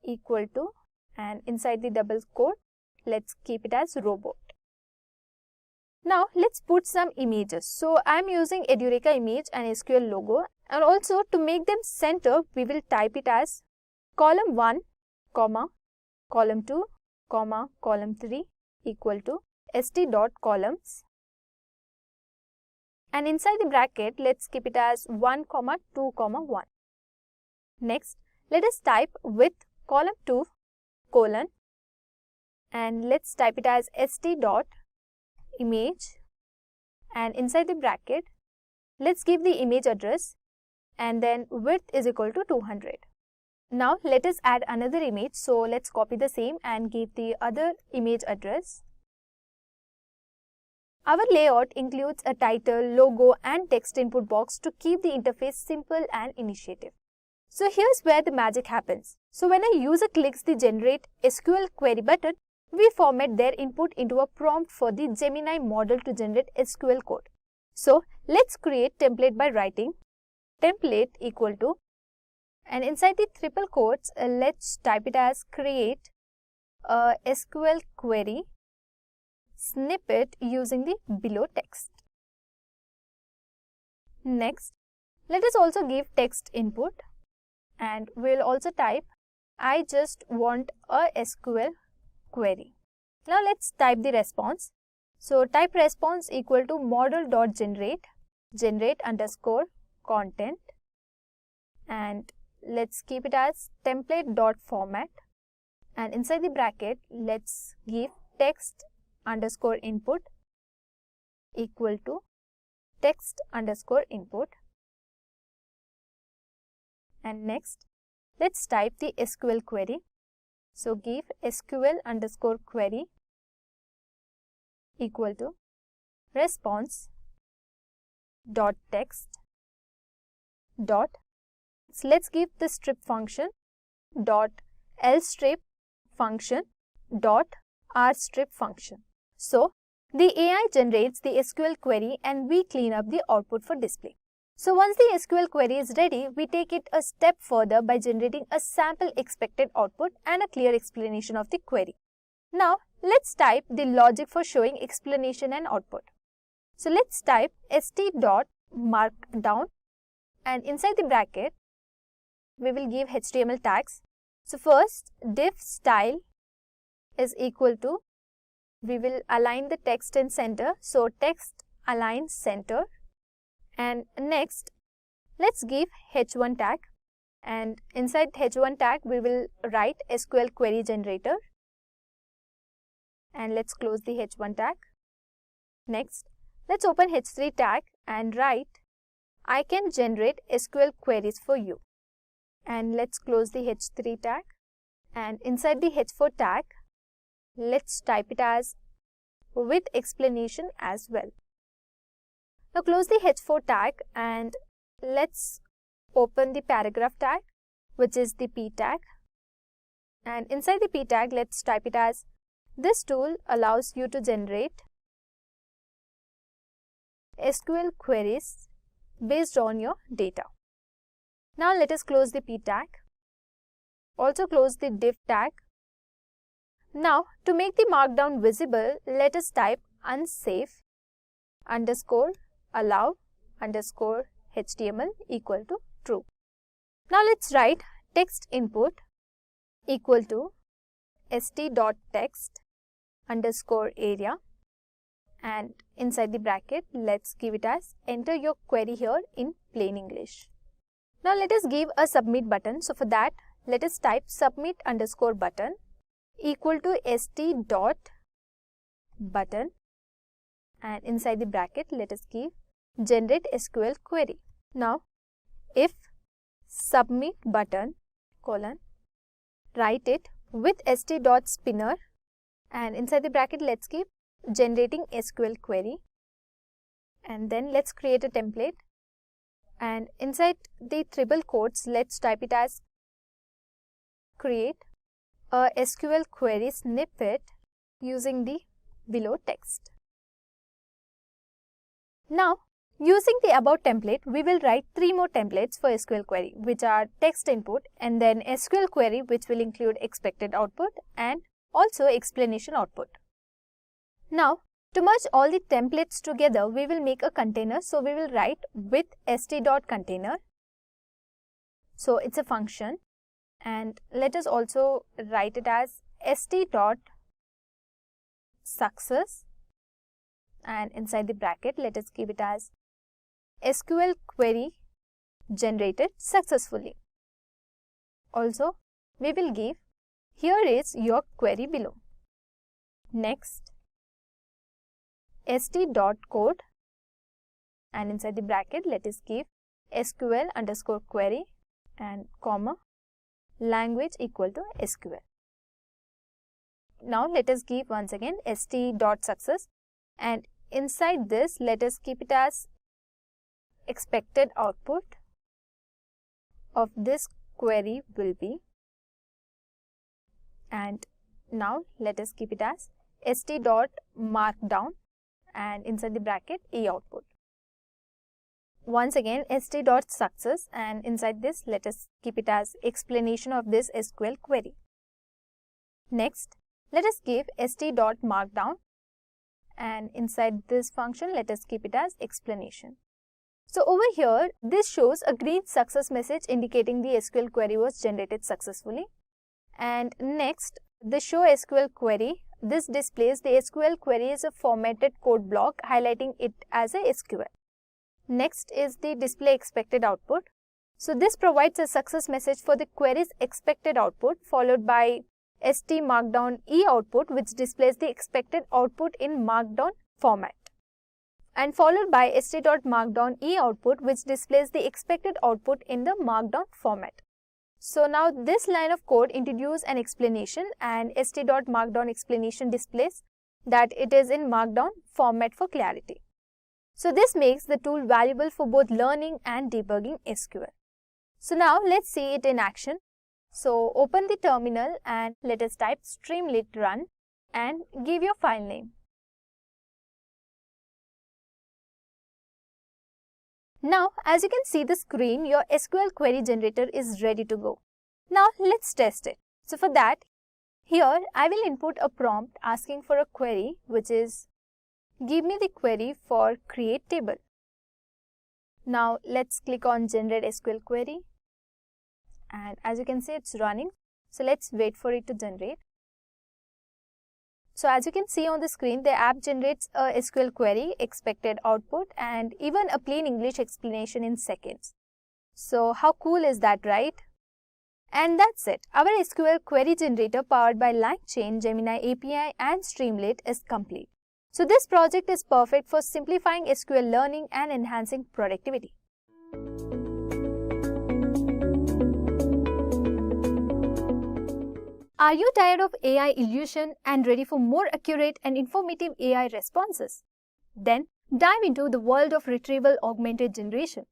equal to, and inside the double quote let's keep it as robot. Now let's put some images. So I am using Edureka image and SQL logo, and also to make them center we will type it as column 1, column 2, column 3 equal to st.columns, and inside the bracket let's keep it as 1, 2, 1. Next let us type with column 2 colon, and let's type it as st.image, and inside the bracket let's give the image address, and then width is equal to 200. Now let us add another image, so let's copy the same and give the other image address. Our layout includes a title, logo and text input box to keep the interface simple and intuitive. So here's where the magic happens. So when a user clicks the Generate SQL Query button, we format their input into a prompt for the Gemini model to generate SQL code. So let's create template by writing template equal to, and inside the triple quotes let's type it as create a SQL query snippet using the below text. Next, let us also give text input, and we'll also type I just want a SQL query. Now let's type the response. So type response equal to model.generate generate_content, and let's keep it as template.format, and inside the bracket let's give text_input equal to text_input, and next let's type the SQL query. So give SQL_query equal to response.text dot, so let's give the strip function dot lstrip function dot rstrip function. So the AI generates the SQL query and we clean up the output for display. So once the SQL query is ready, we take it a step further by generating a sample expected output and a clear explanation of the query. Now let's type the logic for showing explanation and output. So let's type st.markdown, and inside the bracket we will give HTML tags. So first div style is equal to, we will align the text in center, so text align center, and next let's give h1 tag, and inside h1 tag we will write SQL query generator, and let's close the h1 tag. Next let's open h3 tag and write I can generate SQL queries for you, and let's close the h3 tag, and inside the h4 tag let's type it as with explanation as well. Now close the h4 tag and let's open the paragraph tag, which is the p tag, and inside the p tag let's type it as this tool allows you to generate SQL queries based on your data. Now let us close the p tag, also close the div tag. Now to make the markdown visible, let us type unsafe _allow_html equal to true. Now let's write text input equal to st.text_area, and inside the bracket let's give it as enter your query here in plain English. Now let us give a submit button. So for that let us type submit_button equal to st.button, and inside the bracket let us give generate SQL query. Now, if submit button colon, write it with st.spinner and inside the bracket let's keep generating SQL query, and then let's create a template, and inside the triple quotes let's type it as create a SQL query snippet using the below text. Now, using the above template, we will write 3 more templates for SQL query, which are text input and then SQL query, which will include expected output and also explanation output. Now, to merge all the templates together, we will make a container. So, we will write with st.container. So, it's a function, and let us also write it as st.success, and inside the bracket let us keep it as SQL query generated successfully. Also, we will give here is your query below. Next, st.code, and inside the bracket let us give SQL underscore query and comma language equal to SQL. Now, let us give once again st.success, and inside this let us keep it as expected output of this query will be, and now let us keep it as st.markdown and inside the bracket e output. Once again st.success, and inside this let us keep it as explanation of this SQL query. Next, let us give st.markdown, and inside this function let us keep it as explanation. So over here this shows a green success message indicating the SQL query was generated successfully. And next, the show SQL query, this displays the SQL query as a formatted code block highlighting it as a SQL. Next is the display expected output. So this provides a success message for the query's expected output, followed by st markdown e output, which displays the expected output in markdown format, and followed by st.markdown e output, which displays the expected output in the markdown format. So now this line of code introduces an explanation, and st.markdown explanation displays that it is in markdown format for clarity. So this makes the tool valuable for both learning and debugging SQL. So now let's see it in action. So open the terminal and let us type streamlit run and give your file name. Now, as you can see the screen, your SQL query generator is ready to go. Now let's test it. So for that, here I will input a prompt asking for a query, which is give me the query for create table. Now let's click on generate SQL query, and as you can see it's running. So let's wait for it to generate. So as you can see on the screen, the app generates a SQL query, expected output, and even a plain English explanation in seconds. So how cool is that, right? And that's it. Our SQL query generator powered by LangChain, Gemini API and Streamlit is complete. So this project is perfect for simplifying SQL learning and enhancing productivity. Are you tired of AI illusion and ready for more accurate and informative AI responses? Then dive into the world of retrieval augmented generation.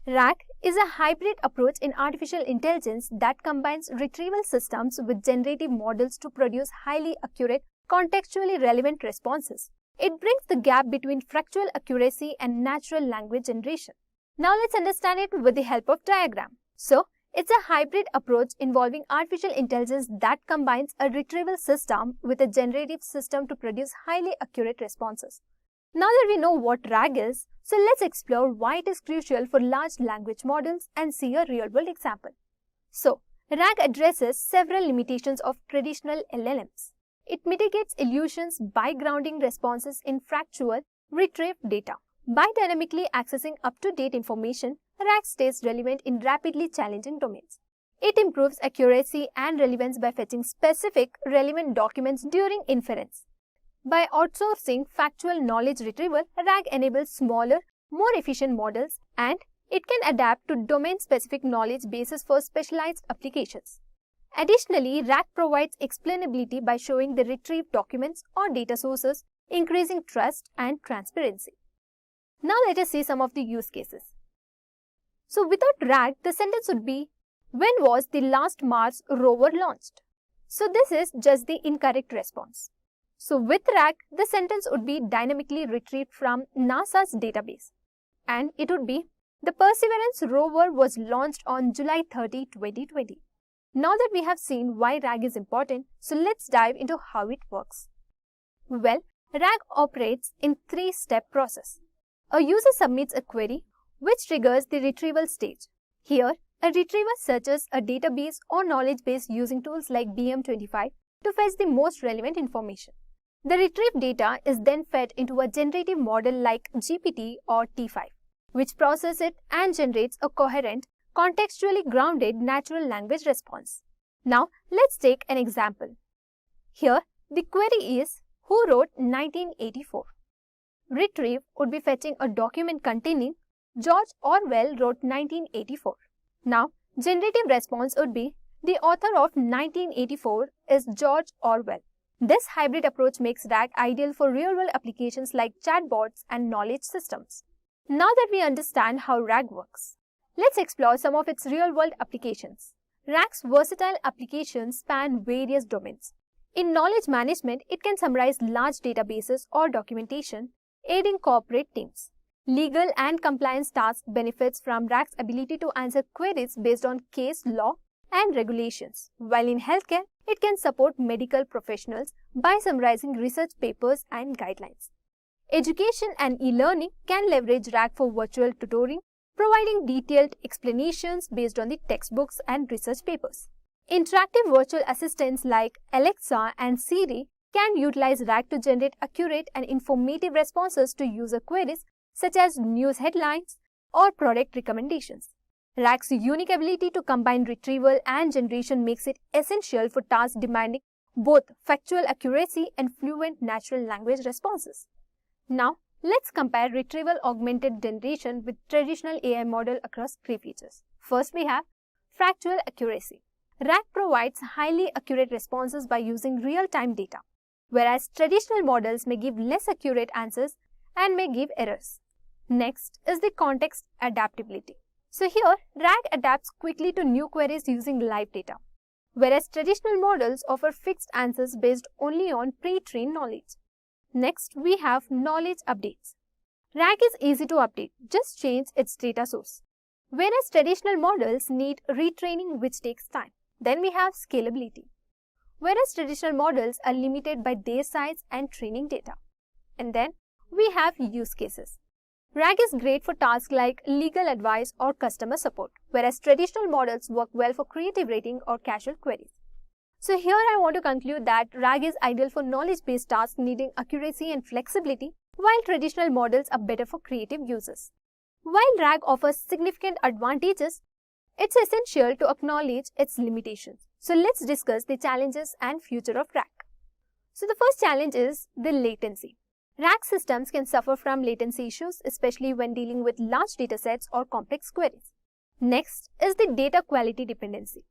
RAG is a hybrid approach in artificial intelligence that combines retrieval systems with generative models to produce highly accurate, contextually relevant responses. It brings the gap between factual accuracy and natural language generation. Now let's understand it with the help of diagram. So, it's a hybrid approach involving artificial intelligence that combines a retrieval system with a generative system to produce highly accurate responses. Now that we know what RAG is, so let's explore why it is crucial for large language models and see a real-world example. So, RAG addresses several limitations of traditional LLMs. It mitigates illusions by grounding responses in factual, retrieved data. By dynamically accessing up-to-date information, RAG stays relevant in rapidly challenging domains. It improves accuracy and relevance by fetching specific, relevant documents during inference. By outsourcing factual knowledge retrieval, RAG enables smaller, more efficient models, and it can adapt to domain-specific knowledge bases for specialized applications. Additionally, RAG provides explainability by showing the retrieved documents or data sources, increasing trust and transparency. Now let us see some of the use cases. So without RAG, the sentence would be, when was the last Mars rover launched? So this is just the incorrect response. So with RAG, the sentence would be dynamically retrieved from NASA's database. And it would be, the Perseverance rover was launched on July 30, 2020. Now that we have seen why RAG is important, so let's dive into how it works. Well, RAG operates in three-step process. A user submits a query, which triggers the retrieval stage. Here, a retriever searches a database or knowledge base using tools like BM25 to fetch the most relevant information. The retrieved data is then fed into a generative model like GPT or T5, which processes it and generates a coherent, contextually grounded natural language response. Now, let's take an example. Here, the query is, who wrote 1984? Retrieve would be fetching a document containing George Orwell wrote 1984. Now, generative response would be, the author of 1984 is George Orwell. This hybrid approach makes RAG ideal for real-world applications like chatbots and knowledge systems. Now that we understand how RAG works, let's explore some of its real-world applications. RAG's versatile applications span various domains. In knowledge management, it can summarize large databases or documentation, aiding corporate teams. Legal and compliance tasks benefits from RAG's ability to answer queries based on case law and regulations, while in healthcare, it can support medical professionals by summarizing research papers and guidelines. Education and e-learning can leverage RAG for virtual tutoring, providing detailed explanations based on the textbooks and research papers. Interactive virtual assistants like Alexa and Siri can utilize RAG to generate accurate and informative responses to user queries such as news headlines or product recommendations. RAG's unique ability to combine retrieval and generation makes it essential for tasks demanding both factual accuracy and fluent natural language responses. Now, let's compare retrieval augmented generation with traditional AI model across three features. First, we have factual accuracy. RAG provides highly accurate responses by using real-time data, whereas traditional models may give less accurate answers and may give errors. Next is the context adaptability. So here, RAG adapts quickly to new queries using live data, whereas traditional models offer fixed answers based only on pre-trained knowledge. Next, we have knowledge updates. RAG is easy to update, just change its data source, whereas traditional models need retraining, which takes time. Then we have scalability, whereas traditional models are limited by their size and training data. And then we have use cases. RAG is great for tasks like legal advice or customer support, whereas traditional models work well for creative writing or casual queries. So here I want to conclude that RAG is ideal for knowledge-based tasks needing accuracy and flexibility, while traditional models are better for creative users. While RAG offers significant advantages, it's essential to acknowledge its limitations. So let's discuss the challenges and future of RAG. So the first challenge is the latency. RAG systems can suffer from latency issues, especially when dealing with large datasets or complex queries. Next is the data quality dependency.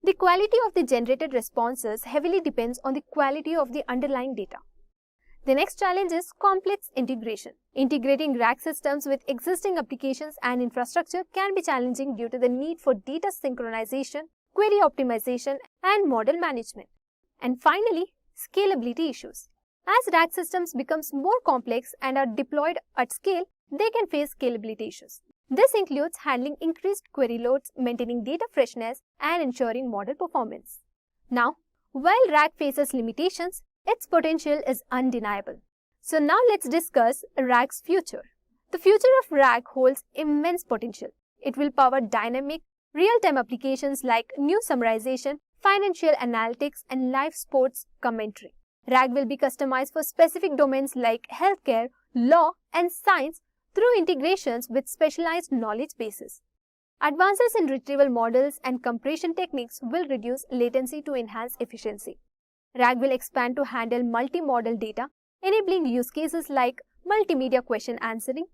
The quality of the generated responses heavily depends on the quality of the underlying data. The next challenge is complex integration. Integrating RAG systems with existing applications and infrastructure can be challenging due to the need for data synchronization, query optimization, and model management. And finally, scalability issues. As RAG systems become more complex and are deployed at scale, they can face scalability issues. This includes handling increased query loads, maintaining data freshness, and ensuring model performance. Now, while RAG faces limitations, its potential is undeniable. So now let's discuss RAG's future. The future of RAG holds immense potential. It will power dynamic, real-time applications like news summarization, financial analytics, and live sports commentary. RAG will be customized for specific domains like healthcare, law, and science through integrations with specialized knowledge bases. Advances in retrieval models and compression techniques will reduce latency to enhance efficiency. RAG will expand to handle multimodal data, enabling use cases like multimedia question answering,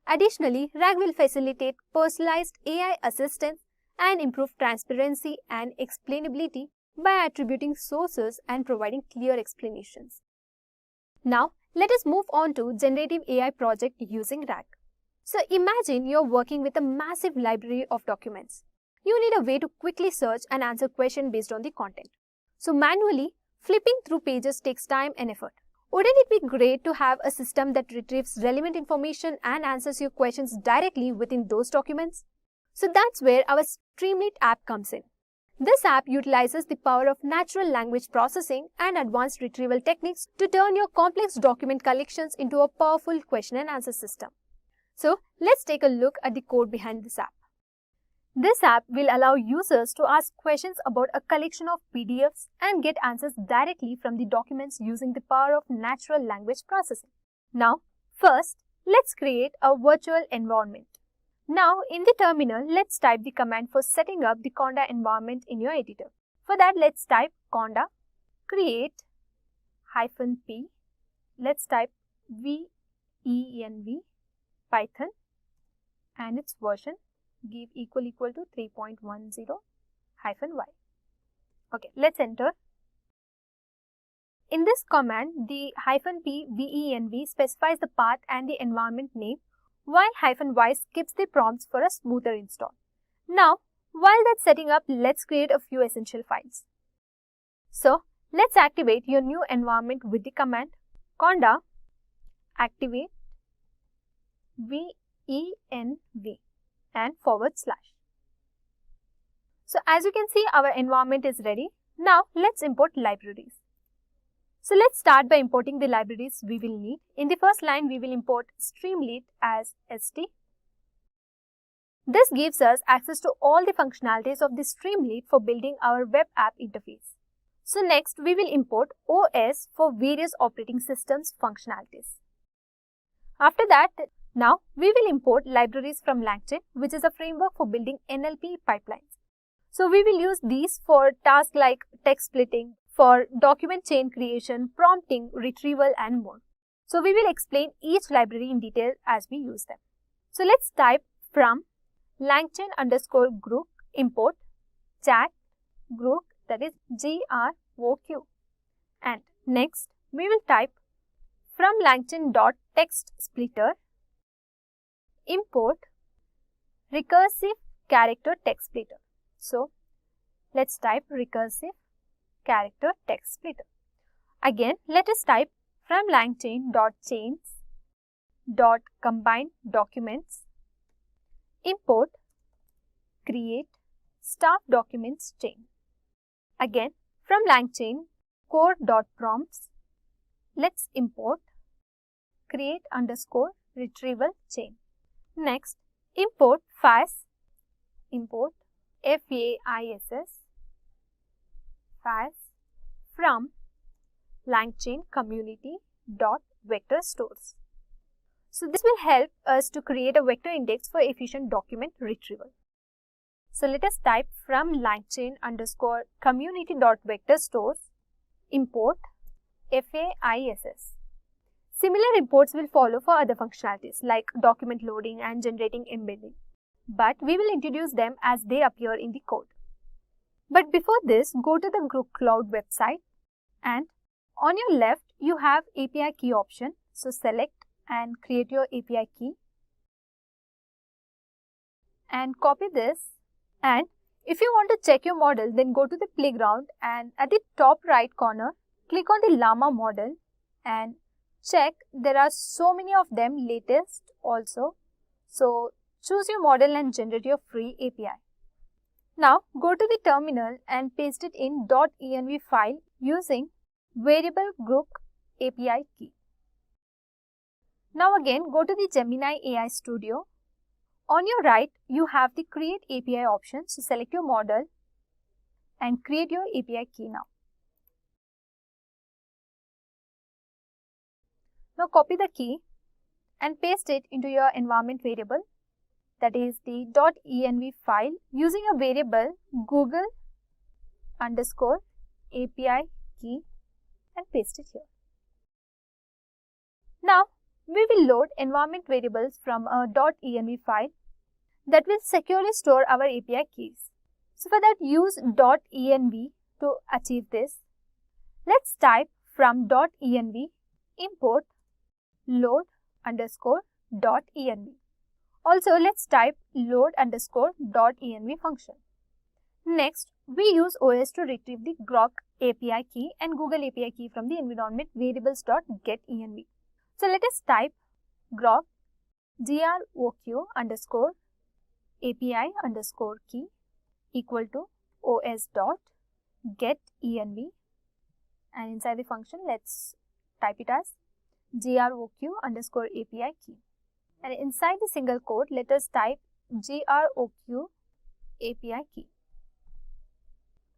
Additionally, RAG will facilitate personalized AI assistance and improve transparency and explainability by attributing sources and providing clear explanations. Now, let us move on to generative AI project using RAG. So imagine you're working with a massive library of documents. You need a way to quickly search and answer questions based on the content. So manually, flipping through pages takes time and effort. Wouldn't it be great to have a system that retrieves relevant information and answers your questions directly within those documents? So that's where our Streamlit app comes in. This app utilizes the power of natural language processing and advanced retrieval techniques to turn your complex document collections into a powerful question and answer system. So let's take a look at the code behind this app. This app will allow users to ask questions about a collection of PDFs and get answers directly from the documents using the power of natural language processing. Now, first, let's create a virtual environment. Now, in the terminal, let's type the command for setting up the Conda environment in your editor. For that, let's type Conda create -p. Let's type venv Python and its version. Give equal to 3.10 -y. Okay, let's enter. In this command, the -p venv specifies the path and the environment name, while -y skips the prompts for a smoother install. Now, while that's setting up, let's create a few essential files. So, let's activate your new environment with the command conda activate venv and /. So as you can see, our environment is ready. Now let's import libraries. So let's start by importing the libraries we will need. In the first line, we will import Streamlit as st. This gives us access to all the functionalities of the Streamlit for building our web app interface. So next, we will import OS for various operating systems functionalities. After that, now we will import libraries from LangChain, which is a framework for building NLP pipelines. So we will use these for tasks like text splitting, for document chain creation, prompting, retrieval, and more. So we will explain each library in detail as we use them. So let's type from LangChain_group import chat group, that is GROQ. And next, we will type from LangChain.textSplitter import recursive character text splitter. So let's type recursive character text splitter. Again, let us type from LangChain.chains.combine documents import create staff documents chain. Again, from LangChain core.prompts, let's import create_retrieval chain. Next, import FAIS, import FAISS, FAIS from LangChain community.vector stores. So this will help us to create a vector index for efficient document retrieval. So let us type from LangChain_community.vector stores import FAISS. Similar imports will follow for other functionalities like document loading and generating embedding, but we will introduce them as they appear in the code. But before this, go to the Group Cloud website and on your left, you have API key option. So select and create your API key and copy this. And if you want to check your model, then go to the playground and at the top right corner, click on the Llama model and check. There are so many of them, latest also. So choose your model and generate your free API. Now go to the terminal and paste it in .env file using variable group API key. Now again, go to the Gemini AI Studio. On your right, you have the Create API option. So select your model and create your API key now. Now copy the key and paste it into your environment variable, that is the .env file, using a variable Google_API key and paste it here. Now we will load environment variables from a .env file that will securely store our API keys. So for that, use .env to achieve this. Let's type from .env import load_.env. Also, let's type load_.env function. Next, we use OS to retrieve the Grok API key and Google API key from the environment variables.getEnv. So let us type Grok API_key equal to os.getEnv, and inside the function let's type it as grok_API key, and inside the single quote let us type grok API key,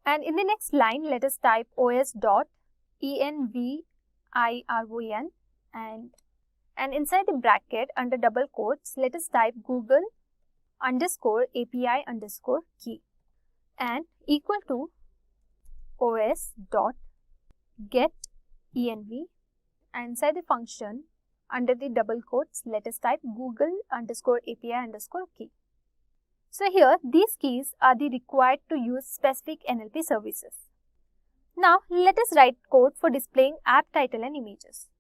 and in the next line let us type os.environ, and inside the bracket under double quotes let us type Google_API_key and equal to os.getEnv, and inside the function under the double quotes let us type Google_API_key. So here these keys are the required to use specific NLP services. Now let us write code for displaying app title and images.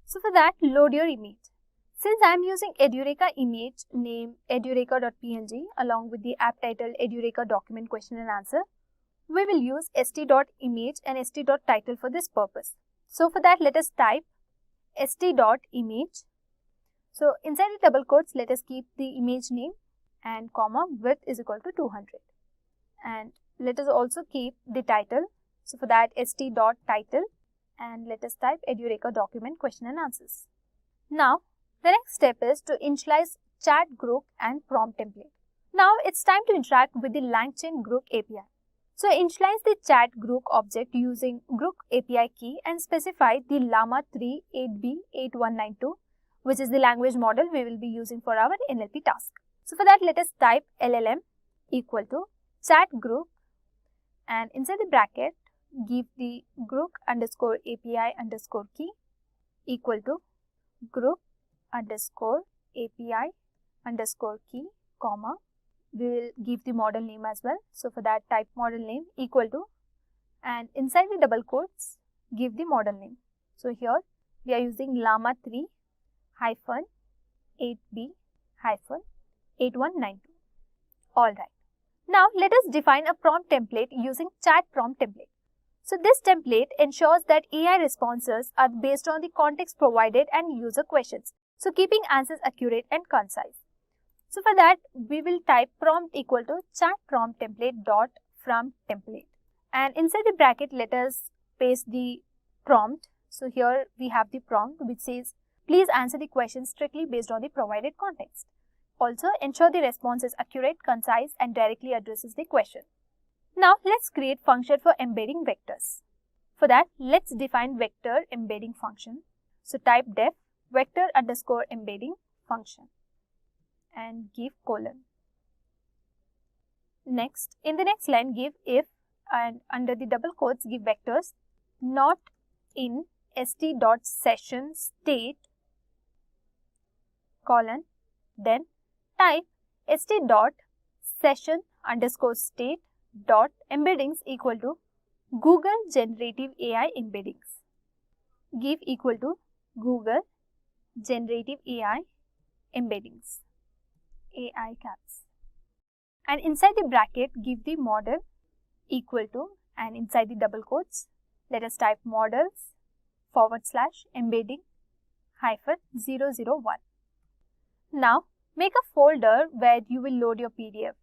So for that, load your image. Since I am using Edureka image name edureka.png along with the app title Edureka document question and answer, we will use st.image and st.title for this purpose. So for that, let us type st.image. So inside the double quotes, let us keep the image name and comma width is equal to 200. And let us also keep the title. So for that, st.title, and let us type Edureka document question and answers. Now, the next step is to initialize chat group and prompt template. Now, it's time to interact with the LangChain group API. So, initialize the chat group object using group API key and specify the Llama 3 8B8192, which is the language model we will be using for our NLP task. So, for that, let us type LLM equal to chat group, and inside the bracket, give the group_API_key equal to group_API_key, comma, we will give the model name as well. So for that, type model name equal to, and inside the double quotes, give the model name. So here we are using Llama 3 8B-8192. Alright. Now let us define a prompt template using chat prompt template. So this template ensures that AI responses are based on the context provided and user questions. So keeping answers accurate and concise. So for that, we will type prompt equal to chat prompt template dot from template. And inside the bracket, let us paste the prompt. So here we have the prompt which says, please answer the question strictly based on the provided context. Also, ensure the response is accurate, concise, and directly addresses the question. Now, let's create function for embedding vectors. For that, let's define vector embedding function. So, type def vector_embedding function and give colon. Next, in the next line, give if, and under the double quotes, give vectors not in st.session state colon, then type st.session_state dot embeddings equal to Google Generative AI embeddings. Give equal to Google Generative AI embeddings, AI caps. And inside the bracket, give the model equal to, and inside the double quotes, let us type models/embedding-001. Now, make a folder where you will load your PDF.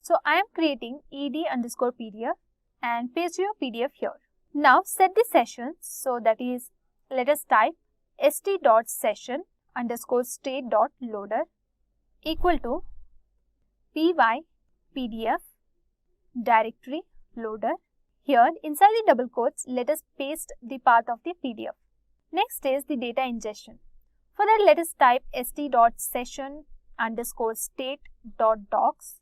So, I am creating ed_PDF and paste your PDF here. Now, set the sessions. So, that is, let us type st.session_state.loader equal to py_pdf directory loader. Here, inside the double quotes, let us paste the path of the PDF. Next is the data ingestion. For that, let us type st.session_state.docs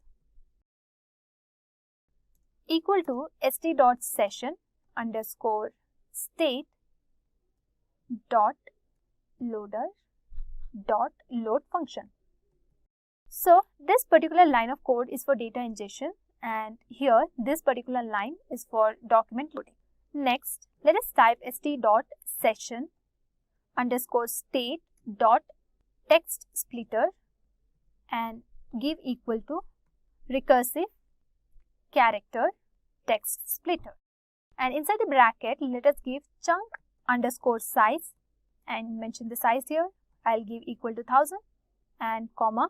equal to st.session_state.loader dot load function. So this particular line of code is for data ingestion, and here this particular line is for document loading. Next, let us type st.session underscore state dot text splitter and give equal to recursive character text splitter. And inside the bracket, let us give chunk underscore size and mention the size here. I'll give equal to 1000 and comma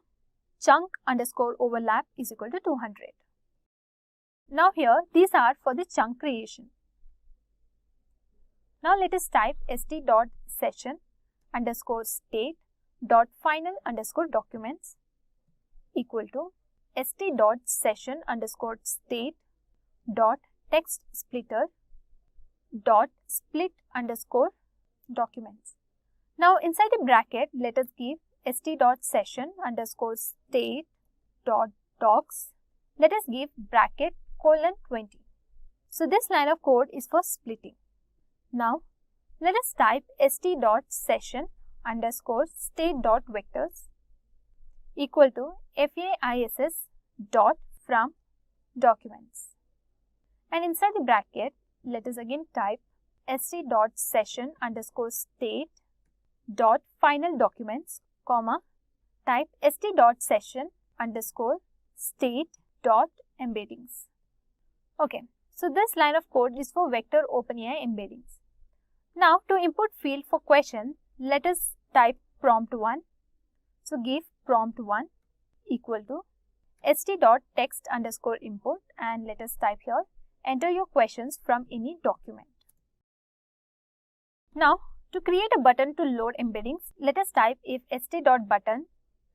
chunk underscore overlap is equal to 200. Now here, these are for the chunk creation. Now let us type st.session underscore state dot final underscore documents equal to st.session underscore state dot text splitter dot split underscore documents. Now inside the bracket, let us give st.session underscore state dot docs. Let us give bracket colon 20. So this line of code is for splitting. Now let us type st.session underscore state dot vectors equal to faiss dot from documents. And inside the bracket, let us again type st.session underscore state dot final documents, comma, type st.session underscore state dot embeddings. Okay, so this line of code is for vector OpenAI embeddings. Now to input field for question, let us type prompt1. So give prompt1 equal to st.text underscore input and let us type here, enter your questions from any document. Now to create a button to load embeddings, let us type if st.button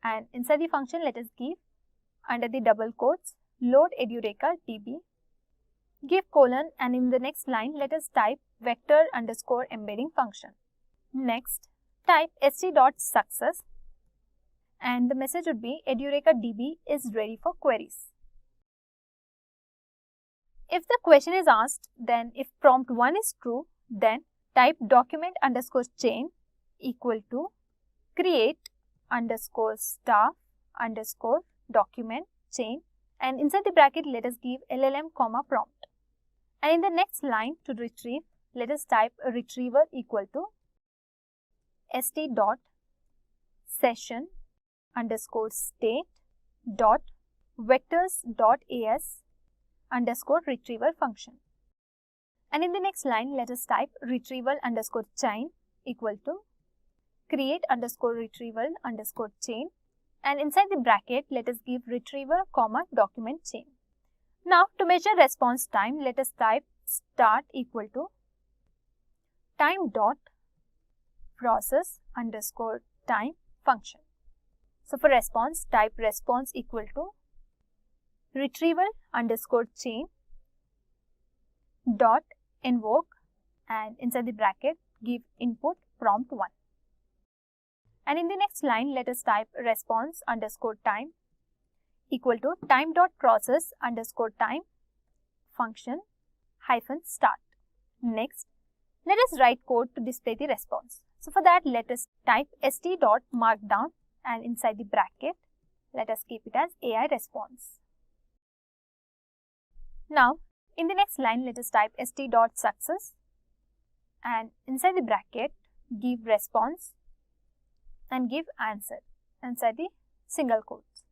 and inside the function let us give under the double quotes load Edureka db, give colon and in the next line let us type vector underscore embedding function. Next type st.success and the message would be Edureka db is ready for queries. If the question is asked, then if prompt 1 is true, then type document underscore chain equal to create underscore staff underscore document chain and inside the bracket let us give LLM comma prompt. And in the next line to retrieve, let us type a retriever equal to st.session underscore state dot vectors dot as underscore retriever function. And in the next line, let us type retrieval underscore chain equal to create underscore retrieval underscore chain and inside the bracket, let us give retriever comma document chain. Now to measure response time, let us type start equal to time dot process underscore time function. So for response, type response equal to retrieval underscore chain dot invoke and inside the bracket give input prompt 1. And in the next line, let us type response underscore time equal to time dot process underscore time function hyphen start. Next, let us write code to display the response. So for that, let us type st dot markdown and inside the bracket, let us keep it as AI response. Now, in the next line, let us type st.success and inside the bracket, give response and give answer inside the single quotes.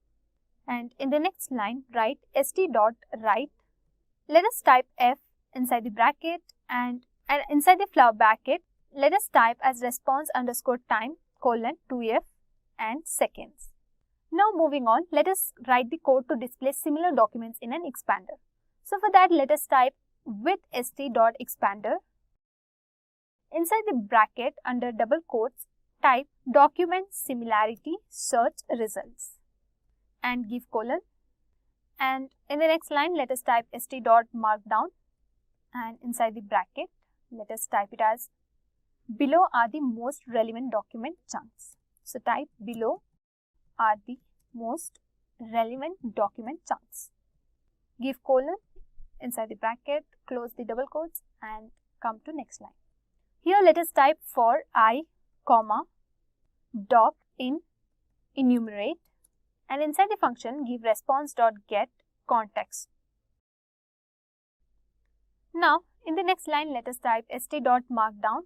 And in the next line, write st.write. Let us type f inside the bracket and inside the flower bracket, let us type as response underscore time colon 2f and seconds. Now moving on, let us write the code to display similar documents in an expander. So for that, let us type with st.expander. Inside the bracket under double quotes, type document similarity search results and give colon. And in the next line, let us type st.markdown and inside the bracket, let us type it as below are the most relevant document chunks. So type below are the most relevant document chunks. Give colon inside the bracket, close the double quotes and come to next line. Here let us type for I, comma, doc in enumerate, and inside the function give response.get context. Now in the next line let us type st.markdown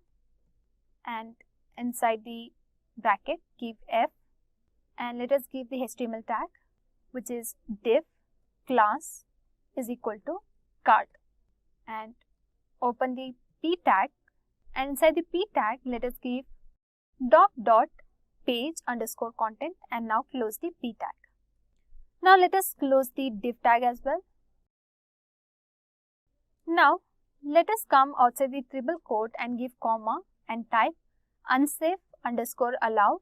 and inside the bracket give f, and let us give the HTML tag which is div class is equal to card, and open the p tag, and inside the p tag let us give doc.page underscore content, and now close the p tag. Now let us close the div tag as well. Now let us come outside the triple quote and give comma and type unsafe underscore allow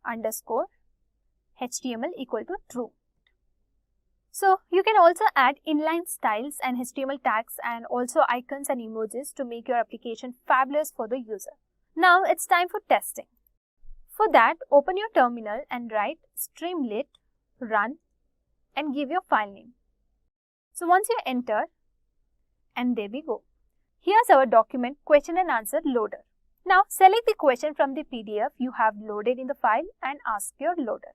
underscore HTML equal to true. So you can also add inline styles and HTML tags and also icons and emojis to make your application fabulous for the user. Now it's time for testing. For that, open your terminal and write streamlit run and give your file name. So once you enter, and there we go. Here's our document question and answer loader. Now select the question from the PDF you have loaded in the file and ask your loader.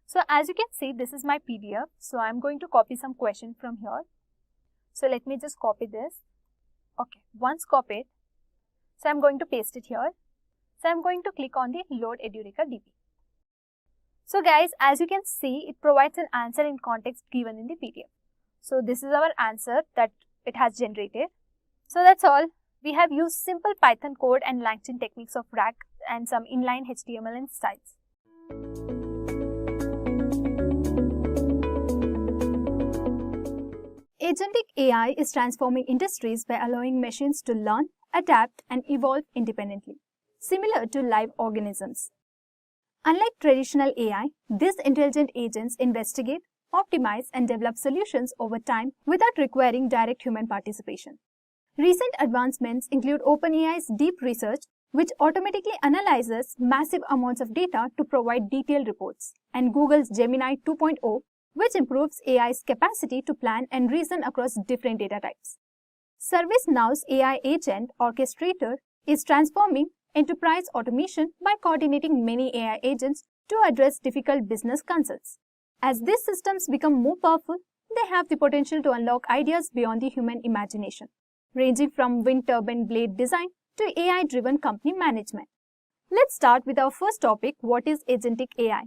So as you can see, this is my PDF. So I'm going to copy some question from here. So let me just copy this. Okay, once copied, so I'm going to paste it here. So I'm going to click on the load Edureka DB. So guys, as you can see, it provides an answer in context given in the PDF. So this is our answer that it has generated. So that's all. We have used simple Python code and LangChain techniques of RAG and some inline HTML and styles. Agentic AI is transforming industries by allowing machines to learn, adapt, and evolve independently, similar to live organisms. Unlike traditional AI, these intelligent agents investigate, optimize, and develop solutions over time without requiring direct human participation. Recent advancements include OpenAI's Deep Research, which automatically analyzes massive amounts of data to provide detailed reports, and Google's Gemini 2.0, which improves AI's capacity to plan and reason across different data types. ServiceNow's AI agent orchestrator is transforming enterprise automation by coordinating many AI agents to address difficult business concerns. As these systems become more powerful, they have the potential to unlock ideas beyond the human imagination, ranging from wind turbine blade design to AI-driven company management. Let's start with our first topic, what is Agentic AI?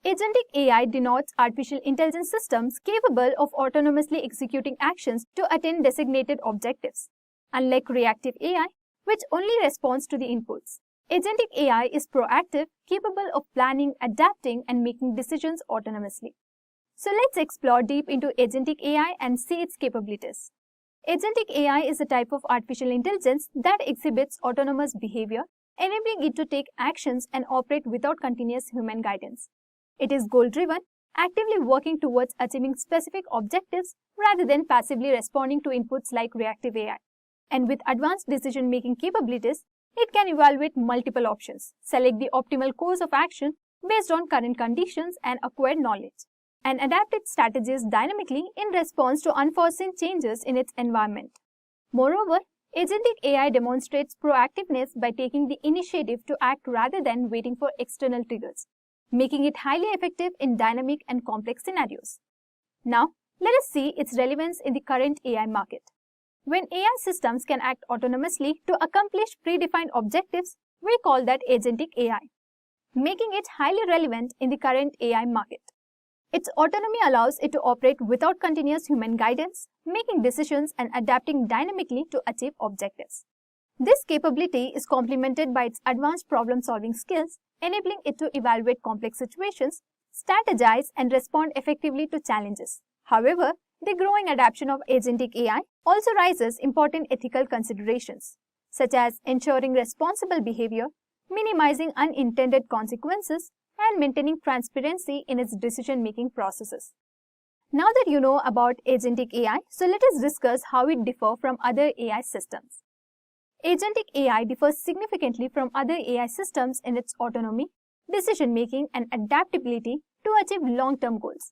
Agentic AI denotes artificial intelligence systems capable of autonomously executing actions to attain designated objectives. Unlike reactive AI, which only responds to the inputs, Agentic AI is proactive, capable of planning, adapting, and making decisions autonomously. So let's explore deep into Agentic AI and see its capabilities. Agentic AI is a type of artificial intelligence that exhibits autonomous behavior, enabling it to take actions and operate without continuous human guidance. It is goal-driven, actively working towards achieving specific objectives rather than passively responding to inputs like reactive AI. And with advanced decision-making capabilities, it can evaluate multiple options, select the optimal course of action based on current conditions and acquired knowledge, and adapt its strategies dynamically in response to unforeseen changes in its environment. Moreover, Agentic AI demonstrates proactiveness by taking the initiative to act rather than waiting for external triggers, making it highly effective in dynamic and complex scenarios. Now, let us see its relevance in the current AI market. When AI systems can act autonomously to accomplish predefined objectives, we call that Agentic AI, making it highly relevant in the current AI market. Its autonomy allows it to operate without continuous human guidance, making decisions and adapting dynamically to achieve objectives. This capability is complemented by its advanced problem-solving skills, enabling it to evaluate complex situations, strategize, and respond effectively to challenges. However, the growing adoption of Agentic AI also raises important ethical considerations, such as ensuring responsible behavior, minimizing unintended consequences, and maintaining transparency in its decision-making processes. Now that you know about Agentic AI, so let us discuss how it differs from other AI systems. Agentic AI differs significantly from other AI systems in its autonomy, decision-making, and adaptability to achieve long-term goals.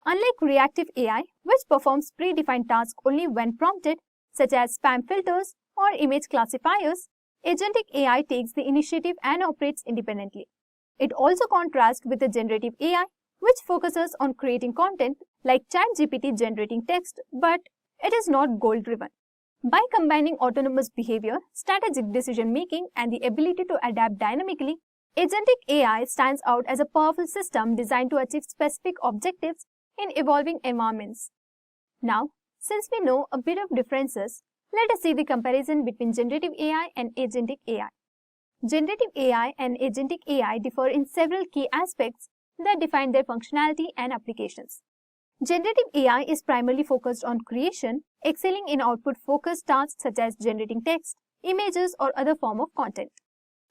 Unlike reactive AI, which performs predefined tasks only when prompted, such as spam filters or image classifiers, Agentic AI takes the initiative and operates independently. It also contrasts with the generative AI, which focuses on creating content like ChatGPT generating text, but it is not goal-driven. By combining autonomous behavior, strategic decision-making, and the ability to adapt dynamically, Agentic AI stands out as a powerful system designed to achieve specific objectives in evolving environments. Now, since we know a bit of differences, let us see the comparison between generative AI and agentic AI. Generative AI and agentic AI differ in several key aspects that define their functionality and applications. Generative AI is primarily focused on creation, excelling in output-focused tasks such as generating text, images, or other form of content.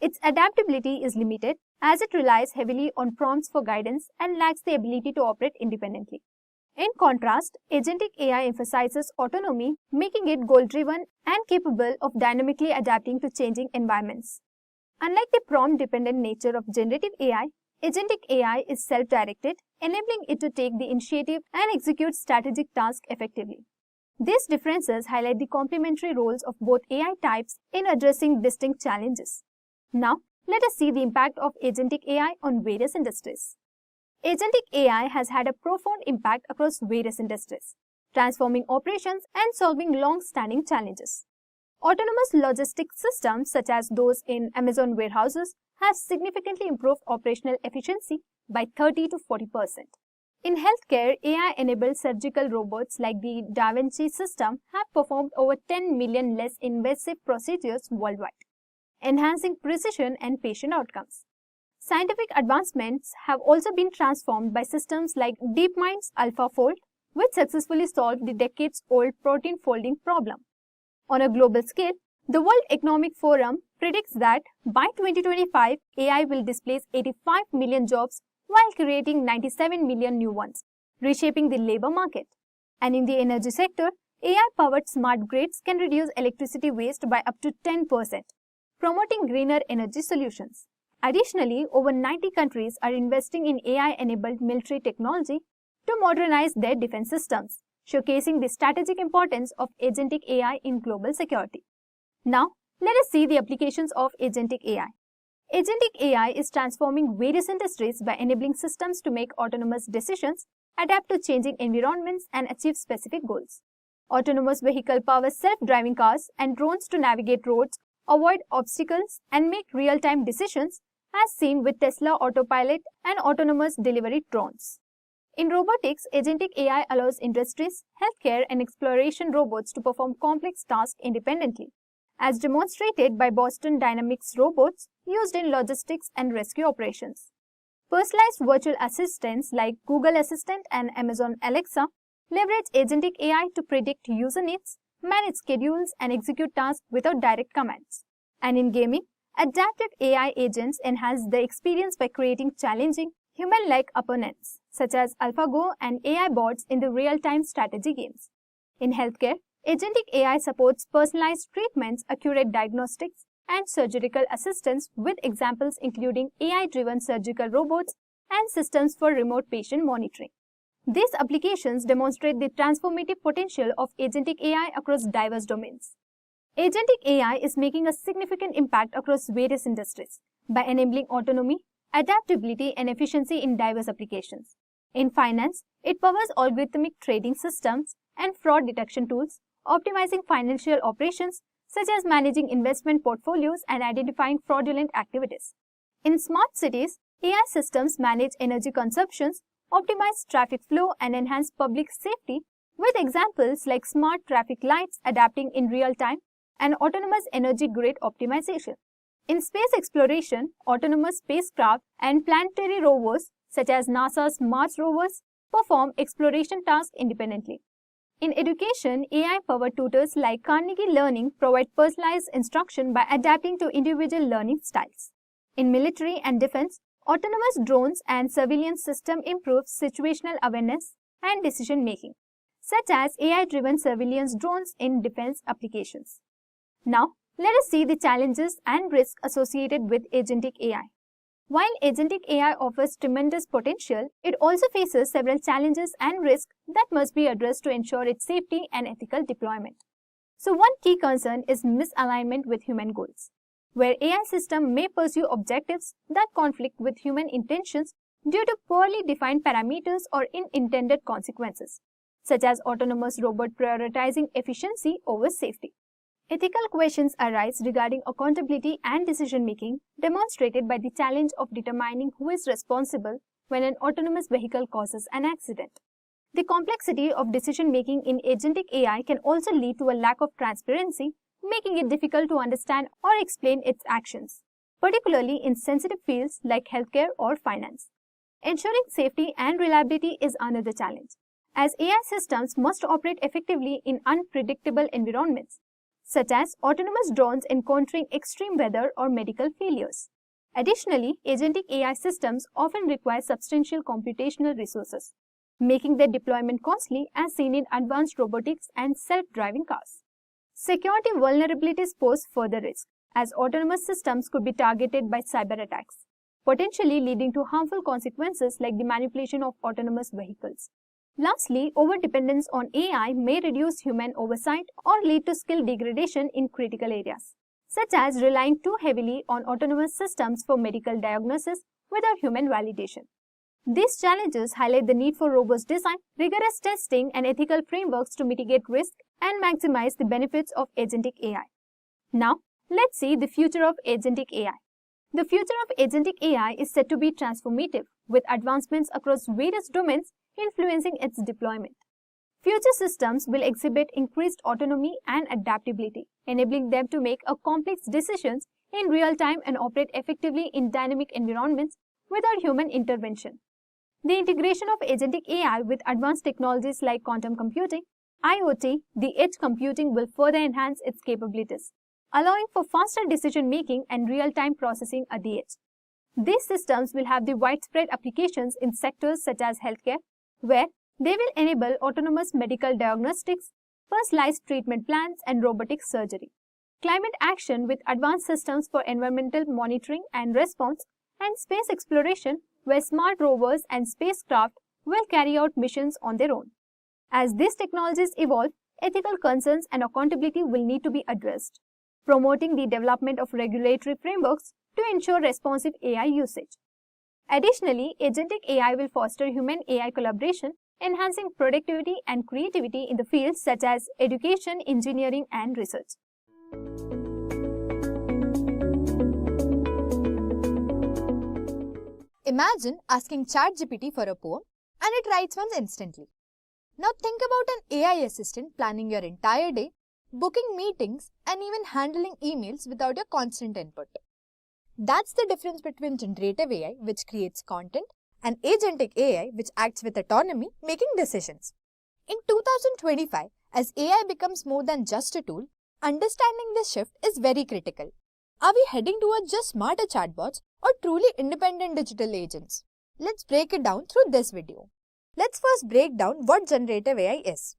Its adaptability is limited as it relies heavily on prompts for guidance and lacks the ability to operate independently. In contrast, agentic AI emphasizes autonomy, making it goal-driven and capable of dynamically adapting to changing environments. Unlike the prompt-dependent nature of generative AI, agentic AI is self-directed, enabling it to take the initiative and execute strategic tasks effectively. These differences highlight the complementary roles of both AI types in addressing distinct challenges. Now, let us see the impact of agentic AI on various industries. Agentic AI has had a profound impact across various industries, transforming operations and solving long-standing challenges. Autonomous logistics systems such as those in Amazon warehouses have significantly improved operational efficiency by 30 to 40%. In healthcare, AI-enabled surgical robots like the Da Vinci system have performed over 10 million less invasive procedures worldwide, enhancing precision and patient outcomes. Scientific advancements have also been transformed by systems like DeepMind's AlphaFold, which successfully solved the decades-old protein folding problem. On a global scale, the World Economic Forum predicts that by 2025, AI will displace 85 million jobs while creating 97 million new ones, reshaping the labor market. And in the energy sector, AI-powered smart grids can reduce electricity waste by up to 10%, promoting greener energy solutions. Additionally, over 90 countries are investing in AI-enabled military technology to modernize their defense systems, showcasing the strategic importance of agentic AI in global security. Now, let us see the applications of agentic AI. Agentic AI is transforming various industries by enabling systems to make autonomous decisions, adapt to changing environments, and achieve specific goals. Autonomous vehicle powers self-driving cars and drones to navigate roads, avoid obstacles, and make real-time decisions, as seen with Tesla Autopilot and autonomous delivery drones. In robotics, agentic AI allows industries, healthcare, and exploration robots to perform complex tasks independently, as demonstrated by Boston Dynamics robots used in logistics and rescue operations. Personalized virtual assistants like Google Assistant and Amazon Alexa leverage agentic AI to predict user needs, manage schedules, and execute tasks without direct commands. And in gaming, adaptive AI agents enhance the experience by creating challenging, human-like opponents, such as AlphaGo and AI bots in the real-time strategy games. In healthcare, agentic AI supports personalized treatments, accurate diagnostics, and surgical assistance with examples including AI-driven surgical robots and systems for remote patient monitoring. These applications demonstrate the transformative potential of agentic AI across diverse domains. Agentic AI is making a significant impact across various industries by enabling autonomy, adaptability, and efficiency in diverse applications. In finance, it powers algorithmic trading systems and fraud detection tools, optimizing financial operations such as managing investment portfolios and identifying fraudulent activities. In smart cities, AI systems manage energy consumptions, optimize traffic flow, and enhance public safety with examples like smart traffic lights adapting in real time and autonomous energy grid optimization. In space exploration, autonomous spacecraft and planetary rovers such as NASA's Mars rovers perform exploration tasks independently. In education, AI-powered tutors like Carnegie Learning provide personalized instruction by adapting to individual learning styles. In military and defense, autonomous drones and surveillance systems improve situational awareness and decision-making, such as AI-driven surveillance drones in defense applications. Now, let us see the challenges and risks associated with agentic AI. While agentic AI offers tremendous potential, it also faces several challenges and risks that must be addressed to ensure its safety and ethical deployment. So one key concern is misalignment with human goals. where AI systems may pursue objectives that conflict with human intentions due to poorly defined parameters or unintended consequences, such as autonomous robot prioritizing efficiency over safety. Ethical questions arise regarding accountability and decision-making, demonstrated by the challenge of determining who is responsible when an autonomous vehicle causes an accident. The complexity of decision-making in agentic AI can also lead to a lack of transparency, making it difficult to understand or explain its actions, particularly in sensitive fields like healthcare or finance. Ensuring safety and reliability is another challenge, as AI systems must operate effectively in unpredictable environments, such as autonomous drones encountering extreme weather or medical failures. Additionally, agentic AI systems often require substantial computational resources, making their deployment costly as seen in advanced robotics and self-driving cars. Security vulnerabilities pose further risk, as autonomous systems could be targeted by cyber attacks, potentially leading to harmful consequences like the manipulation of autonomous vehicles. Lastly, overdependence on AI may reduce human oversight or lead to skill degradation in critical areas, such as relying too heavily on autonomous systems for medical diagnosis without human validation. These challenges highlight the need for robust design, rigorous testing, and ethical frameworks to mitigate risk and maximize the benefits of agentic AI. Now, let's see the future of agentic AI. The future of agentic AI is set to be transformative, with advancements across various domains influencing its deployment. Future systems will exhibit increased autonomy and adaptability, enabling them to make complex decisions in real time and operate effectively in dynamic environments without human intervention. The integration of agentic AI with advanced technologies like quantum computing, IoT, the edge computing will further enhance its capabilities, allowing for faster decision-making and real-time processing at the edge. These systems will have the widespread applications in sectors such as healthcare, where they will enable autonomous medical diagnostics, personalized treatment plans, and robotic surgery. Climate action with advanced systems for environmental monitoring and response, and space exploration, where smart rovers and spacecraft will carry out missions on their own. As these technologies evolve, ethical concerns and accountability will need to be addressed, promoting the development of regulatory frameworks to ensure responsive AI usage. Additionally, agentic AI will foster human-AI collaboration, enhancing productivity and creativity in the fields such as education, engineering, and research. Imagine asking ChatGPT for a poem and it writes one instantly. Now think about an AI assistant planning your entire day, booking meetings, and even handling emails without your constant input. That's the difference between generative AI, which creates content, and agentic AI, which acts with autonomy, making decisions. In 2025, as AI becomes more than just a tool, understanding this shift is very critical. Are we heading towards just smarter chatbots or truly independent digital agents? Let's break it down through this video. Let's first break down what generative AI is.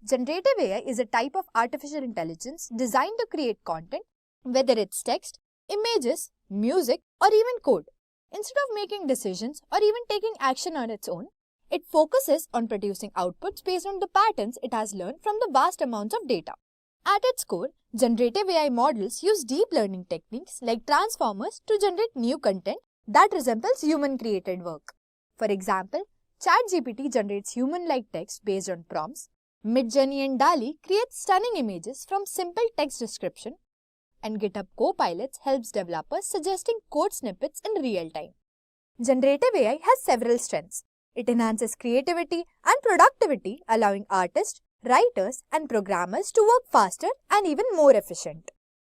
Generative AI is a type of artificial intelligence designed to create content, whether it's text, images, music, or even code. Instead of making decisions or even taking action on its own, it focuses on producing outputs based on the patterns it has learned from the vast amounts of data. At its core, generative AI models use deep learning techniques like transformers to generate new content that resembles human-created work. For example, ChatGPT generates human-like text based on prompts. Midjourney and DALL-E create stunning images from simple text description, and GitHub Copilot helps developers suggesting code snippets in real time. Generative AI has several strengths. It enhances creativity and productivity, allowing artists, writers, and programmers to work faster and even more efficient.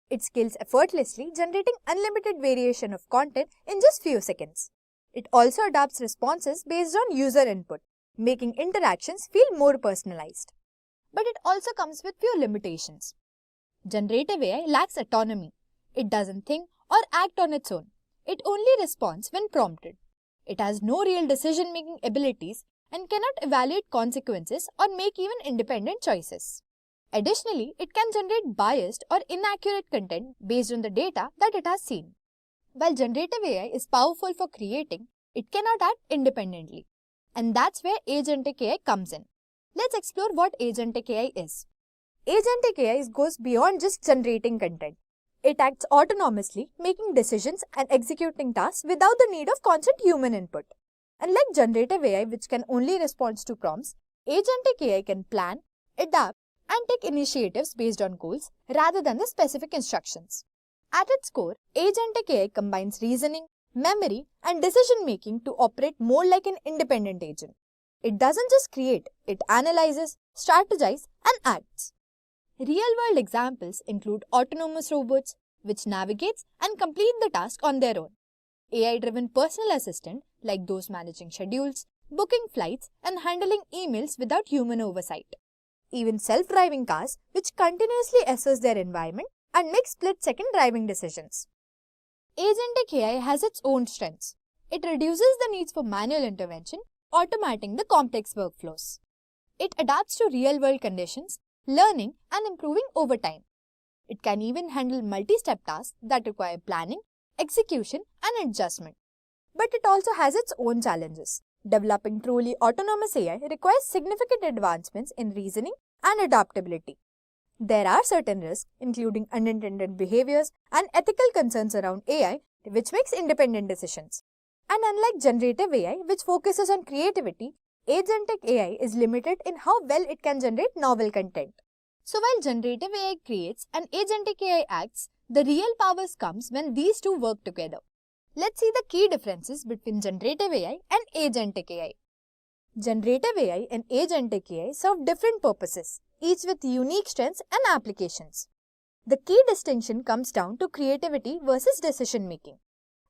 It scales effortlessly, generating unlimited variation of content in just few seconds. It also adapts responses based on user input, making interactions feel more personalized. But it also comes with few limitations. Generative AI lacks autonomy. It doesn't think or act on its own. It only responds when prompted. It has no real decision-making abilities and cannot evaluate consequences or make even independent choices. Additionally, it can generate biased or inaccurate content based on the data that it has seen. While generative AI is powerful for creating, it cannot act independently. And that's where Agentic AI comes in. Let's explore what Agentic AI is. Agentic AI goes beyond just generating content. It acts autonomously, making decisions and executing tasks without the need of constant human input. Unlike generative AI, which can only respond to prompts, Agentic AI can plan, adapt, and take initiatives based on goals rather than the specific instructions. At its core, Agentic AI combines reasoning, memory, and decision-making to operate more like an independent agent. It doesn't just create, it analyzes, strategizes, and acts. Real-world examples include autonomous robots, which navigates and complete the task on their own. AI-driven personal assistant, like those managing schedules, booking flights, and handling emails without human oversight. Even self-driving cars, which continuously assess their environment and make split-second driving decisions. Agentic AI has its own strengths. It reduces the needs for manual intervention, automating the complex workflows. It adapts to real-world conditions, learning and improving over time. It can even handle multi-step tasks that require planning, execution, and adjustment. But it also has its own challenges. Developing truly autonomous AI requires significant advancements in reasoning and adaptability. There are certain risks, including unintended behaviors and ethical concerns around AI, which makes independent decisions. And unlike generative AI, which focuses on creativity, Agentic AI is limited in how well it can generate novel content. So while generative AI creates and Agentic AI acts, the real power comes when these two work together. Let's see the key differences between generative AI and Agentic AI. Generative AI and Agentic AI serve different purposes, each with unique strengths and applications. The key distinction comes down to creativity versus decision making.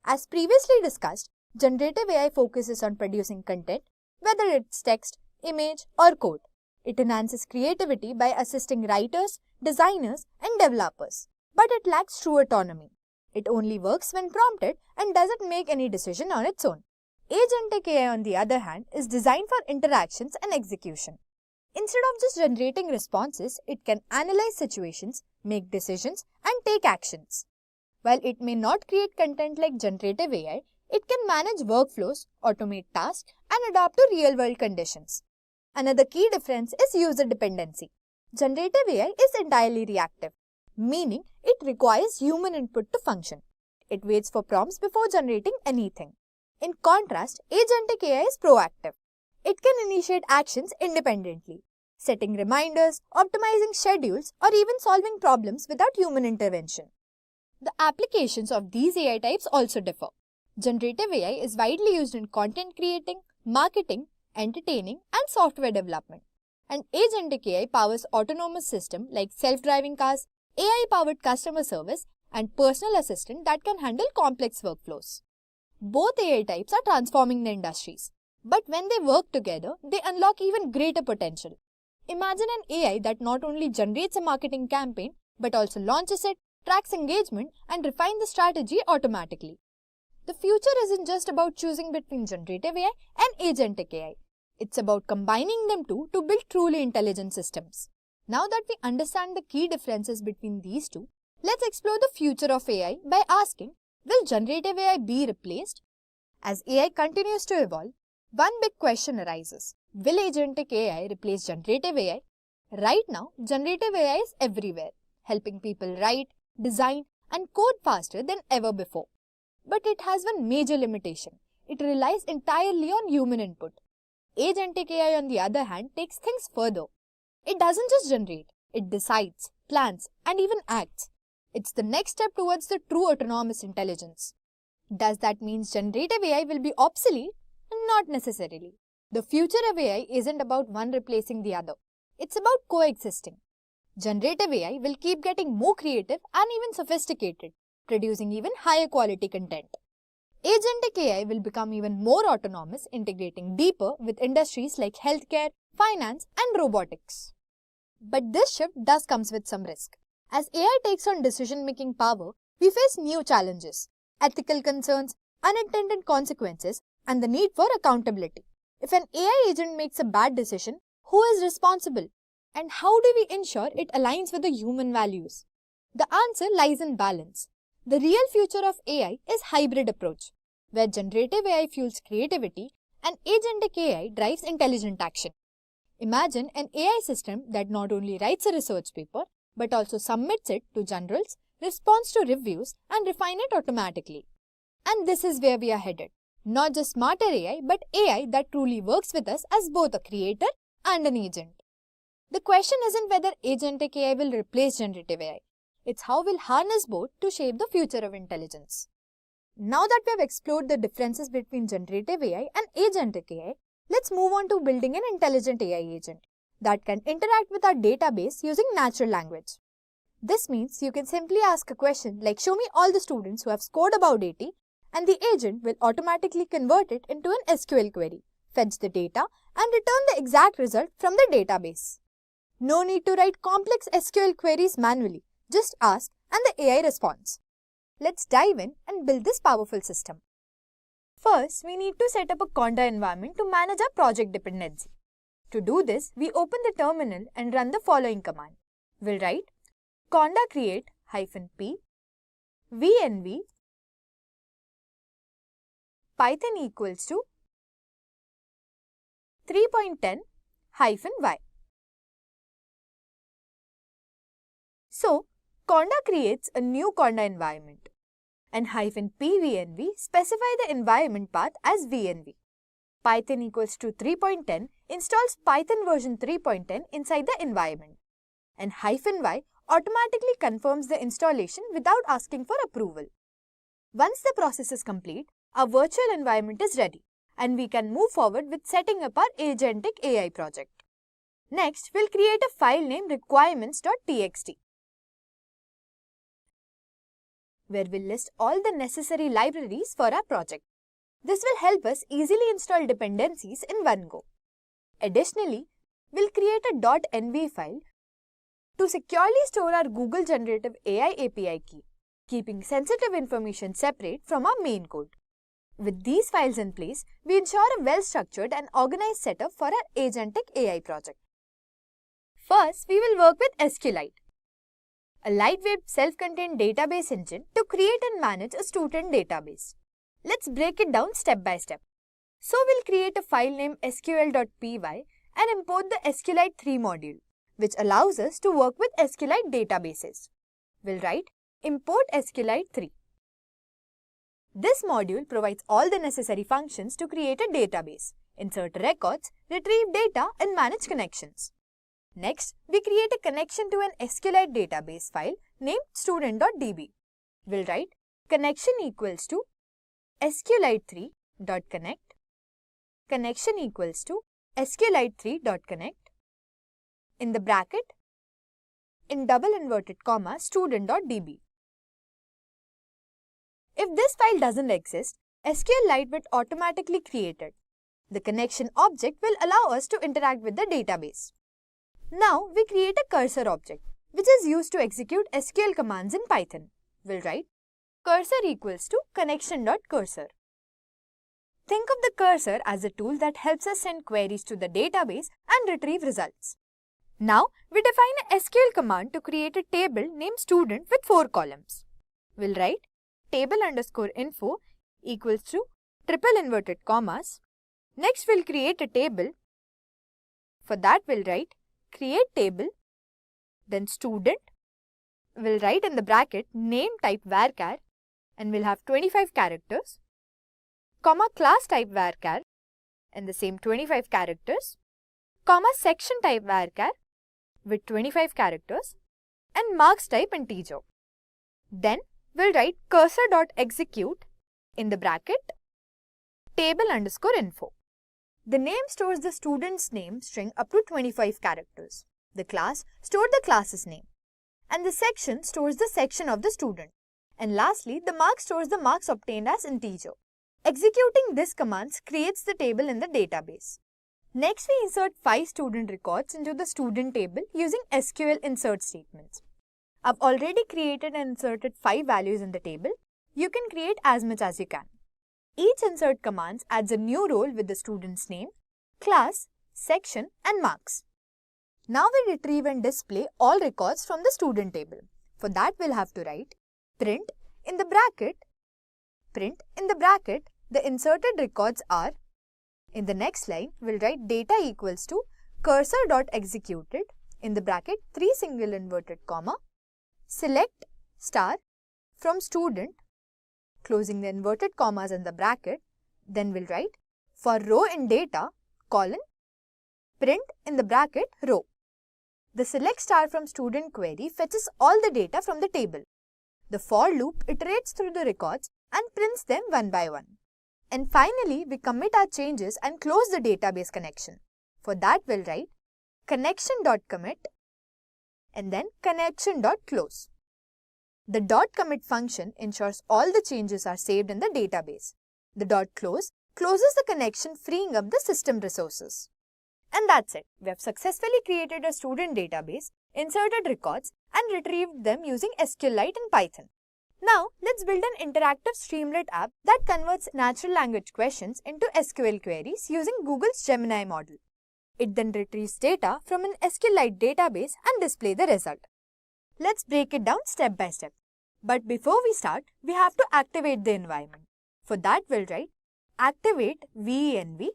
As previously discussed, generative AI focuses on producing content, whether it's text, image, or code. It enhances creativity by assisting writers, designers, and developers. But it lacks true autonomy. It only works when prompted and doesn't make any decision on its own. Agentic AI, on the other hand, is designed for interactions and execution. Instead of just generating responses, it can analyze situations, make decisions, and take actions. While it may not create content like generative AI, it can manage workflows, automate tasks, and adapt to real-world conditions. Another key difference is user dependency. Generative AI is entirely reactive, meaning it requires human input to function. It waits for prompts before generating anything. In contrast, Agentic AI is proactive. It can initiate actions independently, setting reminders, optimizing schedules, or even solving problems without human intervention. The applications of these AI types also differ. Generative AI is widely used in content creating, marketing, entertaining, and software development. And Agentic AI powers autonomous systems like self-driving cars, AI-powered customer service, and personal assistant that can handle complex workflows. Both AI types are transforming the industries, but when they work together, they unlock even greater potential. Imagine an AI that not only generates a marketing campaign, but also launches it, tracks engagement, and refines the strategy automatically. The future isn't just about choosing between generative AI and Agentic AI. It's about combining them two to build truly intelligent systems. Now that we understand the key differences between these two, let's explore the future of AI by asking, will generative AI be replaced? As AI continues to evolve, one big question arises. Will Agentic AI replace generative AI? Right now, generative AI is everywhere, helping people write, design, and code faster than ever before. But it has one major limitation. It relies entirely on human input. Agentic AI, on the other hand, takes things further. It doesn't just generate, it decides, plans, and even acts. It's the next step towards the true autonomous intelligence. Does that mean generative AI will be obsolete? Not necessarily. The future of AI isn't about one replacing the other. It's about coexisting. Generative AI will keep getting more creative and even sophisticated, producing even higher quality content. Agentic AI will become even more autonomous, integrating deeper with industries like healthcare, finance, and robotics. But this shift does come with some risk. As AI takes on decision-making power, we face new challenges, ethical concerns, unintended consequences, and the need for accountability. If an AI agent makes a bad decision, who is responsible? And how do we ensure it aligns with the human values? The answer lies in balance. The real future of AI is hybrid approach, where generative AI fuels creativity and Agentic AI drives intelligent action. Imagine an AI system that not only writes a research paper, but also submits it to journals, responds to reviews, and refine it automatically. And this is where we are headed. Not just smarter AI, but AI that truly works with us as both a creator and an agent. The question isn't whether Agentic AI will replace generative AI. It's how we'll harness both to shape the future of intelligence. Now that we have explored the differences between generative AI and Agentic AI, let's move on to building an intelligent AI agent that can interact with our database using natural language. This means you can simply ask a question like show me all the students who have scored above 80, and the agent will automatically convert it into an SQL query, fetch the data, and return the exact result from the database. No need to write complex SQL queries manually. Just ask and the AI responds. Let's dive in and build this powerful system. First, we need to set up a Conda environment to manage our project dependency. To do this, we open the terminal and run the following command. We'll write conda create -p vnv python equals to 3.10 -y. So, Conda creates a new Conda environment, and -pvnv specify the environment path as vnv. Python equals to 3.10 installs Python version 3.10 inside the environment, and -y automatically confirms the installation without asking for approval. Once the process is complete, our virtual environment is ready, and we can move forward with setting up our Agentic AI project. Next, we'll create a file named requirements.txt, where we'll list all the necessary libraries for our project. This will help us easily install dependencies in one go. Additionally, we'll create a .env file to securely store our Google Generative AI API key, keeping sensitive information separate from our main code. With these files in place, we ensure a well-structured and organized setup for our Agentic AI project. First, we will work with SQLite, a lightweight self-contained database engine to create and manage a student database. Let's break it down step by step. So we'll create a file named sql.py and import the SQLite 3 module, which allows us to work with SQLite databases. We'll write import SQLite 3. This module provides all the necessary functions to create a database, insert records, retrieve data, and manage connections. Next, we create a connection to an SQLite database file named student.db. We'll write connection equals to SQLite3.connect, connection equals to SQLite3.connect, in the bracket, in double inverted comma, student.db. If this file doesn't exist, SQLite will automatically create it. The connection object will allow us to interact with the database. Now, we create a cursor object, which is used to execute SQL commands in Python. We'll write cursor equals to connection.cursor. Think of the cursor as a tool that helps us send queries to the database and retrieve results. Now, we define a SQL command to create a table named student with 4 columns. We'll write table_info equals to triple inverted commas. Next, we'll create a table. For that, we'll write create table, then student. We'll write in the bracket name type varchar, and we'll have 25 characters, comma class type varchar, and the same 25 characters, comma section type varchar with 25 characters, and marks type integer. Then we'll write cursor.execute in the bracket table_info. The name stores the student's name string up to 25 characters. The class stores the class's name, and the section stores the section of the student. And lastly, the mark stores the marks obtained as integer. Executing this command creates the table in the database. Next, we insert 5 student records into the student table using SQL insert statements. I've already created and inserted 5 values in the table. You can create as much as you can. Each insert command adds a new role with the student's name, class, section, and marks. Now we retrieve and display all records from the student table. For that, we'll have to write print in the bracket the inserted records are. In the next line, we'll write data equals to cursor.executed in the bracket 3 single inverted comma select star from student, closing the inverted commas and the bracket, then we'll write for row in data, colon, print in the bracket row. The select star from student query fetches all the data from the table. The for loop iterates through the records and prints them one by one. And finally, we commit our changes and close the database connection. For that, we'll write connection.commit and then connection.close. The .commit function ensures all the changes are saved in the database. The .close closes the connection, freeing up the system resources. And that's it. We have successfully created a student database, inserted records, and retrieved them using SQLite and Python. Now, let's build an interactive Streamlit app that converts natural language questions into SQL queries using Google's Gemini model. It then retrieves data from an SQLite database and displays the result. Let's break it down step by step. But before we start, we have to activate the environment. For that, we'll write activate venv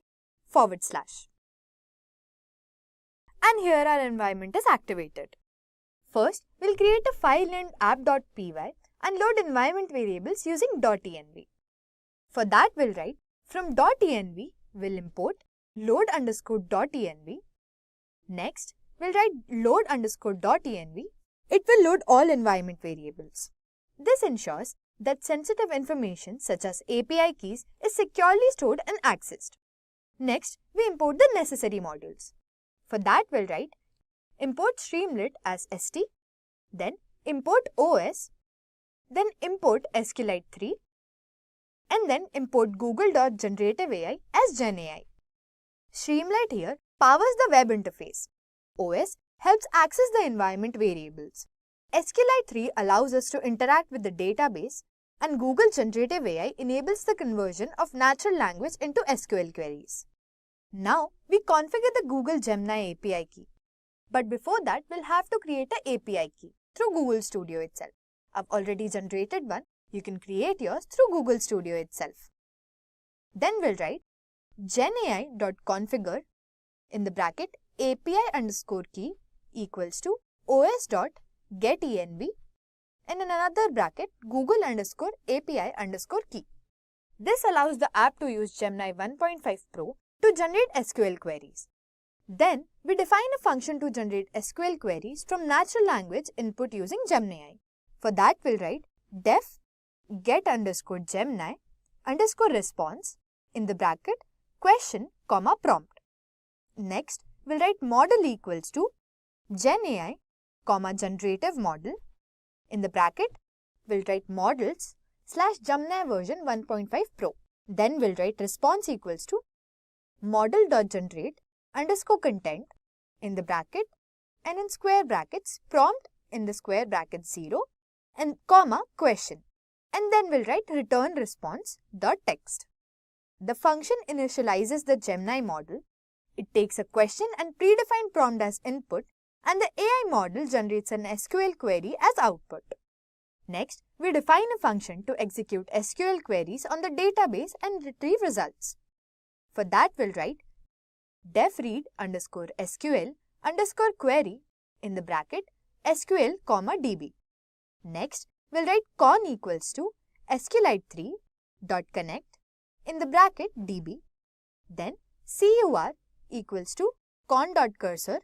/. And here our environment is activated. First, we'll create a file named app.py and load environment variables using .env. For that, we'll write from .env, we'll import load_.env. Next, we'll write load_.env. It will load all environment variables. This ensures that sensitive information such as API keys is securely stored and accessed. Next, we import the necessary modules. For that, we'll write import Streamlit as st, then import OS, then import SQLite 3, and then import google.generative AI as GenAI. Streamlit here powers the web interface. OS helps access the environment variables. SQLite 3 allows us to interact with the database, and Google Generative AI enables the conversion of natural language into SQL queries. Now, we configure the Google Gemini API key. But before that, we'll have to create an API key through Google Studio itself. I've already generated one. You can create yours through Google Studio itself. Then we'll write genai.configure in the bracket API_key equals to os.getEnv and in another bracket Google_API_key. This allows the app to use Gemini 1.5 Pro to generate SQL queries. Then, we define a function to generate SQL queries from natural language input using Gemini. For that, we'll write def get_Gemini_response in the bracket question, prompt. Next, we'll write model equals to GenAI, generative model. In the bracket, we'll write models / Gemini version 1.5 Pro. Then we'll write response equals to model.generate_content in the bracket and in square brackets prompt in the square bracket 0 and question. And then we'll write return response.text. The function initializes the Gemini model. It takes a question and predefined prompt as input, and the AI model generates an SQL query as output. Next, we define a function to execute SQL queries on the database and retrieve results. For that, we'll write def read_SQL_query in the bracket SQL, DB. Next, we'll write con equals to SQLite3.connect in the bracket DB. Then cur equals to con.cursor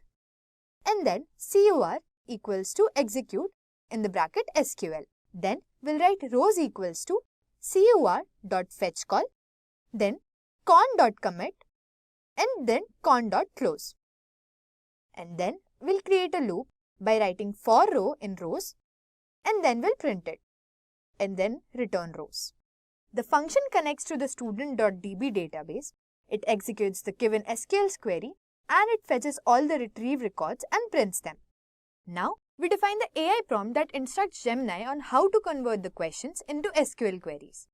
and then cur equals to execute in the bracket SQL. Then we'll write rows equals to cur.fetchCall, then con.commit and then con.close. And then we'll create a loop by writing for row in rows and then we'll print it and then return rows. The function connects to the student.db database. It executes the given SQL query and it fetches all the retrieved records and prints them. Now, we define the AI prompt that instructs Gemini on how to convert the questions into SQL queries.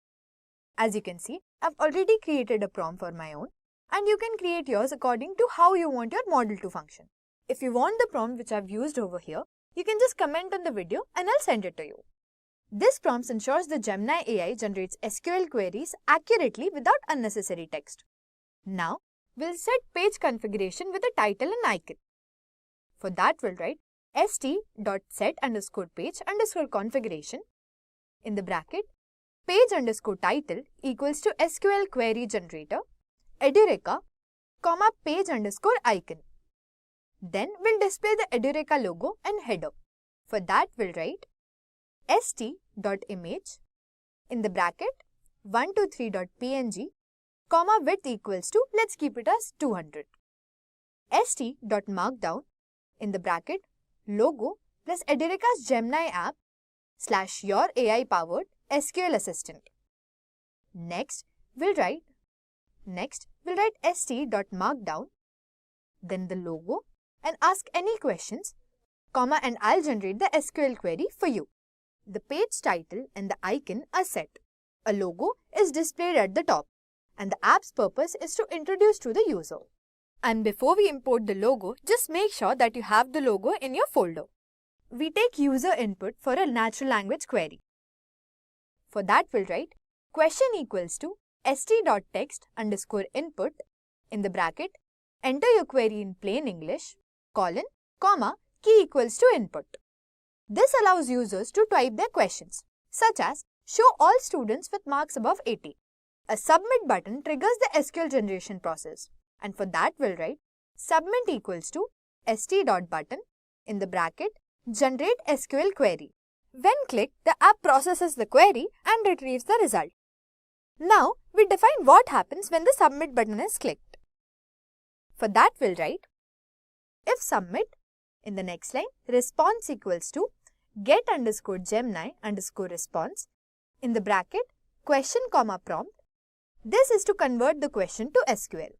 As you can see, I've already created a prompt for my own, and you can create yours according to how you want your model to function. If you want the prompt which I've used over here, you can just comment on the video and I'll send it to you. This prompt ensures the Gemini AI generates SQL queries accurately without unnecessary text. Now, we'll set page configuration with a title and icon. For that, we'll write st.set_page_configuration in the bracket page_title equals to SQL query generator Edureka, page_icon. Then we'll display the Edureka logo and header. For that we'll write st.image in the bracket 123.png, width equals to, let's keep it as 200. st.markdown in the bracket logo plus Edureka's Gemini app / your AI powered SQL assistant. Next, we'll write st.markdown, then the logo and ask any questions, and I'll generate the SQL query for you. The page title and the icon are set. A logo is displayed at the top and the app's purpose is to introduce to the user. And before we import the logo, just make sure that you have the logo in your folder. We take user input for a natural language query. For that we'll write question equals to st.text_input in the bracket enter your query in plain English, key equals to input. This allows users to type their questions, such as show all students with marks above 80. A submit button triggers the SQL generation process, and for that we'll write submit equals to st.button in the bracket generate SQL query. When clicked, the app processes the query and retrieves the result. Now, we define what happens when the submit button is clicked. For that we'll write if submit in the next line response equals to get_Gemini_response in the bracket question, prompt. This is to convert the question to SQL.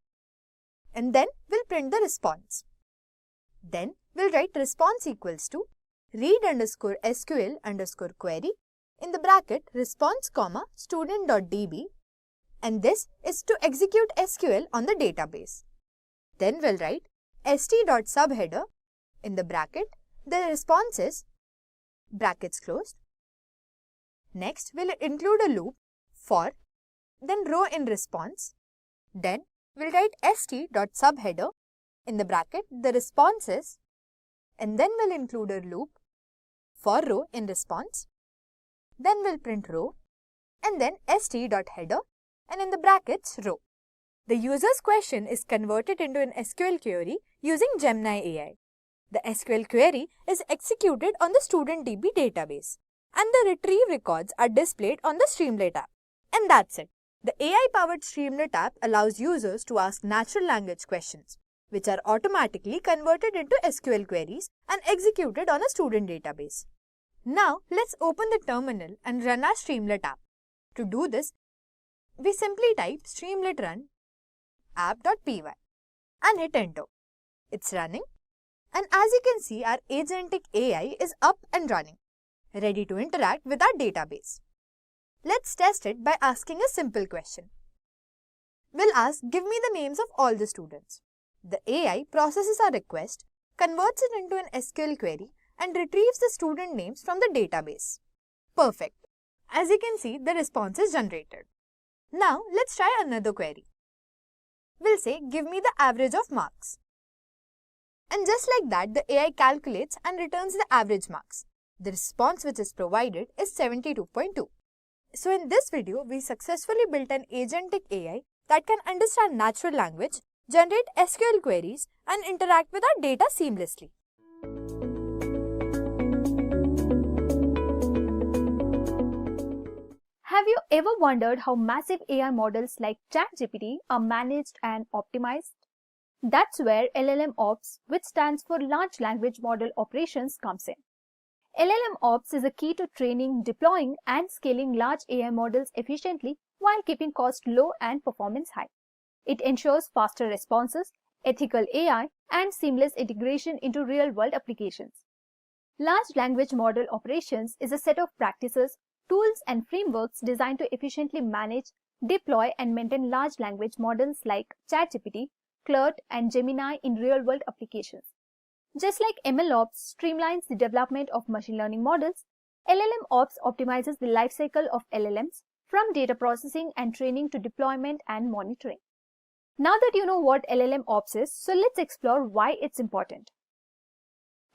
And then we'll print the response. Then we'll write response equals to read_SQL_query in the bracket response, student.db, and this is to execute SQL on the database. Then we'll write st.subheader in the bracket the response is brackets closed. Next, we'll include a loop for, then row in response. Then we'll write st.subheader in the bracket the response is, and then we'll include a loop for row in response. Then we'll print row and then st.header and in the brackets row. The user's question is converted into an SQL query using Gemini AI. The SQL query is executed on the StudentDB database and the retrieve records are displayed on the Streamlit app. And that's it. The AI-powered Streamlit app allows users to ask natural language questions, which are automatically converted into SQL queries and executed on a student database. Now, let's open the terminal and run our Streamlit app. To do this, we simply type streamlit run app.py and hit enter. It's running, and as you can see, our Agentic AI is up and running, ready to interact with our database. Let's test it by asking a simple question. We'll ask, give me the names of all the students. The AI processes our request, converts it into an SQL query, and retrieves the student names from the database. Perfect. As you can see, the response is generated. Now, let's try another query. We'll say, give me the average of marks. And just like that, the AI calculates and returns the average marks. The response which is provided is 72.2. So in this video, we successfully built an Agentic AI that can understand natural language, generate SQL queries, and interact with our data seamlessly. Have you ever wondered how massive AI models like ChatGPT are managed and optimized? That's where LLMOps, which stands for Large Language Model Operations, comes in. LLMOps is a key to training, deploying, and scaling large AI models efficiently while keeping cost low and performance high. It ensures faster responses, ethical AI, and seamless integration into real-world applications. Large Language Model Operations is a set of practices, tools, and frameworks designed to efficiently manage, deploy, and maintain large language models like ChatGPT, Claude, and Gemini in real-world applications. Just like MLOps streamlines the development of machine learning models, LLMOps optimizes the lifecycle of LLMs from data processing and training to deployment and monitoring. Now that you know what LLMOps is, so let's explore why it's important.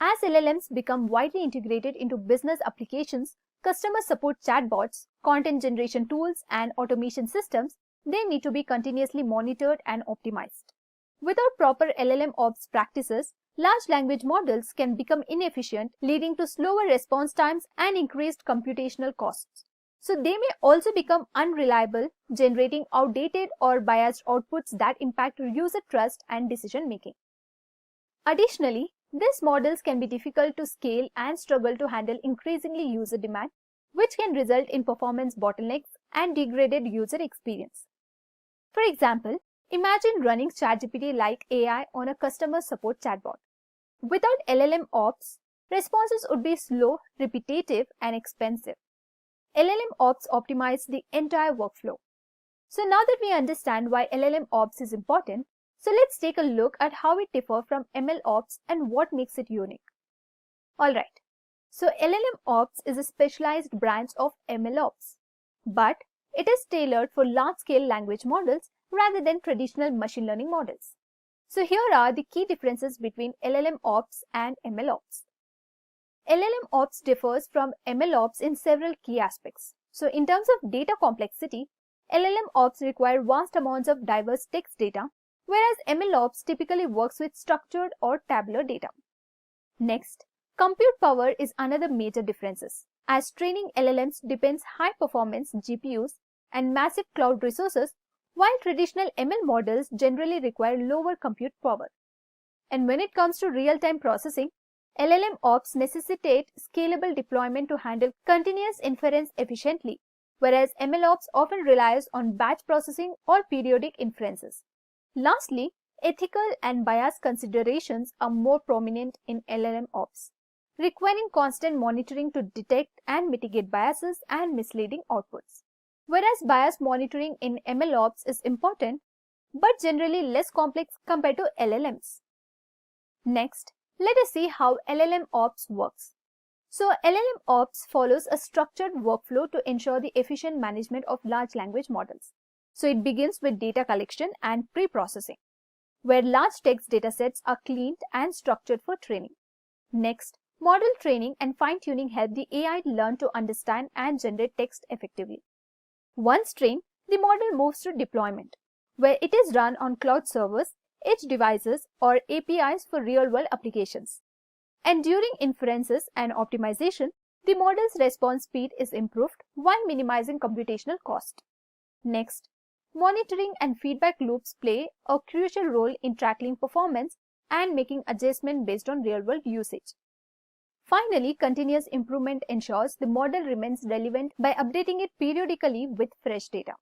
As LLMs become widely integrated into business applications, customer support chatbots, content generation tools, and automation systems, they need to be continuously monitored and optimized. Without proper LLMOps practices, large language models can become inefficient, leading to slower response times and increased computational costs. So they may also become unreliable, generating outdated or biased outputs that impact user trust and decision making. Additionally, these models can be difficult to scale and struggle to handle increasingly user demand, which can result in performance bottlenecks and degraded user experience. For example, imagine running ChatGPT-like AI on a customer support chatbot. Without LLMOps, responses would be slow, repetitive, and expensive. LLMOps optimize the entire workflow. So now that we understand why LLMOps is important, so let's take a look at how it differs from MLOps and what makes it unique. Alright, so LLMOps is a specialized branch of MLOps, but it is tailored for large-scale language models rather than traditional machine learning models. So here are the key differences between LLMOps and MLOps. LLMOps differs from MLOps in several key aspects. So in terms of data complexity, LLMOps require vast amounts of diverse text data, whereas MLOps typically works with structured or tabular data. Next, compute power is another major difference, as training LLMs depends high-performance GPUs and massive cloud resources, while traditional ML models generally require lower compute power. And when it comes to real-time processing, LLMOps necessitate scalable deployment to handle continuous inference efficiently, whereas MLOps often relies on batch processing or periodic inferences. Lastly, ethical and bias considerations are more prominent in LLMOps, requiring constant monitoring to detect and mitigate biases and misleading outputs. Whereas bias monitoring in MLOps is important, but generally less complex compared to LLMs. Next, let us see how LLMOps works. So LLMOps follows a structured workflow to ensure the efficient management of large language models. So it begins with data collection and pre-processing, where large text datasets are cleaned and structured for training. Next, model training and fine-tuning help the AI learn to understand and generate text effectively. Once trained, the model moves to deployment, where it is run on cloud servers, edge devices, or APIs for real-world applications. And during inferences and optimization, the model's response speed is improved while minimizing computational cost. Next, monitoring and feedback loops play a crucial role in tracking performance and making adjustments based on real-world usage. Finally, continuous improvement ensures the model remains relevant by updating it periodically with fresh data.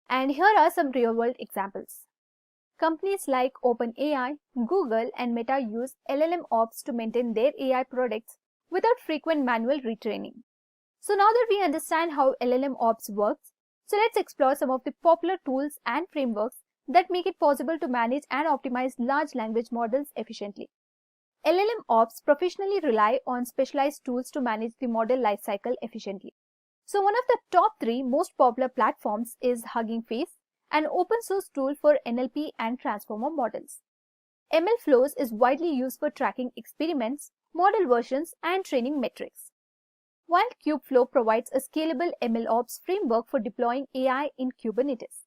And here are some real-world examples. Companies like OpenAI, Google, and Meta use LLMOps to maintain their AI products without frequent manual retraining. So now that we understand how LLMOps works, so let's explore some of the popular tools and frameworks that make it possible to manage and optimize large language models efficiently. LLMOps professionally rely on specialized tools to manage the model lifecycle efficiently. So one of the top 3 most popular platforms is Hugging Face, an open source tool for NLP and transformer models. MLflows is widely used for tracking experiments, model versions, and training metrics. While Kubeflow provides a scalable MLOps framework for deploying AI in Kubernetes.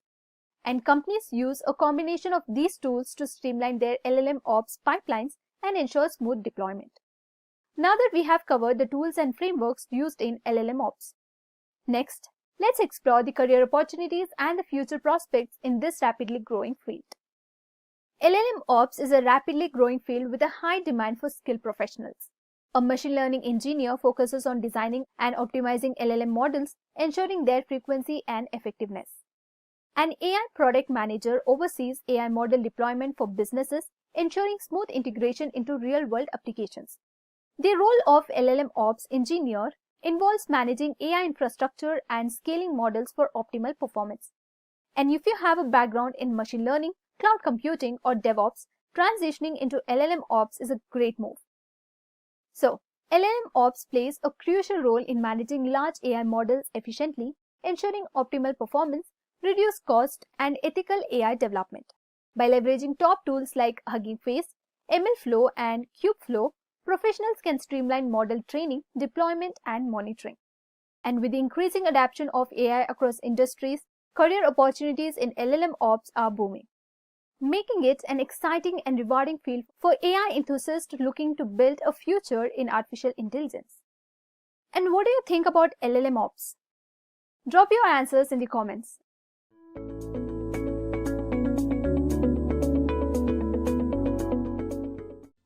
And companies use a combination of these tools to streamline their LLMOps pipelines and ensure smooth deployment. Now that we have covered the tools and frameworks used in LLMOps, next, let's explore the career opportunities and the future prospects in this rapidly growing field. LLMOps is a rapidly growing field with a high demand for skilled professionals. A machine learning engineer focuses on designing and optimizing LLM models, ensuring their frequency and effectiveness. An AI product manager oversees AI model deployment for businesses, ensuring smooth integration into real-world applications. The role of LLMOps engineer involves managing AI infrastructure and scaling models for optimal performance. And if you have a background in machine learning, cloud computing, or DevOps, transitioning into LLMOps is a great move. So, LLMOps plays a crucial role in managing large AI models efficiently, ensuring optimal performance, reduced cost, and ethical AI development. By leveraging top tools like Hugging Face, MLflow, and Kubeflow, Professionals can streamline model training, deployment, and monitoring. And with the increasing adoption of AI across industries, career opportunities in LLMOps are booming, making it an exciting and rewarding field for AI enthusiasts looking to build a future in artificial intelligence. And what do you think about LLMOps? Drop your answers in the comments.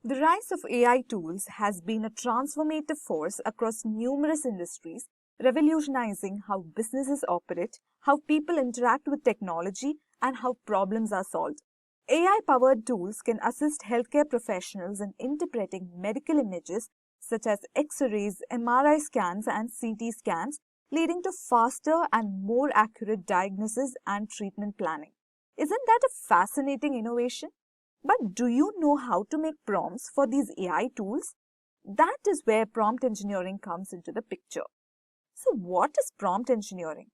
The rise of AI tools has been a transformative force across numerous industries, revolutionizing how businesses operate, how people interact with technology, and how problems are solved. AI-powered tools can assist healthcare professionals in interpreting medical images such as X-rays, MRI scans, and CT scans, leading to faster and more accurate diagnosis and treatment planning. Isn't that a fascinating innovation? But do you know how to make prompts for these AI tools? That is where prompt engineering comes into the picture. So what is prompt engineering?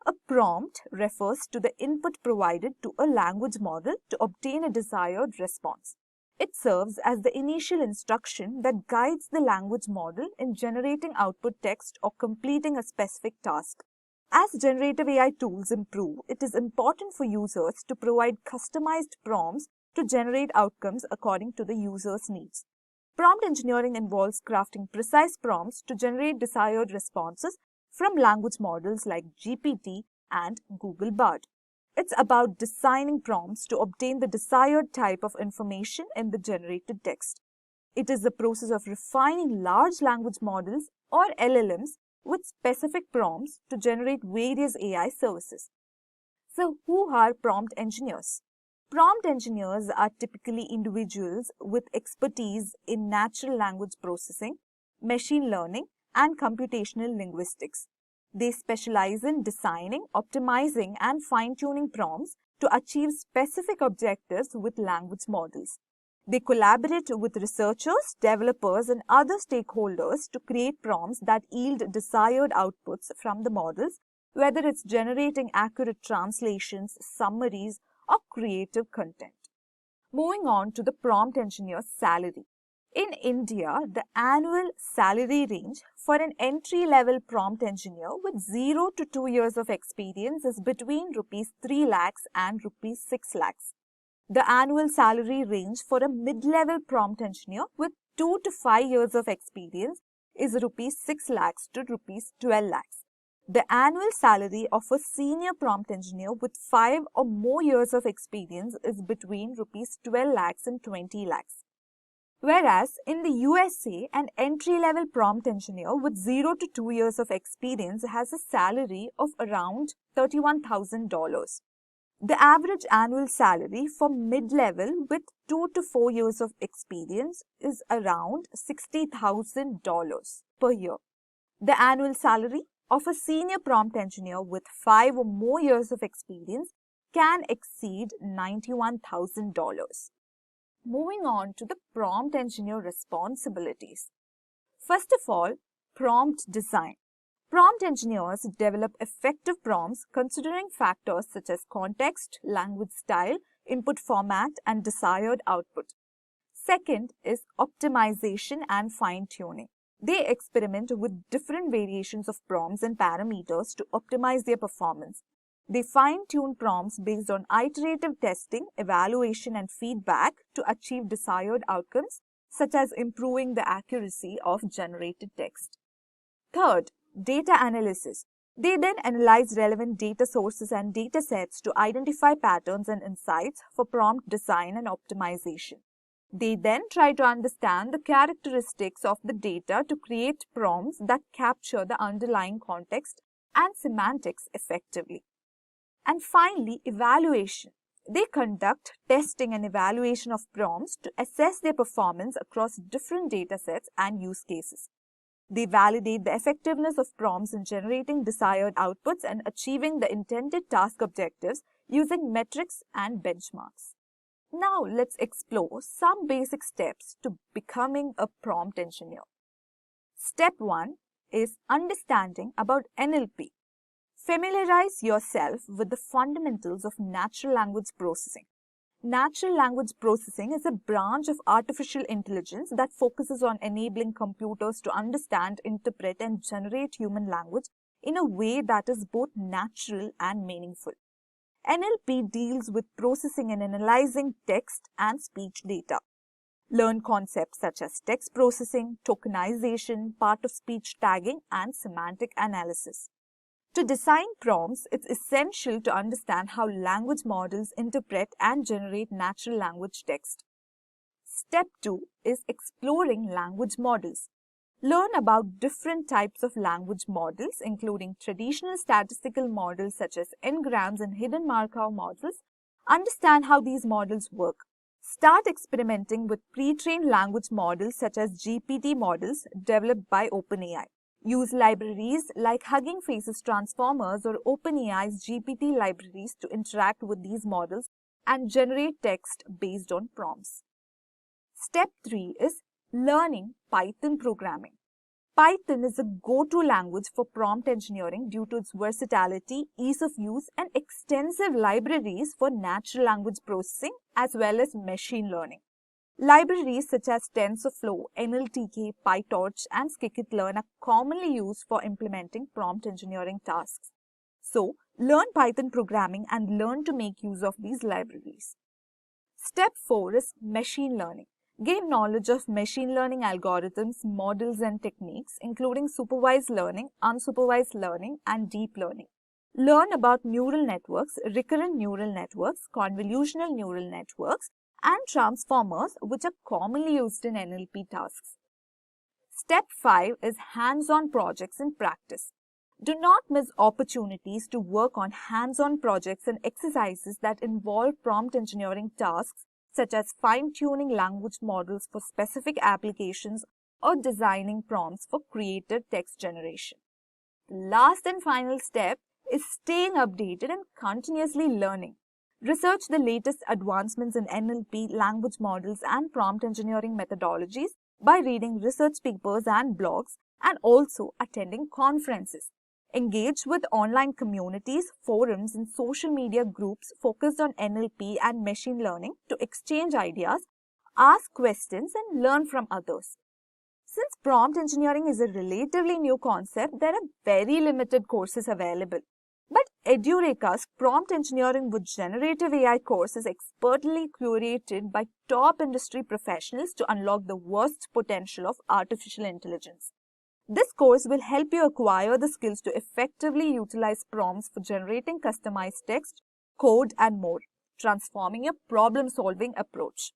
A prompt refers to the input provided to a language model to obtain a desired response. It serves as the initial instruction that guides the language model in generating output text or completing a specific task. As generative AI tools improve, it is important for users to provide customized prompts to generate outcomes according to the user's needs. Prompt engineering involves crafting precise prompts to generate desired responses from language models like GPT and Google Bard. It's about designing prompts to obtain the desired type of information in the generated text. It is the process of refining large language models or LLMs with specific prompts to generate various AI services. So, who are prompt engineers? Prompt engineers are typically individuals with expertise in natural language processing, machine learning, and computational linguistics. They specialize in designing, optimizing, and fine-tuning prompts to achieve specific objectives with language models. They collaborate with researchers, developers, and other stakeholders to create prompts that yield desired outputs from the models, whether it's generating accurate translations, summaries, or creative content. Moving on to the prompt engineer's salary. In India, the annual salary range for an entry-level prompt engineer with 0 to 2 years of experience is between Rs 3 lakhs and Rs 6 lakhs. The annual salary range for a mid-level prompt engineer with 2 to 5 years of experience is Rs 6 lakhs to Rs 12 lakhs. The annual salary of a senior prompt engineer with 5 or more years of experience is between Rs 12 lakhs and 20 lakhs. Whereas in the USA, an entry-level prompt engineer with 0 to 2 years of experience has a salary of around $31,000. The average annual salary for mid-level with 2 to 4 years of experience is around $60,000 per year. The annual salary of a senior prompt engineer with 5 or more years of experience can exceed $91,000. Moving on to the prompt engineer responsibilities. First of all, prompt design. Prompt engineers develop effective prompts considering factors such as context, language style, input format, and desired output. Second is optimization and fine-tuning. They experiment with different variations of prompts and parameters to optimize their performance. They fine-tune prompts based on iterative testing, evaluation, and feedback to achieve desired outcomes, such as improving the accuracy of generated text. Third, data analysis. They then analyze relevant data sources and data sets to identify patterns and insights for prompt design and optimization. They then try to understand the characteristics of the data to create prompts that capture the underlying context and semantics effectively. And finally, evaluation. They conduct testing and evaluation of prompts to assess their performance across different data sets and use cases. They validate the effectiveness of prompts in generating desired outputs and achieving the intended task objectives using metrics and benchmarks. Now let's explore some basic steps to becoming a prompt engineer. Step 1 is understanding about NLP. Familiarize yourself with the fundamentals of natural language processing. Natural language processing is a branch of artificial intelligence that focuses on enabling computers to understand, interpret, and generate human language in a way that is both natural and meaningful. NLP deals with processing and analyzing text and speech data. Learn concepts such as text processing, tokenization, part-of-speech tagging, and semantic analysis. To design prompts, it's essential to understand how language models interpret and generate natural language text. Step 2 is exploring language models. Learn about different types of language models, including traditional statistical models such as n-grams and hidden Markov models. Understand how these models work. Start experimenting with pre-trained language models such as GPT models developed by OpenAI. Use libraries like Hugging Faces Transformers or OpenAI's GPT libraries to interact with these models and generate text based on prompts. Step 3 is learning Python programming. Python is a go-to language for prompt engineering due to its versatility, ease of use, and extensive libraries for natural language processing as well as machine learning. Libraries such as TensorFlow, NLTK, PyTorch, and Scikit-learn are commonly used for implementing prompt engineering tasks. So, learn Python programming and learn to make use of these libraries. Step 4 is machine learning. Gain knowledge of machine learning algorithms, models, and techniques, including supervised learning, unsupervised learning, and deep learning. Learn about neural networks, recurrent neural networks, convolutional neural networks, and transformers, which are commonly used in NLP tasks. Step 5 is hands-on projects in practice. Do not miss opportunities to work on hands-on projects and exercises that involve prompt engineering tasks such as fine-tuning language models for specific applications or designing prompts for creative text generation. The last and final step is staying updated and continuously learning. Research the latest advancements in NLP, language models, and prompt engineering methodologies by reading research papers and blogs and also attending conferences. Engage with online communities, forums, and social media groups focused on NLP and machine learning to exchange ideas, ask questions, and learn from others. Since prompt engineering is a relatively new concept, there are very limited courses available. But Edureka's Prompt Engineering with Generative AI course is expertly curated by top industry professionals to unlock the vast potential of artificial intelligence. This course will help you acquire the skills to effectively utilize prompts for generating customized text, code, and more, transforming your problem-solving approach.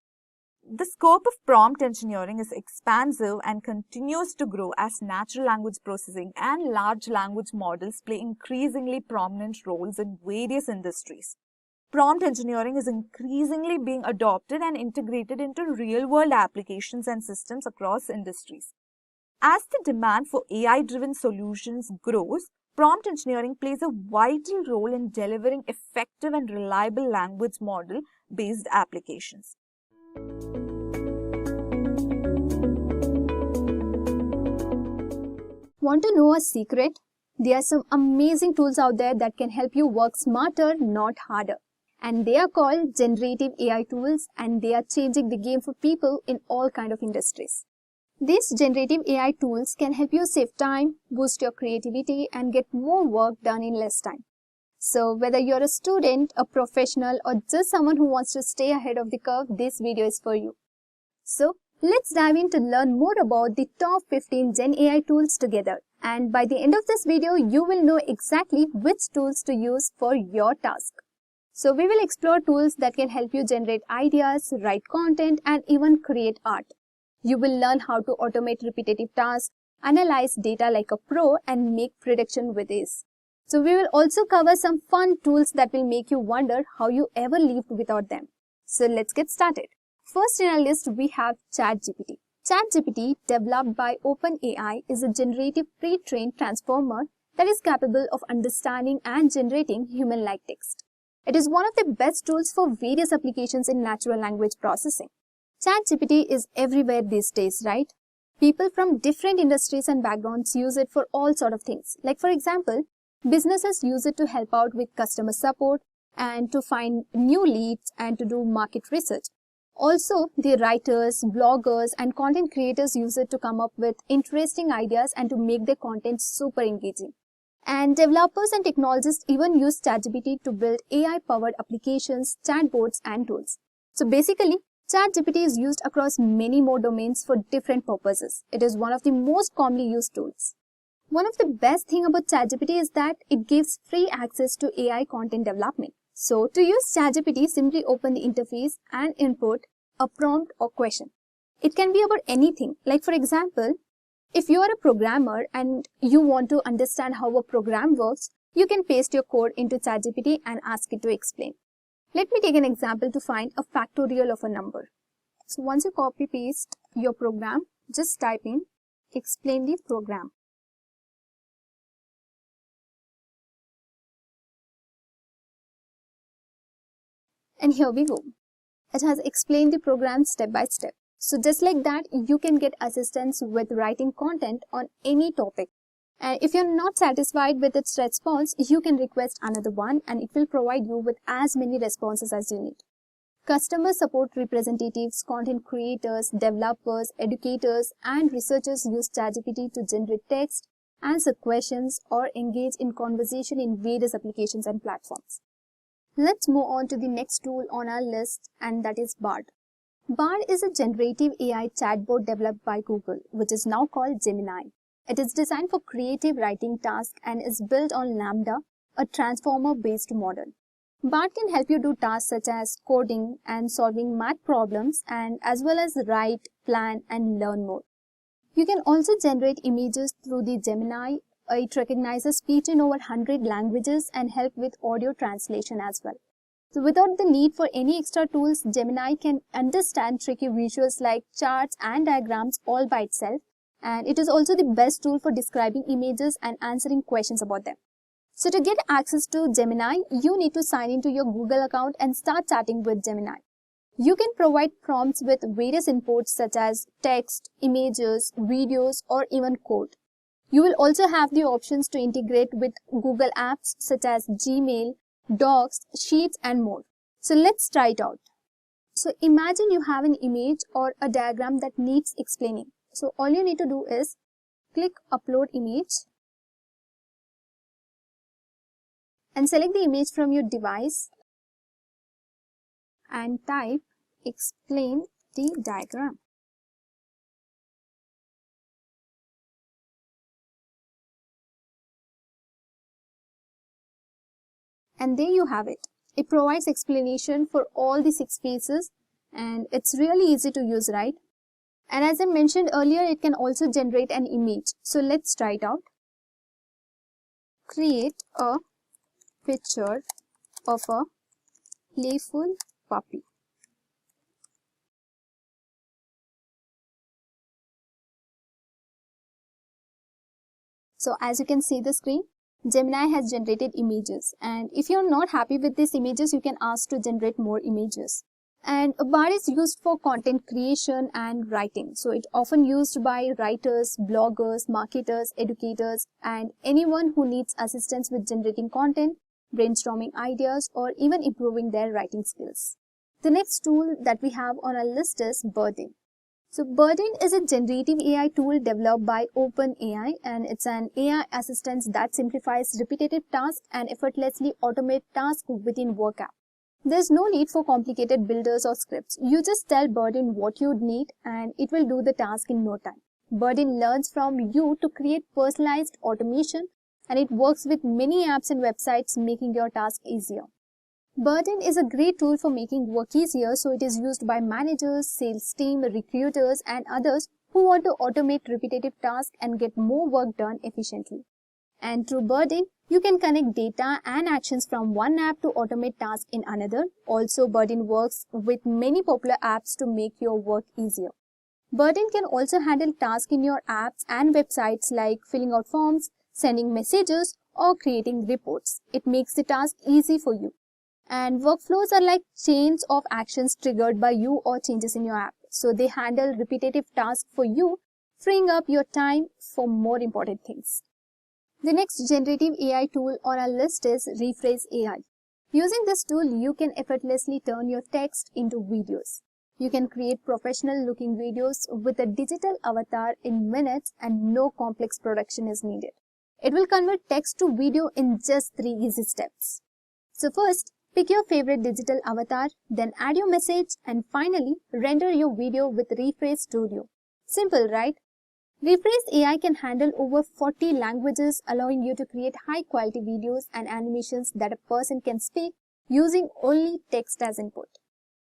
The scope of prompt engineering is expansive and continues to grow as natural language processing and large language models play increasingly prominent roles in various industries. Prompt engineering is increasingly being adopted and integrated into real-world applications and systems across industries. As the demand for AI-driven solutions grows, prompt engineering plays a vital role in delivering effective and reliable language model-based applications. Want to know a secret? There are some amazing tools out there that can help you work smarter, not harder. And they are called generative AI tools, and they are changing the game for people in all kinds of industries. These generative AI tools can help you save time, boost your creativity, and get more work done in less time. So whether you're a student, a professional, or just someone who wants to stay ahead of the curve, this video is for you. So let's dive in to learn more about the top 15 Gen AI tools together. And by the end of this video, you will know exactly which tools to use for your task. So we will explore tools that can help you generate ideas, write content, and even create art. You will learn how to automate repetitive tasks, analyze data like a pro, and make prediction with ease. So we will also cover some fun tools that will make you wonder how you ever lived without them. So let's get started. First in our list, we have ChatGPT. ChatGPT, developed by OpenAI, is a generative pre-trained transformer that is capable of understanding and generating human-like text. It is one of the best tools for various applications in natural language processing. ChatGPT is everywhere these days, right? People from different industries and backgrounds use it for all sorts of things. Like for example, businesses use it to help out with customer support, and to find new leads and to do market research. Also, the writers, bloggers, and content creators use it to come up with interesting ideas and to make their content super engaging. And developers and technologists even use ChatGPT to build AI-powered applications, chatbots, and tools. So basically, ChatGPT is used across many more domains for different purposes. It is one of the most commonly used tools. One of the best things about ChatGPT is that it gives free access to AI content development. So to use ChatGPT, simply open the interface and input a prompt or question. It can be about anything. Like for example, if you are a programmer and you want to understand how a program works, you can paste your code into ChatGPT and ask it to explain. Let me take an example to find a factorial of a number. So once you copy paste your program, just type in explain the program. And here we go. It has explained the program step by step. So just like that, you can get assistance with writing content on any topic. And if you're not satisfied with its response, you can request another one and it will provide you with as many responses as you need. Customer support representatives, content creators, developers, educators, and researchers use ChatGPT to generate text, answer questions, or engage in conversation in various applications and platforms. Let's move on to the next tool on our list, and that is Bard. Bard is a generative AI chatbot developed by Google, which is now called Gemini. It is designed for creative writing tasks and is built on Lambda, a transformer-based model. Bard can help you do tasks such as coding and solving math problems, and as well as write, plan, and learn more. You can also generate images through the Gemini. It recognizes speech in over 100 languages and help with audio translation as well. So without the need for any extra tools, Gemini can understand tricky visuals like charts and diagrams all by itself. And it is also the best tool for describing images and answering questions about them. So to get access to Gemini, you need to sign into your Google account and start chatting with Gemini. You can provide prompts with various inputs such as text, images, videos, or even code. You will also have the options to integrate with Google apps such as Gmail, Docs, Sheets, and more. So let's try it out. So imagine you have an image or a diagram that needs explaining. So all you need to do is click Upload Image and select the image from your device and type Explain the diagram. And there you have it. It provides explanation for all the 6 phases and it's really easy to use, right? And as I mentioned earlier, it can also generate an image. So let's try it out. Create a picture of a playful puppy. So as you can see the screen, Gemini has generated images, and if you're not happy with these images, you can ask to generate more images. And Bard is used for content creation and writing. So it's often used by writers, bloggers, marketers, educators, and anyone who needs assistance with generating content, brainstorming ideas, or even improving their writing skills. The next tool that we have on our list is Birdin. So Birdin is a generative AI tool developed by OpenAI, and it's an AI assistant that simplifies repetitive tasks and effortlessly automate tasks within Work app. There's no need for complicated builders or scripts. You just tell Birdin what you need and it will do the task in no time. Birdin learns from you to create personalized automation, and it works with many apps and websites, making your task easier. Birdin is a great tool for making work easier, so it is used by managers, sales team, recruiters, and others who want to automate repetitive tasks and get more work done efficiently. And through Birdin, you can connect data and actions from one app to automate tasks in another. Also, Birdin works with many popular apps to make your work easier. Birdin can also handle tasks in your apps and websites like filling out forms, sending messages, or creating reports. It makes the task easy for you. And workflows are like chains of actions triggered by you or changes in your app. So they handle repetitive tasks for you, freeing up your time for more important things. The next generative AI tool on our list is Rephrase AI. Using this tool, you can effortlessly turn your text into videos. You can create professional-looking videos with a digital avatar in minutes and no complex production is needed. It will convert text to video in just 3 easy steps. So first, pick your favorite digital avatar, then add your message, and finally, render your video with Rephrase Studio. Simple, right? Rephrase AI can handle over 40 languages, allowing you to create high-quality videos and animations that a person can speak using only text as input.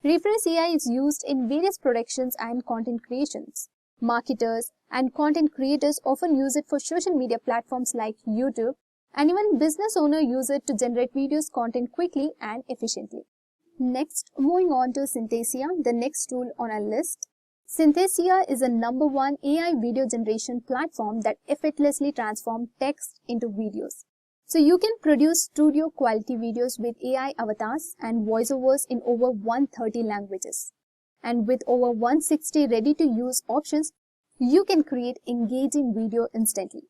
Rephrase AI is used in various productions and content creations. Marketers and content creators often use it for social media platforms like YouTube, and even business owners use it to generate videos content quickly and efficiently. Next, moving on to Synthesia, the next tool on our list. Synthesia is a #1 AI video generation platform that effortlessly transforms text into videos. So you can produce studio quality videos with AI avatars and voiceovers in over 130 languages. And with over 160 ready-to-use options, you can create engaging video instantly.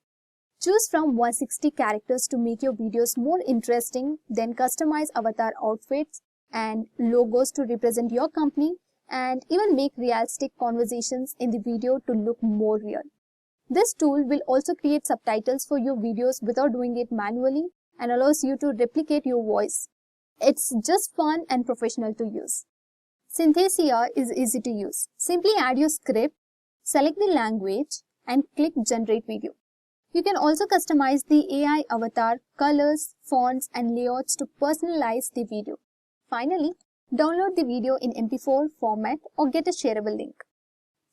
Choose from 160 characters to make your videos more interesting, then customize avatar outfits and logos to represent your company, and even make realistic conversations in the video to look more real. This tool will also create subtitles for your videos without doing it manually and allows you to replicate your voice. It's just fun and professional to use. Synthesia is easy to use. Simply add your script, select the language, and click Generate Video. You can also customize the AI avatar, colors, fonts, and layouts to personalize the video. Finally, download the video in MP4 format or get a shareable link.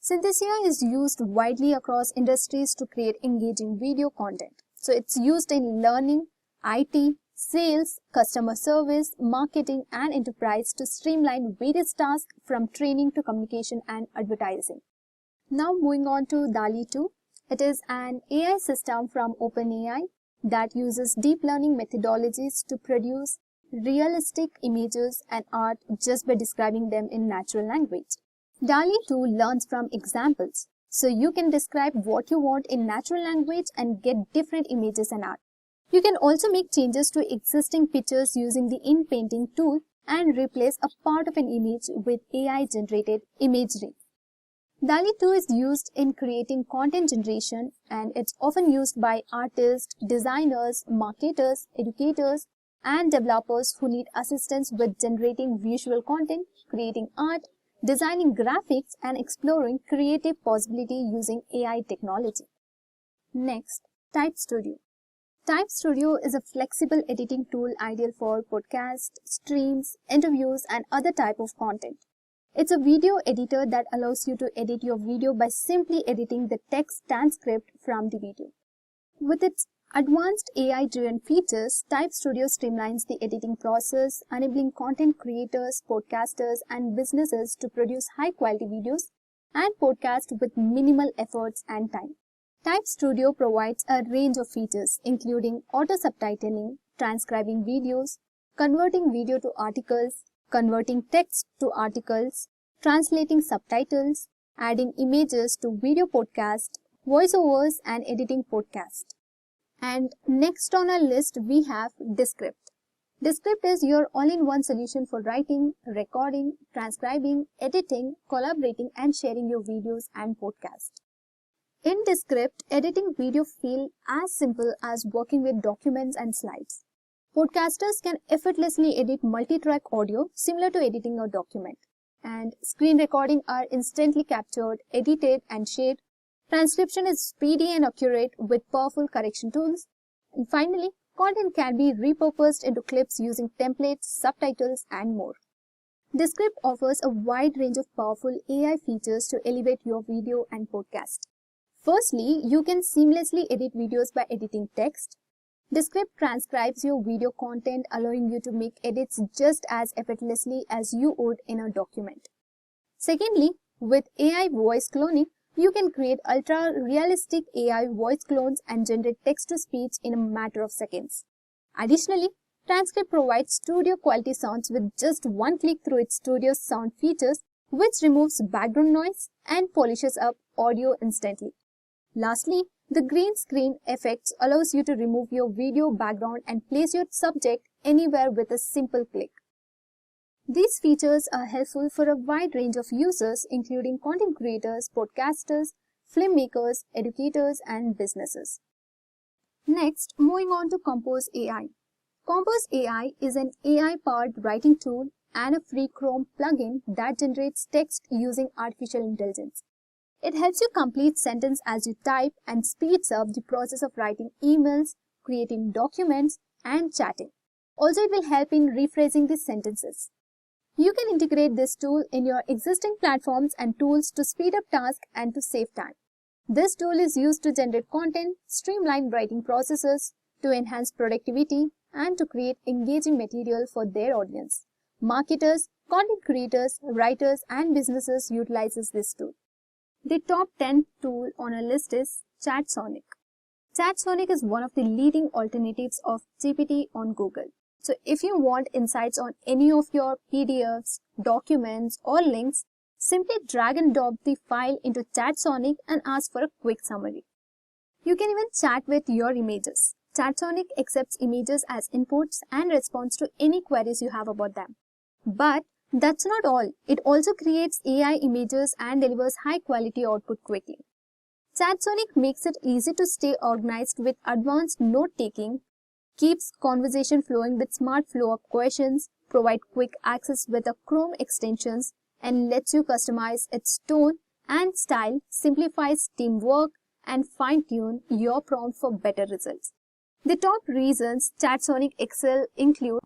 Synthesia is used widely across industries to create engaging video content. So it's used in learning, IT, sales, customer service, marketing, and enterprise to streamline various tasks from training to communication and advertising. Now moving on to DALL-E 2. It is an AI system from OpenAI that uses deep learning methodologies to produce realistic images and art just by describing them in natural language. DALL-E 2 learns from examples, so you can describe what you want in natural language and get different images and art. You can also make changes to existing pictures using the in-painting tool and replace a part of an image with AI-generated imagery. DALL-E 2 is used in creating content generation, and it's often used by artists, designers, marketers, educators, and developers who need assistance with generating visual content, creating art, designing graphics, and exploring creative possibilities using AI technology. Next, Type Studio. Type Studio is a flexible editing tool ideal for podcasts, streams, interviews, and other type of content. It's a video editor that allows you to edit your video by simply editing the text transcript from the video. With its advanced AI-driven features, Type Studio streamlines the editing process, enabling content creators, podcasters, and businesses to produce high-quality videos and podcasts with minimal efforts and time. Type Studio provides a range of features, including auto-subtitling, transcribing videos, converting video to articles, converting text to articles, translating subtitles, adding images to video podcast, voiceovers, and editing podcast. And next on our list, we have Descript. Descript is your all-in-one solution for writing, recording, transcribing, editing, collaborating, and sharing your videos and podcasts. In Descript, editing video feels as simple as working with documents and slides. Podcasters can effortlessly edit multi-track audio similar to editing a document. And screen recording are instantly captured, edited, and shared. Transcription is speedy and accurate with powerful correction tools. And finally, content can be repurposed into clips using templates, subtitles, and more. Descript offers a wide range of powerful AI features to elevate your video and podcast. Firstly, you can seamlessly edit videos by editing text. Descript transcribes your video content, allowing you to make edits just as effortlessly as you would in a document. Secondly, with AI voice cloning, you can create ultra-realistic AI voice clones and generate text-to-speech in a matter of seconds. Additionally, Transcript provides studio-quality sounds with just one click through its studio sound features, which removes background noise and polishes up audio instantly. Lastly, the green screen effects allows you to remove your video background and place your subject anywhere with a simple click. These features are helpful for a wide range of users, including content creators, podcasters, filmmakers, educators, and businesses. Next, moving on to Compose AI. Compose AI is an AI-powered writing tool and a free Chrome plugin that generates text using artificial intelligence. It helps you complete sentence as you type and speeds up the process of writing emails, creating documents, and chatting. Also, it will help in rephrasing the sentences. You can integrate this tool in your existing platforms and tools to speed up tasks and to save time. This tool is used to generate content, streamline writing processes, to enhance productivity, and to create engaging material for their audience. Marketers, content creators, writers, and businesses utilizes this tool. The top 10 tool on our list is ChatSonic. ChatSonic is one of the leading alternatives of GPT on Google. So if you want insights on any of your PDFs, documents, or links, simply drag and drop the file into ChatSonic and ask for a quick summary. You can even chat with your images. ChatSonic accepts images as inputs and responds to any queries you have about them. But that's not all. It also creates AI images and delivers high-quality output quickly. ChatSonic makes it easy to stay organized with advanced note-taking, keeps conversation flowing with smart flow-up questions, provides quick access with the Chrome extensions, and lets you customize its tone and style, simplifies teamwork, and fine-tune your prompt for better results. The top reasons ChatSonic excel include: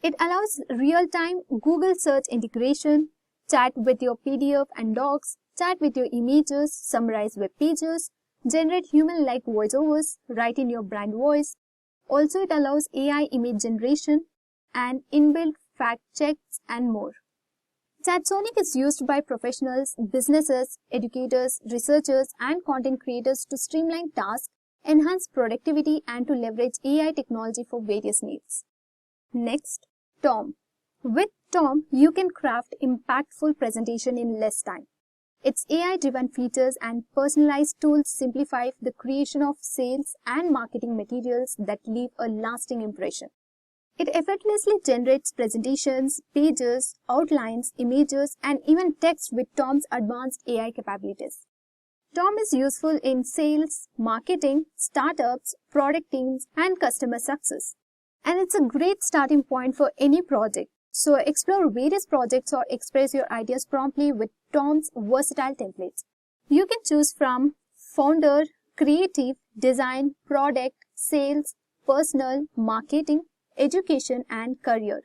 it allows real-time Google search integration, chat with your PDF and docs, chat with your images, summarize web pages, generate human-like voiceovers, write in your brand voice. Also, it allows AI image generation and inbuilt fact checks and more. ChatSonic is used by professionals, businesses, educators, researchers, and content creators to streamline tasks, enhance productivity, and to leverage AI technology for various needs. Next, Tom. With Tom, you can craft impactful presentation in less time. Its AI-driven features and personalized tools simplify the creation of sales and marketing materials that leave a lasting impression. It effortlessly generates presentations, pages, outlines, images, and even text with Tom's advanced AI capabilities. Tom is useful in sales, marketing, startups, product teams, and customer success. And it's a great starting point for any project. So explore various projects or express your ideas promptly with Tom's versatile templates. You can choose from founder, creative, design, product, sales, personal, marketing, education, and career.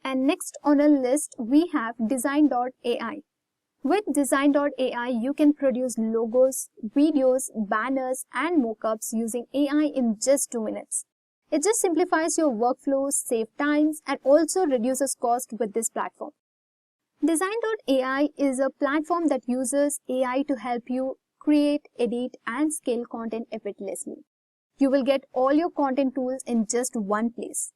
And next on our list, we have Design.ai. With Design.ai, you can produce logos, videos, banners, and mockups using AI in just 2 minutes. It just simplifies your workflows, saves times, and also reduces cost with this platform. Design.ai is a platform that uses AI to help you create, edit, and scale content effortlessly. You will get all your content tools in just one place.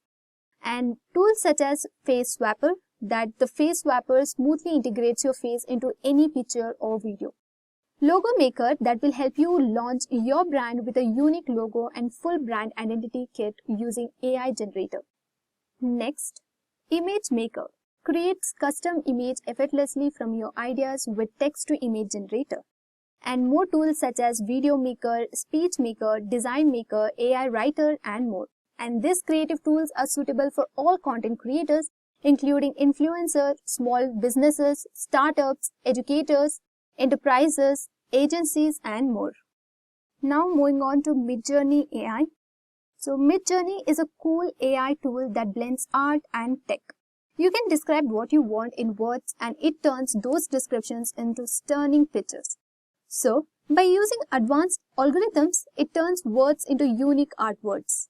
And tools such as Face Swapper, that the Face Swapper smoothly integrates your face into any picture or video. Logo Maker, that will help you launch your brand with a unique logo and full brand identity kit using AI generator. Next, Image Maker creates custom image effortlessly from your ideas with text to image generator. And more tools such as Video Maker, Speech Maker, Design Maker, AI Writer, and more. And these creative tools are suitable for all content creators, including influencers, small businesses, startups, educators, enterprises, agencies, and more. Now moving on to Midjourney AI. So Midjourney is a cool AI tool that blends art and tech. You can describe what you want in words and it turns those descriptions into stunning pictures. So by using advanced algorithms, it turns words into unique artworks.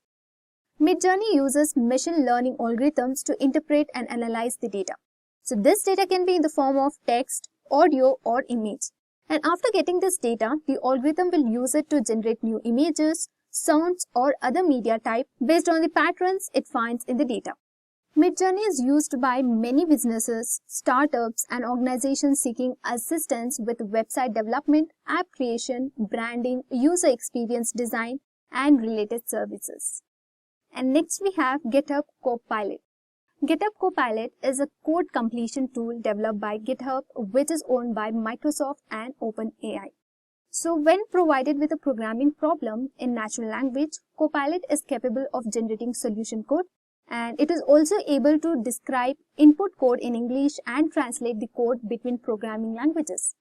Midjourney uses machine learning algorithms to interpret and analyze the data. So this data can be in the form of text, audio, or image. And after getting this data, the algorithm will use it to generate new images, sounds, or other media type based on the patterns it finds in the data. Midjourney is used by many businesses, startups, and organizations seeking assistance with website development, app creation, branding, user experience design, and related services. And next we have GitHub Copilot. GitHub Copilot is a code completion tool developed by GitHub, which is owned by Microsoft and OpenAI. So when provided with a programming problem in natural language, Copilot is capable of generating solution code, and it is also able to describe input code in English and translate the code between programming languages.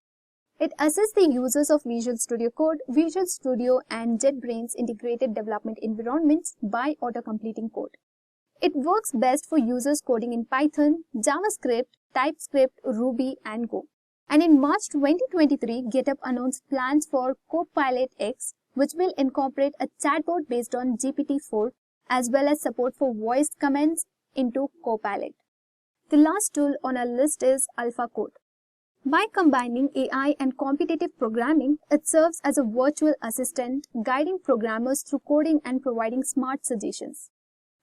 It assists the users of Visual Studio Code, Visual Studio, and JetBrains integrated development environments by auto-completing code. It works best for users coding in Python, JavaScript, TypeScript, Ruby, and Go. And in March 2023, GitHub announced plans for Copilot X, which will incorporate a chatbot based on GPT-4 as well as support for voice commands into Copilot. The last tool on our list is AlphaCode. By combining AI and competitive programming, it serves as a virtual assistant, guiding programmers through coding and providing smart suggestions.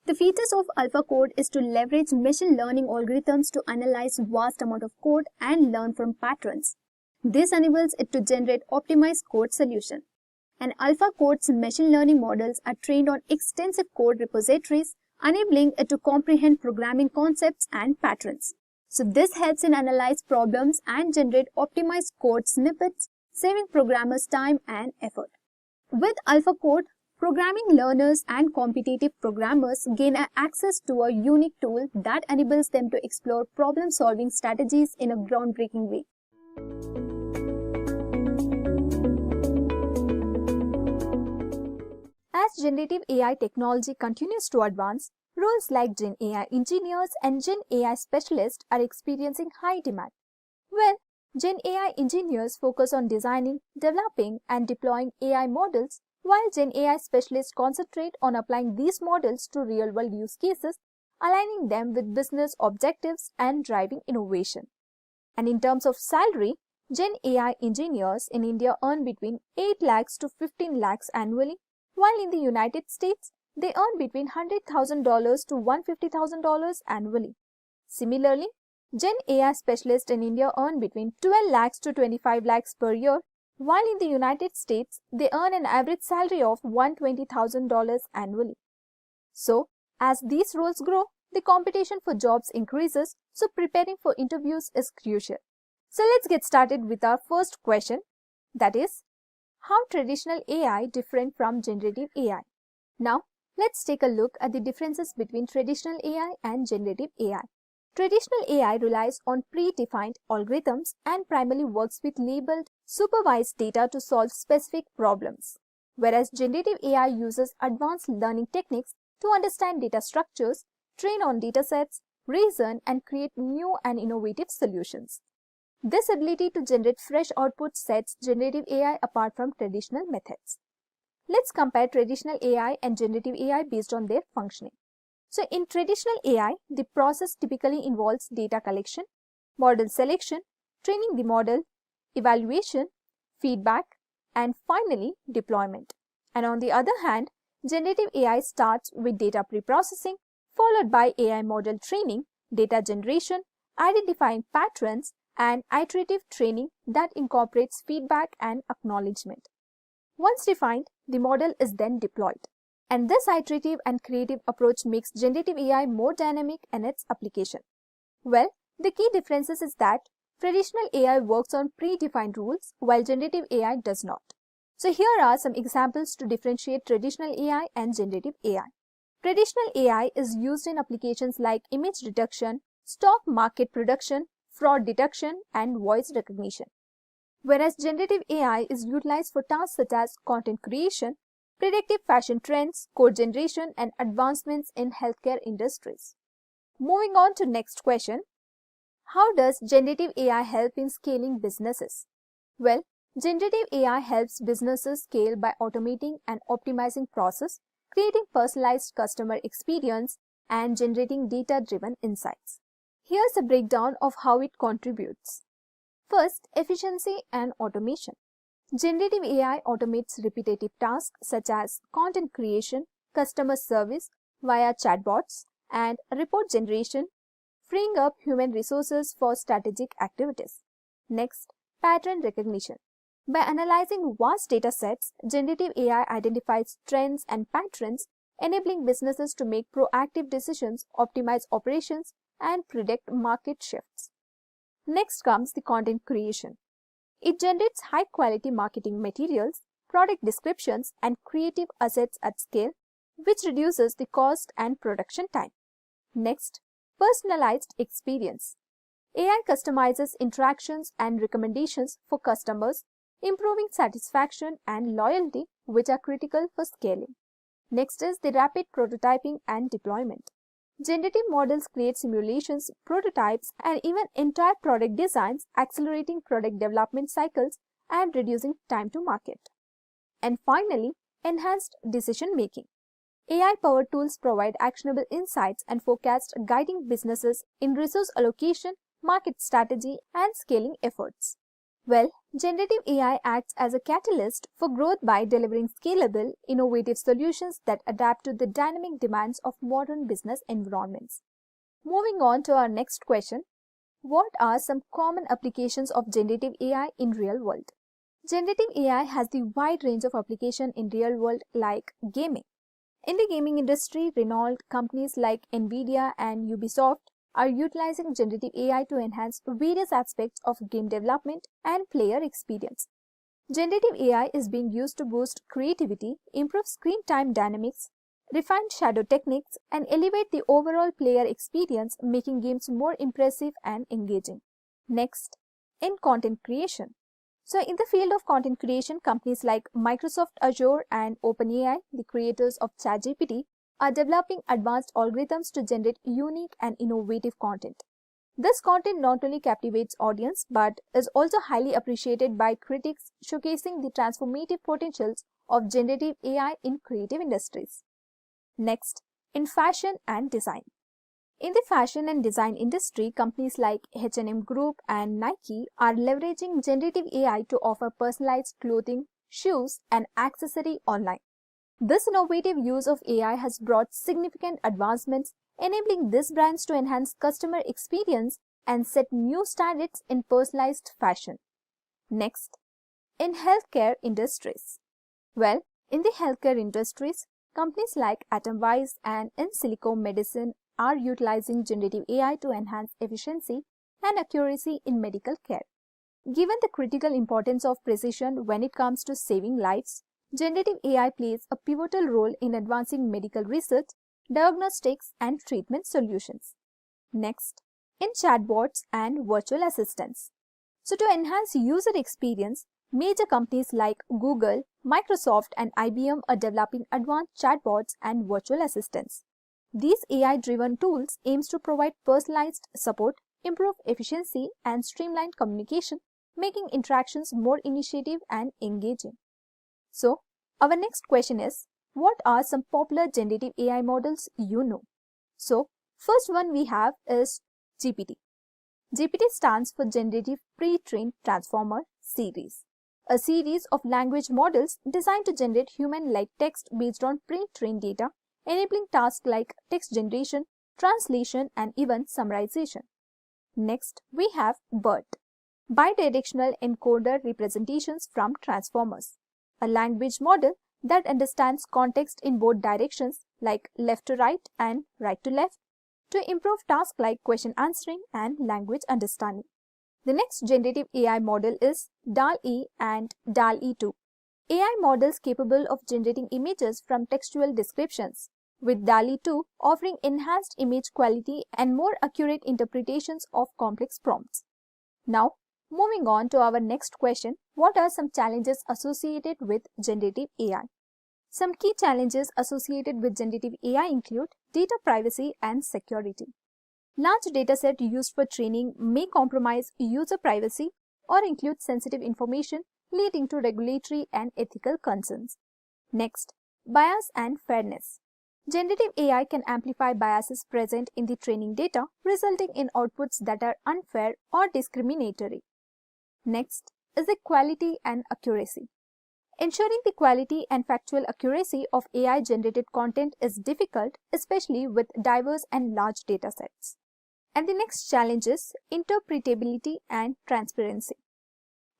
The features of AlphaCode is to leverage machine learning algorithms to analyze vast amount of code and learn from patterns. This enables it to generate optimized code solution. And AlphaCode's machine learning models are trained on extensive code repositories, enabling it to comprehend programming concepts and patterns. So this helps in analyze problems and generate optimized code snippets, saving programmers time and effort. With AlphaCode, programming learners and competitive programmers gain access to a unique tool that enables them to explore problem-solving strategies in a groundbreaking way. As generative AI technology continues to advance, roles like Gen AI engineers and Gen AI specialists are experiencing high demand. Well, Gen AI engineers focus on designing, developing, and deploying AI models, while Gen AI specialists concentrate on applying these models to real-world use cases, aligning them with business objectives and driving innovation. And in terms of salary, Gen AI engineers in India earn between 8 lakhs to 15 lakhs annually, while in the United States, they earn between $100,000 to $150,000 annually. Similarly, Gen AI specialists in India earn between 12 lakhs to 25 lakhs per year, while in the United States, they earn an average salary of $120,000 annually. So, as these roles grow, the competition for jobs increases, so preparing for interviews is crucial. So let's get started with our first question, that is, how traditional AI different from generative AI? Now, let's take a look at the differences between traditional AI and generative AI. Traditional AI relies on predefined algorithms and primarily works with labeled, supervised data to solve specific problems, whereas generative AI uses advanced learning techniques to understand data structures, train on datasets, reason, and create new and innovative solutions. This ability to generate fresh output sets generative AI apart from traditional methods. Let's compare traditional AI and generative AI based on their functioning. So in traditional AI, the process typically involves data collection, model selection, training the model, evaluation, feedback, and finally deployment. And on the other hand, generative AI starts with data preprocessing, followed by AI model training, data generation, identifying patterns, and iterative training that incorporates feedback and acknowledgement. Once defined, the model is then deployed. And this iterative and creative approach makes generative AI more dynamic in its application. Well, the key differences is that traditional AI works on predefined rules while generative AI does not. So here are some examples to differentiate traditional AI and generative AI. Traditional AI is used in applications like image detection, stock market prediction, fraud detection, and voice recognition. Whereas generative AI is utilized for tasks such as content creation, predictive fashion trends, code generation, and advancements in healthcare industries. Moving on to next question. How does generative AI help in scaling businesses? Well, generative AI helps businesses scale by automating and optimizing process, creating personalized customer experience, and generating data-driven insights. Here's a breakdown of how it contributes. First, efficiency and automation. Generative AI automates repetitive tasks such as content creation, customer service via chatbots, and report generation, freeing up human resources for strategic activities. Next, pattern recognition. By analyzing vast data sets, generative AI identifies trends and patterns, enabling businesses to make proactive decisions, optimize operations, and predict market shifts. Next comes the content creation. It generates high-quality marketing materials, product descriptions, and creative assets at scale, which reduces the cost and production time. Next, personalized experience. AI customizes interactions and recommendations for customers, improving satisfaction and loyalty, which are critical for scaling. Next is the rapid prototyping and deployment. Generative models create simulations, prototypes, and even entire product designs, accelerating product development cycles and reducing time to market. And finally, enhanced decision making. AI-powered tools provide actionable insights and forecasts, guiding businesses in resource allocation, market strategy, and scaling efforts. Well, generative AI acts as a catalyst for growth by delivering scalable, innovative solutions that adapt to the dynamic demands of modern business environments. Moving on to our next question, what are some common applications of generative AI in real world? Generative AI has the wide range of application in real world like gaming. In the gaming industry, renowned companies like Nvidia and Ubisoft are utilizing generative AI to enhance various aspects of game development and player experience. Generative AI is being used to boost creativity, improve screen time dynamics, refine shadow techniques, and elevate the overall player experience, making games more impressive and engaging. Next, in content creation. So in the field of content creation, companies like Microsoft Azure and OpenAI, the creators of ChatGPT, are developing advanced algorithms to generate unique and innovative content. This content not only captivates audience but is also highly appreciated by critics, showcasing the transformative potentials of generative AI in creative industries. Next, in fashion and design. In the fashion and design industry, companies like H&M Group and Nike are leveraging generative AI to offer personalized clothing, shoes, and accessories online. This innovative use of AI has brought significant advancements, enabling these brands to enhance customer experience and set new standards in personalized fashion. Next, in healthcare industries. Well, in the healthcare industries, companies like Atomwise and In Silico Medicine are utilizing generative AI to enhance efficiency and accuracy in medical care. Given the critical importance of precision when it comes to saving lives, generative AI plays a pivotal role in advancing medical research, diagnostics, and treatment solutions. Next, in chatbots and virtual assistants. So to enhance user experience, major companies like Google, Microsoft, and IBM are developing advanced chatbots and virtual assistants. These AI-driven tools aims to provide personalized support, improve efficiency, and streamline communication, making interactions more initiative and engaging. So, our next question is, what are some popular generative AI models you know? So, first one we have is GPT. GPT stands for Generative Pre-trained Transformer Series, a series of language models designed to generate human-like text based on pre-trained data, enabling tasks like text generation, translation, and even summarization. Next, we have BERT, Bidirectional Encoder Representations from Transformers, a language model that understands context in both directions like left to right and right to left to improve tasks like question answering and language understanding. The next generative AI model is DALL-E and DALL-E 2, AI models capable of generating images from textual descriptions, with DALL-E 2 offering enhanced image quality and more accurate interpretations of complex prompts. Now, moving on to our next question, what are some challenges associated with generative AI? Some key challenges associated with generative AI include data privacy and security. Large dataset used for training may compromise user privacy or include sensitive information, leading to regulatory and ethical concerns. Next, bias and fairness. Generative AI can amplify biases present in the training data, resulting in outputs that are unfair or discriminatory. Next is the quality and accuracy. Ensuring the quality and factual accuracy of AI-generated content is difficult, especially with diverse and large datasets. And the next challenge is interpretability and transparency.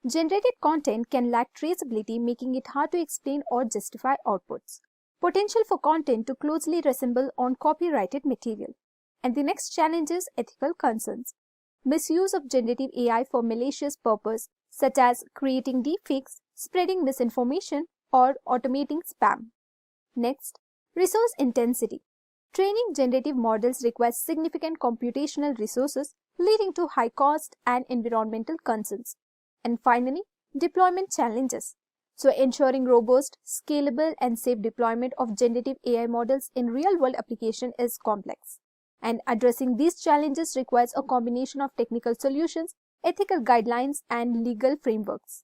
Generated content can lack traceability, making it hard to explain or justify outputs. potential for content to closely resemble on copyrighted material. And the next challenge is ethical concerns. Misuse of generative AI for malicious purpose, such as creating deepfakes, spreading misinformation, or automating spam. Next, resource intensity. Training generative models requires significant computational resources, leading to high cost and environmental concerns. And finally, deployment challenges. So, ensuring robust, scalable, and safe deployment of generative AI models in real-world application is complex. And addressing these challenges requires a combination of technical solutions, ethical guidelines, and legal frameworks.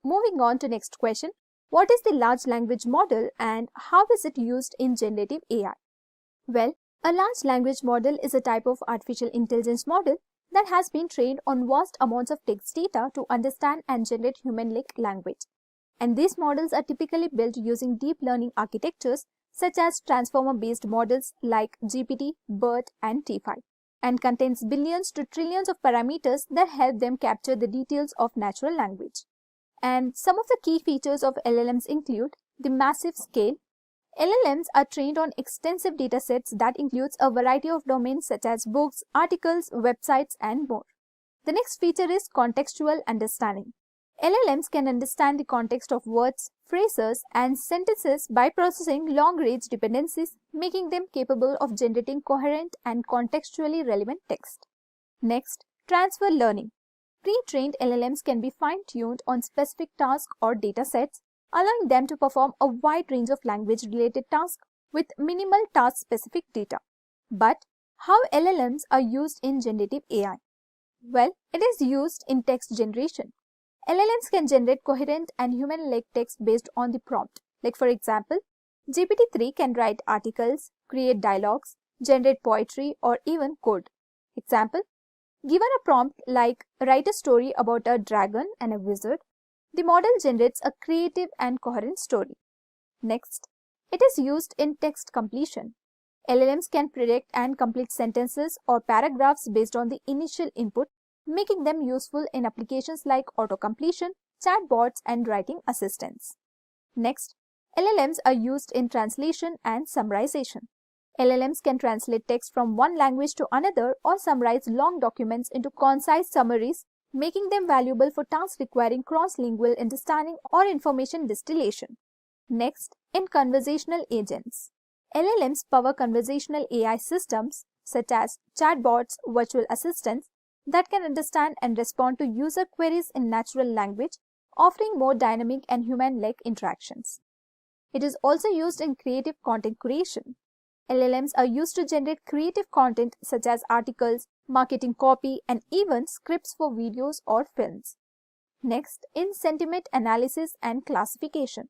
Moving on to next question. What is the large language model and how is it used in generative AI? Well, a large language model is a type of artificial intelligence model that has been trained on vast amounts of text data to understand and generate human-like language. And these models are typically built using deep learning architectures such as transformer-based models like GPT, BERT, and T5, and contains billions to trillions of parameters that help them capture the details of natural language. And some of the key features of LLMs include the massive scale. LLMs are trained on extensive datasets that includes a variety of domains such as books, articles, websites, and more. The next feature is contextual understanding. LLMs can understand the context of words, phrases, and sentences by processing long-range dependencies, making them capable of generating coherent and contextually relevant text. Next, transfer learning. Pre-trained LLMs can be fine-tuned on specific tasks or datasets, allowing them to perform a wide range of language-related tasks with minimal task-specific data. But how LLMs are used in generative AI? Well, it is used in text generation. LLMs can generate coherent and human-like text based on the prompt. Like for example, GPT-3 can write articles, create dialogues, generate poetry, or even code. Example, given a prompt like write a story about a dragon and a wizard, the model generates a creative and coherent story. Next, it is used in text completion. LLMs can predict and complete sentences or paragraphs based on the initial input, making them useful in applications like auto-completion, chatbots, and writing assistants. Next, LLMs are used in translation and summarization. LLMs can translate text from one language to another or summarize long documents into concise summaries, making them valuable for tasks requiring cross-lingual understanding or information distillation. Next, in conversational agents. LLMs power conversational AI systems such as chatbots, virtual assistants, that can understand and respond to user queries in natural language, offering more dynamic and human-like interactions. It is also used in creative content creation. LLMs are used to generate creative content such as articles, marketing copy, and even scripts for videos or films. Next, in sentiment analysis and classification.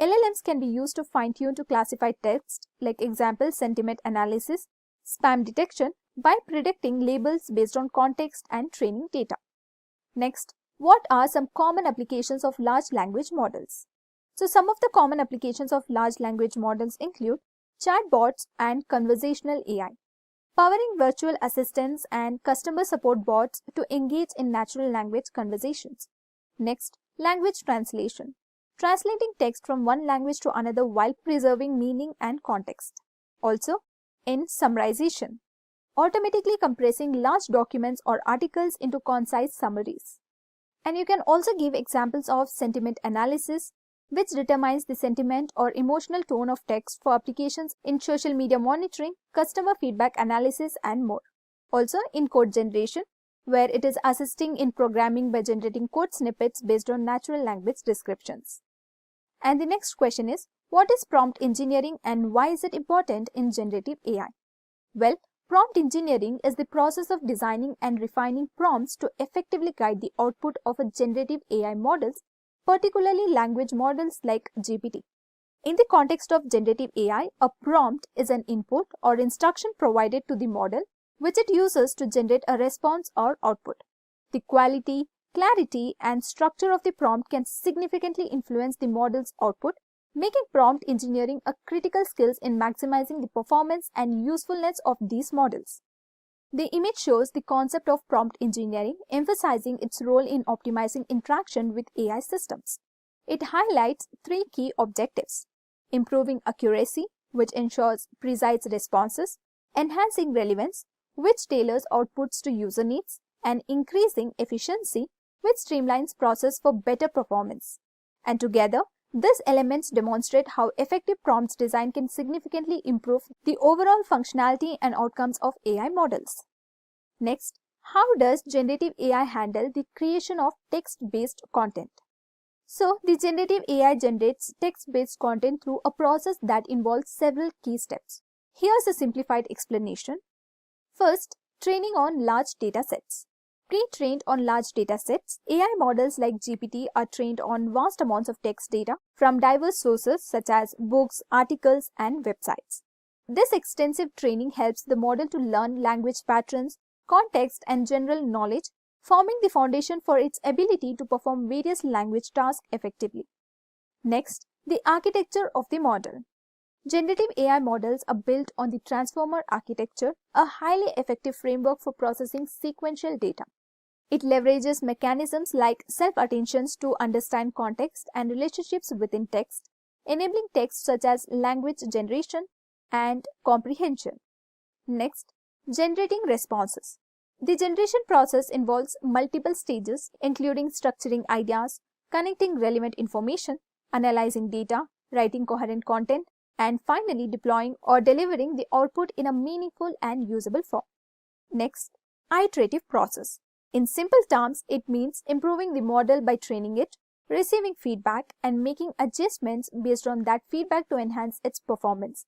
LLMs can be used to fine-tune to classify text, like example sentiment analysis, spam detection, by predicting labels based on context and training data. Next, what are some common applications of large language models? So some of the common applications of large language models include chatbots and conversational AI, powering virtual assistants and customer support bots to engage in natural language conversations. Next, language translation, translating text from one language to another while preserving meaning and context. Also, in summarization, automatically compressing large documents or articles into concise summaries. And you can also give examples of sentiment analysis, which determines the sentiment or emotional tone of text for applications in social media monitoring, customer feedback analysis, and more. Also in code generation, where it is assisting in programming by generating code snippets based on natural language descriptions. And the next question is, what is prompt engineering and why is it important in generative AI? Well, prompt engineering is the process of designing and refining prompts to effectively guide the output of a generative AI models, particularly language models like GPT. In the context of generative AI, a prompt is an input or instruction provided to the model, which it uses to generate a response or output. The quality, clarity, and structure of the prompt can significantly influence the model's output, making prompt engineering a critical skill in maximizing the performance and usefulness of these models. The image shows the concept of prompt engineering, emphasizing its role in optimizing interaction with AI systems. It highlights three key objectives: improving accuracy, which ensures precise responses, enhancing relevance, which tailors outputs to user needs, and increasing efficiency, which streamlines process for better performance. And together, these elements demonstrate how effective prompts design can significantly improve the overall functionality and outcomes of AI models. Next, how does generative AI handle the creation of text-based content? So, the generative AI generates text-based content through a process that involves several key steps. Here's a simplified explanation. First, training on large data sets. Pre-trained on large data sets, AI models like GPT are trained on vast amounts of text data from diverse sources such as books, articles, and websites. This extensive training helps the model to learn language patterns, context, and general knowledge, forming the foundation for its ability to perform various language tasks effectively. Next, the architecture of the model. Generative AI models are built on the transformer architecture, a highly effective framework for processing sequential data. It leverages mechanisms like self-attentions to understand context and relationships within text, enabling tasks such as language generation and comprehension. Next, generating responses. The generation process involves multiple stages, including structuring ideas, connecting relevant information, analyzing data, writing coherent content, and finally deploying or delivering the output in a meaningful and usable form. Next, iterative process. In simple terms, it means improving the model by training it, receiving feedback, and making adjustments based on that feedback to enhance its performance.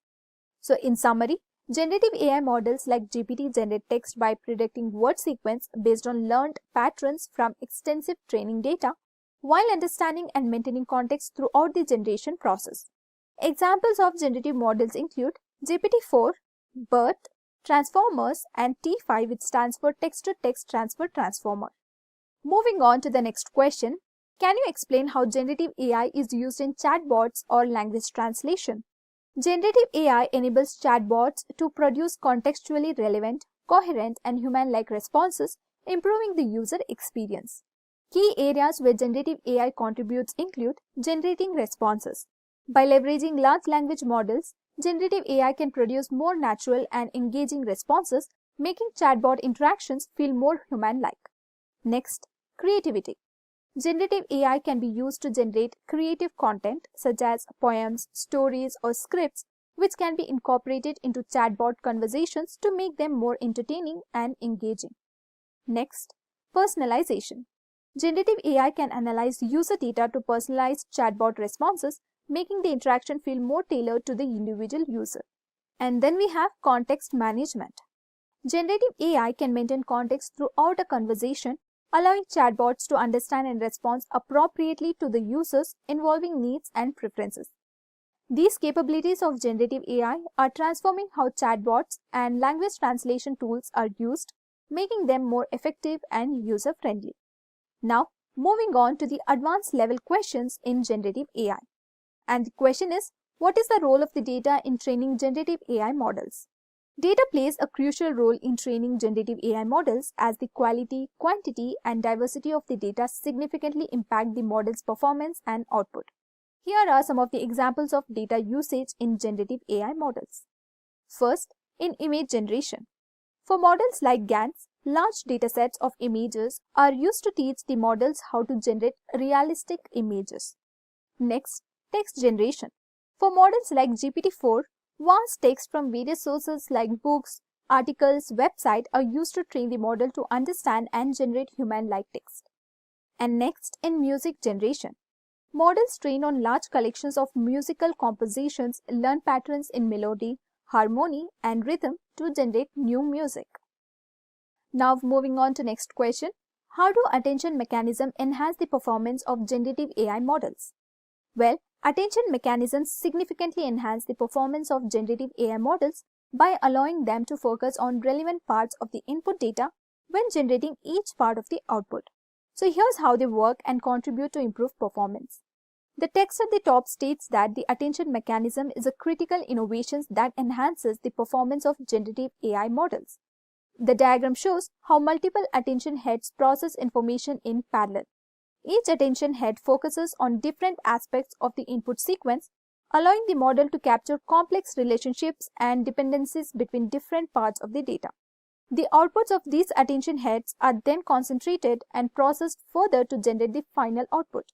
So in summary, generative AI models like GPT generate text by predicting word sequence based on learned patterns from extensive training data, while understanding and maintaining context throughout the generation process. Examples of generative models include GPT-4, BERT, Transformers, and T5, which stands for Text-to-Text Transfer Transformer. Moving on to the next question, can you explain how generative AI is used in chatbots or language translation? Generative AI enables chatbots to produce contextually relevant, coherent, and human-like responses, improving the user experience. Key areas where generative AI contributes include generating responses. By leveraging large language models, generative AI can produce more natural and engaging responses, making chatbot interactions feel more human-like. Next, creativity. Generative AI can be used to generate creative content such as poems, stories, or scripts, which can be incorporated into chatbot conversations to make them more entertaining and engaging. Next, personalization. Generative AI can analyze user data to personalize chatbot responses, making the interaction feel more tailored to the individual user. And then we have context management. Generative AI can maintain context throughout a conversation, allowing chatbots to understand and respond appropriately to the user's evolving needs and preferences. These capabilities of generative AI are transforming how chatbots and language translation tools are used, making them more effective and user-friendly. Now, moving on to the advanced level questions in generative AI. And the question is, what is the role of the data in training generative AI models? Data plays a crucial role in training generative AI models as the quality, quantity, and diversity of the data significantly impact the model's performance and output. Here are some of the examples of data usage in generative AI models. First, in image generation. For models like GANs, large datasets of images are used to teach the models how to generate realistic images. Next, text generation. For models like GPT-4, vast text from various sources like books, articles, websites are used to train the model to understand and generate human-like text. And next, in music generation. Models trained on large collections of musical compositions learn patterns in melody, harmony, and rhythm to generate new music. Now moving on to next question. How do attention mechanisms enhance the performance of generative AI models? Well, attention mechanisms significantly enhance the performance of generative AI models by allowing them to focus on relevant parts of the input data when generating each part of the output. So here's how they work and contribute to improved performance. The text at the top states that the attention mechanism is a critical innovation that enhances the performance of generative AI models. The diagram shows how multiple attention heads process information in parallel. Each attention head focuses on different aspects of the input sequence, allowing the model to capture complex relationships and dependencies between different parts of the data. The outputs of these attention heads are then concentrated and processed further to generate the final output.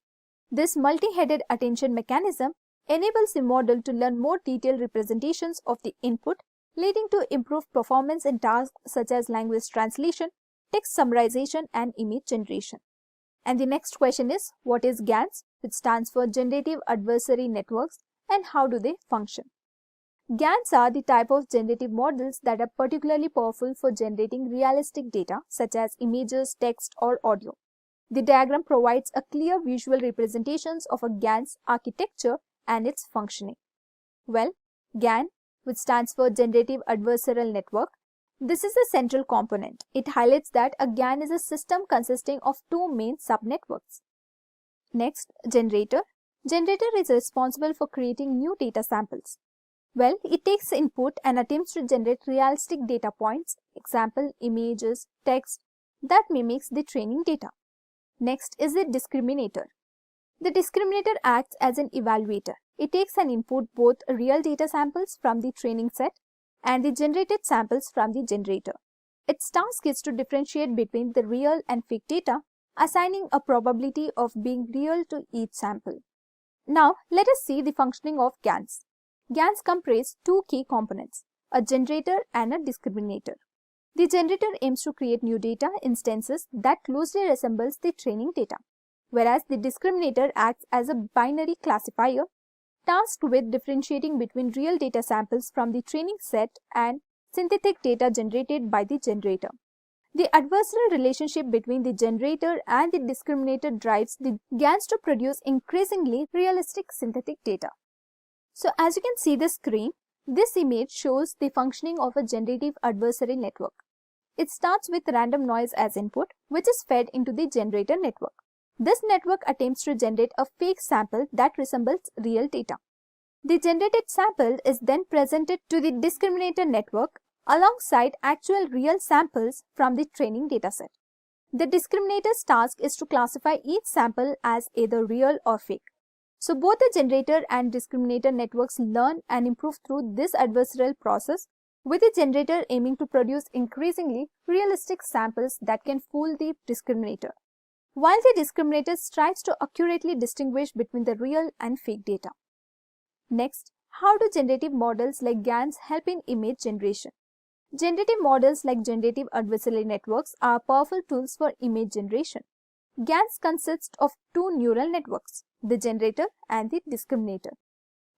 This multi-headed attention mechanism enables the model to learn more detailed representations of the input, leading to improved performance in tasks such as language translation, text summarization, and image generation. And the next question is, what is GANs, which stands for Generative Adversary Networks, and how do they function? GANs are the type of generative models that are particularly powerful for generating realistic data such as images, text, or audio. The diagram provides a clear visual representations of a GAN's architecture and its functioning. Well, GAN, which stands for Generative Adversarial Network, this is a central component. It highlights that a GAN is a system consisting of two main subnetworks. Next, generator. Generator is responsible for creating new data samples. Well, it takes input and attempts to generate realistic data points, example, images, text, that mimics the training data. Next is the discriminator. The discriminator acts as an evaluator. It takes an input both real data samples from the training set and the generated samples from the generator. Its task is to differentiate between the real and fake data, assigning a probability of being real to each sample. Now, let us see the functioning of GANs. GANs comprise two key components, a generator and a discriminator. The generator aims to create new data instances that closely resembles the training data, whereas the discriminator acts as a binary classifier tasked with differentiating between real data samples from the training set and synthetic data generated by the generator. The adversarial relationship between the generator and the discriminator drives the GANs to produce increasingly realistic synthetic data. So as you can see the screen, this image shows the functioning of a generative adversary network. It starts with random noise as input, which is fed into the generator network. This network attempts to generate a fake sample that resembles real data. The generated sample is then presented to the discriminator network alongside actual real samples from the training dataset. The discriminator's task is to classify each sample as either real or fake. So both the generator and discriminator networks learn and improve through this adversarial process, with the generator aiming to produce increasingly realistic samples that can fool the discriminator, while the discriminator strives to accurately distinguish between the real and fake data. Next, how do generative models like GANs help in image generation? Generative models like generative adversarial networks are powerful tools for image generation. GANs consist of two neural networks, the generator and the discriminator,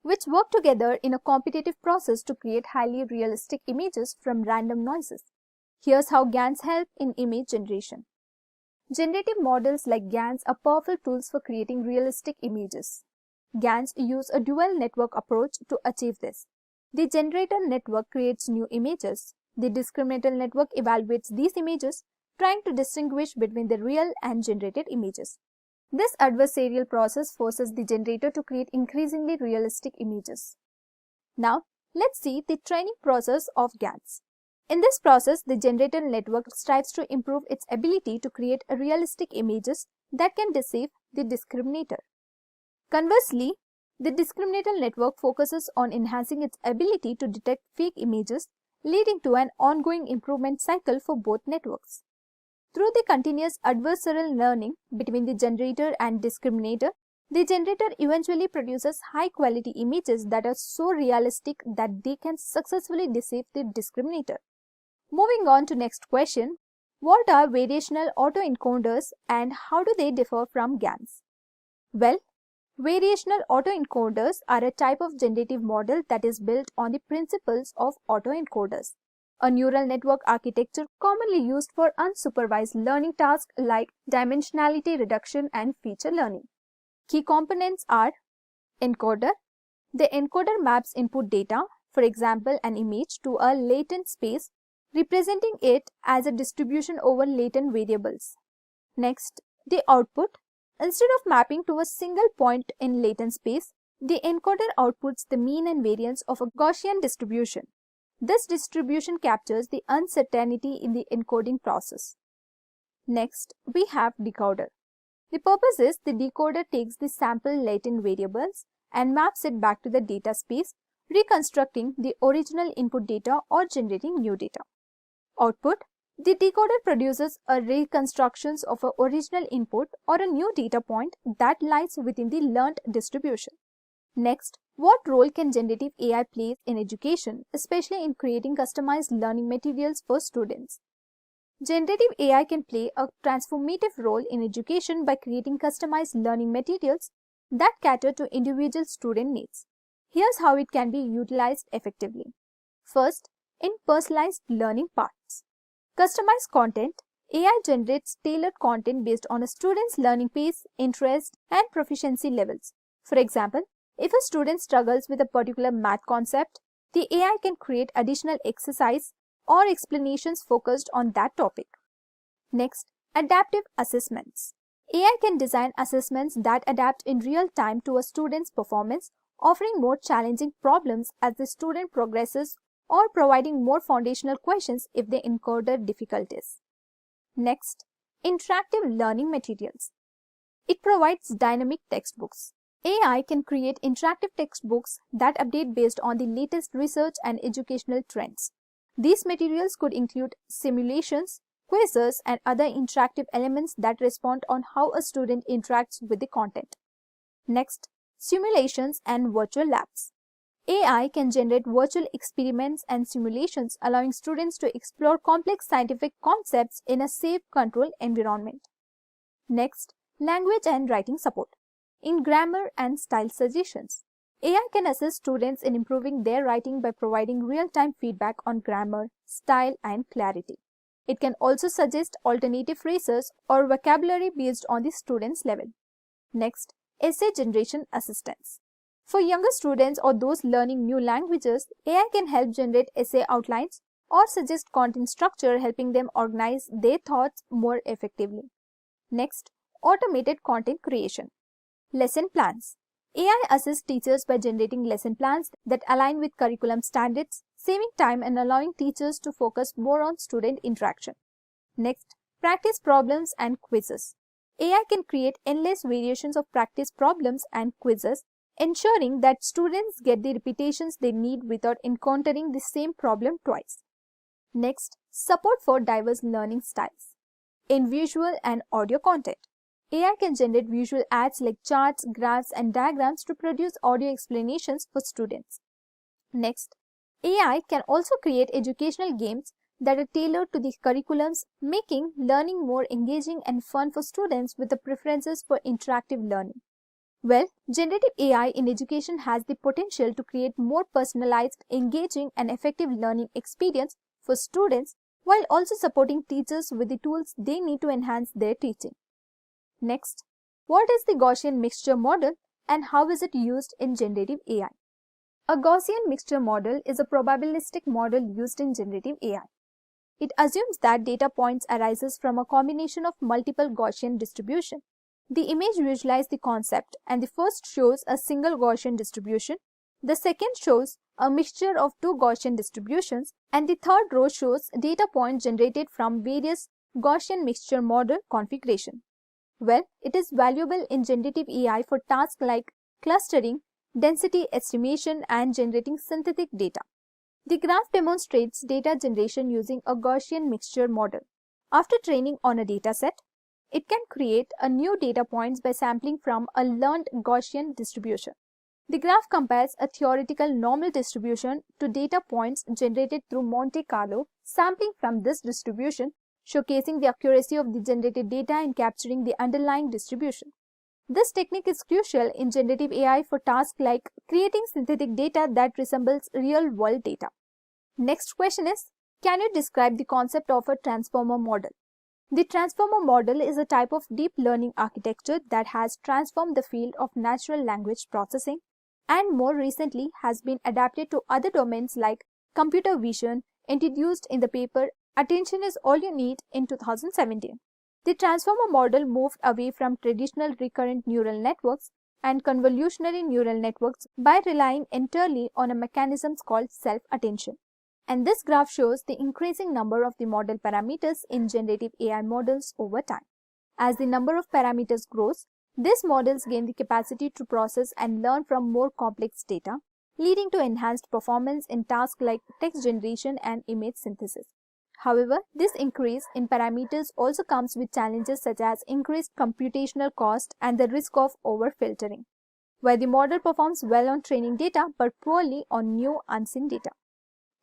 which work together in a competitive process to create highly realistic images from random noises. Here's how GANs help in image generation. Generative models like GANs are powerful tools for creating realistic images. GANs use a dual network approach to achieve this. The generator network creates new images. The discriminator network evaluates these images, trying to distinguish between the real and generated images. This adversarial process forces the generator to create increasingly realistic images. Now, let's see the training process of GANs. In this process, the generator network strives to improve its ability to create realistic images that can deceive the discriminator. Conversely, the discriminator network focuses on enhancing its ability to detect fake images, leading to an ongoing improvement cycle for both networks. Through the continuous adversarial learning between the generator and discriminator, the generator eventually produces high-quality images that are so realistic that they can successfully deceive the discriminator. Moving on to next question, what are variational autoencoders and how do they differ from GANs? Well, variational autoencoders are a type of generative model that is built on the principles of autoencoders, a neural network architecture commonly used for unsupervised learning tasks like dimensionality reduction and feature learning. Key components are encoder. The encoder maps input data, for example an image, to a latent space, representing it as a distribution over latent variables. Next, the output. Instead of mapping to a single point in latent space, the encoder outputs the mean and variance of a Gaussian distribution. This distribution captures the uncertainty in the encoding process. Next, we have decoder. The purpose is the decoder takes the sample latent variables and maps it back to the data space, reconstructing the original input data or generating new data. Output: the decoder produces a reconstruction of an original input or a new data point that lies within the learned distribution. Next, what role can generative AI play in education, especially in creating customized learning materials for students? Generative AI can play a transformative role in education by creating customized learning materials that cater to individual student needs. Here's how it can be utilized effectively. First, in personalized learning paths. Customized content. AI generates tailored content based on a student's learning pace, interest, and proficiency levels. For example, if a student struggles with a particular math concept, the AI can create additional exercise or explanations focused on that topic. Next, adaptive assessments. AI can design assessments that adapt in real time to a student's performance, offering more challenging problems as the student progresses or providing more foundational questions if they encounter difficulties. Next, interactive learning materials. It provides dynamic textbooks. AI can create interactive textbooks that update based on the latest research and educational trends. These materials could include simulations, quizzes, and other interactive elements that respond on how a student interacts with the content. Next, simulations and virtual labs. AI can generate virtual experiments and simulations, allowing students to explore complex scientific concepts in a safe, controlled environment. Next, language and writing support. In grammar and style suggestions, AI can assist students in improving their writing by providing real-time feedback on grammar, style, and clarity. It can also suggest alternative phrases or vocabulary based on the student's level. Next, essay generation assistance. For younger students or those learning new languages, AI can help generate essay outlines or suggest content structure, helping them organize their thoughts more effectively. Next, automated content creation. Lesson plans. AI assists teachers by generating lesson plans that align with curriculum standards, saving time and allowing teachers to focus more on student interaction. Next, practice problems and quizzes. AI can create endless variations of practice problems and quizzes, ensuring that students get the repetitions they need without encountering the same problem twice. Next, support for diverse learning styles. In visual and audio content, AI can generate visual aids like charts, graphs, and diagrams to produce audio explanations for students. Next, AI can also create educational games that are tailored to the curriculums, making learning more engaging and fun for students with the preferences for interactive learning. Well, generative AI in education has the potential to create more personalized, engaging, and effective learning experience for students while also supporting teachers with the tools they need to enhance their teaching. Next, what is the Gaussian mixture model and how is it used in generative AI? A Gaussian mixture model is a probabilistic model used in generative AI. It assumes that data points arises from a combination of multiple Gaussian distribution. The image visualizes the concept, and the first shows a single Gaussian distribution, the second shows a mixture of two Gaussian distributions, and the third row shows data points generated from various Gaussian mixture model configuration. Well, it is valuable in generative AI for tasks like clustering, density estimation, and generating synthetic data. The graph demonstrates data generation using a Gaussian mixture model. After training on a dataset, it can create a new data points by sampling from a learned Gaussian distribution. The graph compares a theoretical normal distribution to data points generated through Monte Carlo sampling from this distribution, showcasing the accuracy of the generated data in capturing the underlying distribution. This technique is crucial in generative AI for tasks like creating synthetic data that resembles real-world data. Next question is, can you describe the concept of a transformer model? The transformer model is a type of deep learning architecture that has transformed the field of natural language processing and more recently has been adapted to other domains like computer vision, introduced in the paper Attention is All You Need in 2017. The transformer model moved away from traditional recurrent neural networks and convolutionary neural networks by relying entirely on a mechanism called self-attention. And this graph shows the increasing number of the model parameters in generative AI models over time. As the number of parameters grows, These models gain the capacity to process and learn from more complex data, leading to enhanced performance in tasks like text generation and image synthesis. However, this increase in parameters also comes with challenges such as increased computational cost and the risk of overfiltering, where the model performs well on training data but poorly on new unseen data.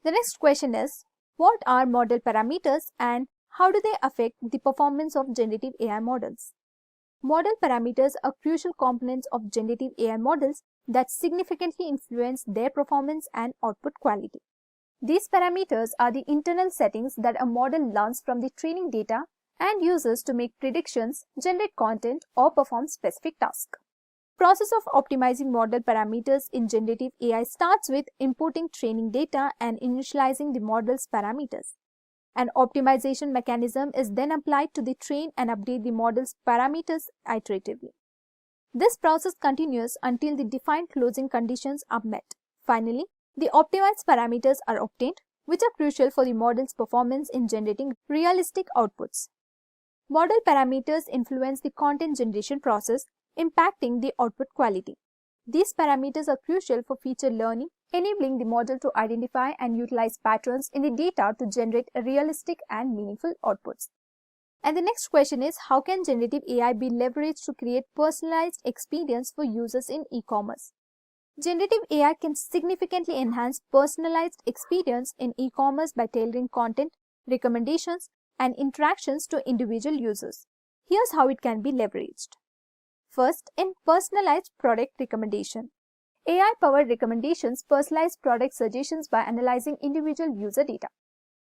The next question is, what are model parameters and how do they affect the performance of generative AI models? Model parameters are crucial components of generative AI models that significantly influence their performance and output quality. These parameters are the internal settings that a model learns from the training data and uses to make predictions, generate content, or perform specific tasks. Process of optimizing model parameters in generative AI starts with importing training data and initializing the model's parameters. An optimization mechanism is then applied to the train and update the model's parameters iteratively. This process continues until the defined closing conditions are met. Finally, the optimized parameters are obtained, which are crucial for the model's performance in generating realistic outputs. Model parameters influence the content generation process, impacting the output quality. These parameters are crucial for feature learning, enabling the model to identify and utilize patterns in the data to generate realistic and meaningful outputs. And the next question is, how can generative AI be leveraged to create personalized experience for users in e-commerce? Generative AI can significantly enhance personalized experience in e-commerce by tailoring content, recommendations, and interactions to individual users. Here's how it can be leveraged. First, in personalized product recommendation. AI-powered recommendations personalize product suggestions by analyzing individual user data.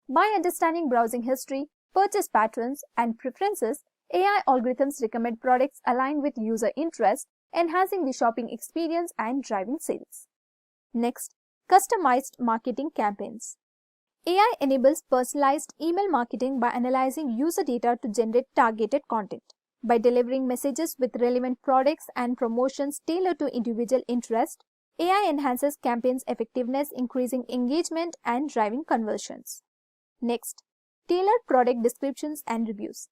By understanding browsing history, purchase patterns, and preferences, AI algorithms recommend products aligned with user interests, enhancing the shopping experience and driving sales. Next, customized marketing campaigns. AI enables personalized email marketing by analyzing user data to generate targeted content. By delivering messages with relevant products and promotions tailored to individual interest, AI enhances campaigns' effectiveness, increasing engagement and driving conversions. Next, tailored product descriptions and reviews.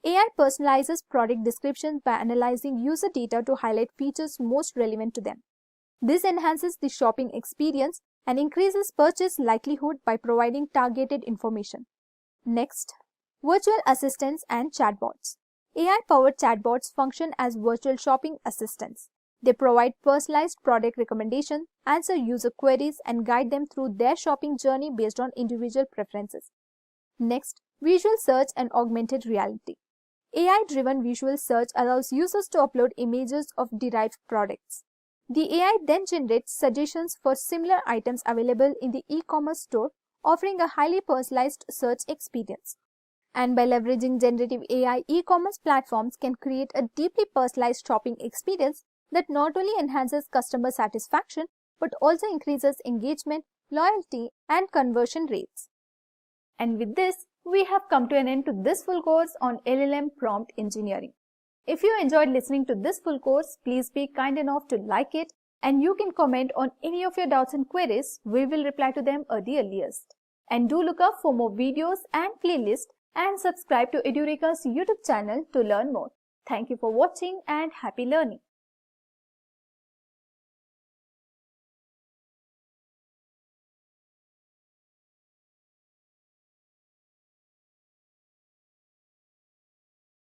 AI personalizes product descriptions by analyzing user data to highlight features most relevant to them. This enhances the shopping experience and increases purchase likelihood by providing targeted information. Next, virtual assistants and chatbots. AI-powered chatbots function as virtual shopping assistants. They provide personalized product recommendations, answer user queries, and guide them through their shopping journey based on individual preferences. Next, visual search and augmented reality. AI-driven visual search allows users to upload images of derived products. The AI then generates suggestions for similar items available in the e-commerce store, offering a highly personalized search experience. And by leveraging generative AI, e-commerce platforms can create a deeply personalized shopping experience that not only enhances customer satisfaction but also increases engagement, loyalty, and conversion rates. And with this, we have come to an end to this full course on LLM prompt engineering. If you enjoyed listening to this full course, please be kind enough to like it, and you can comment on any of your doubts and queries. We will reply to them at the earliest. And do look up for more videos and playlists and subscribe to Edureka's YouTube channel to learn more. Thank you for watching and happy learning.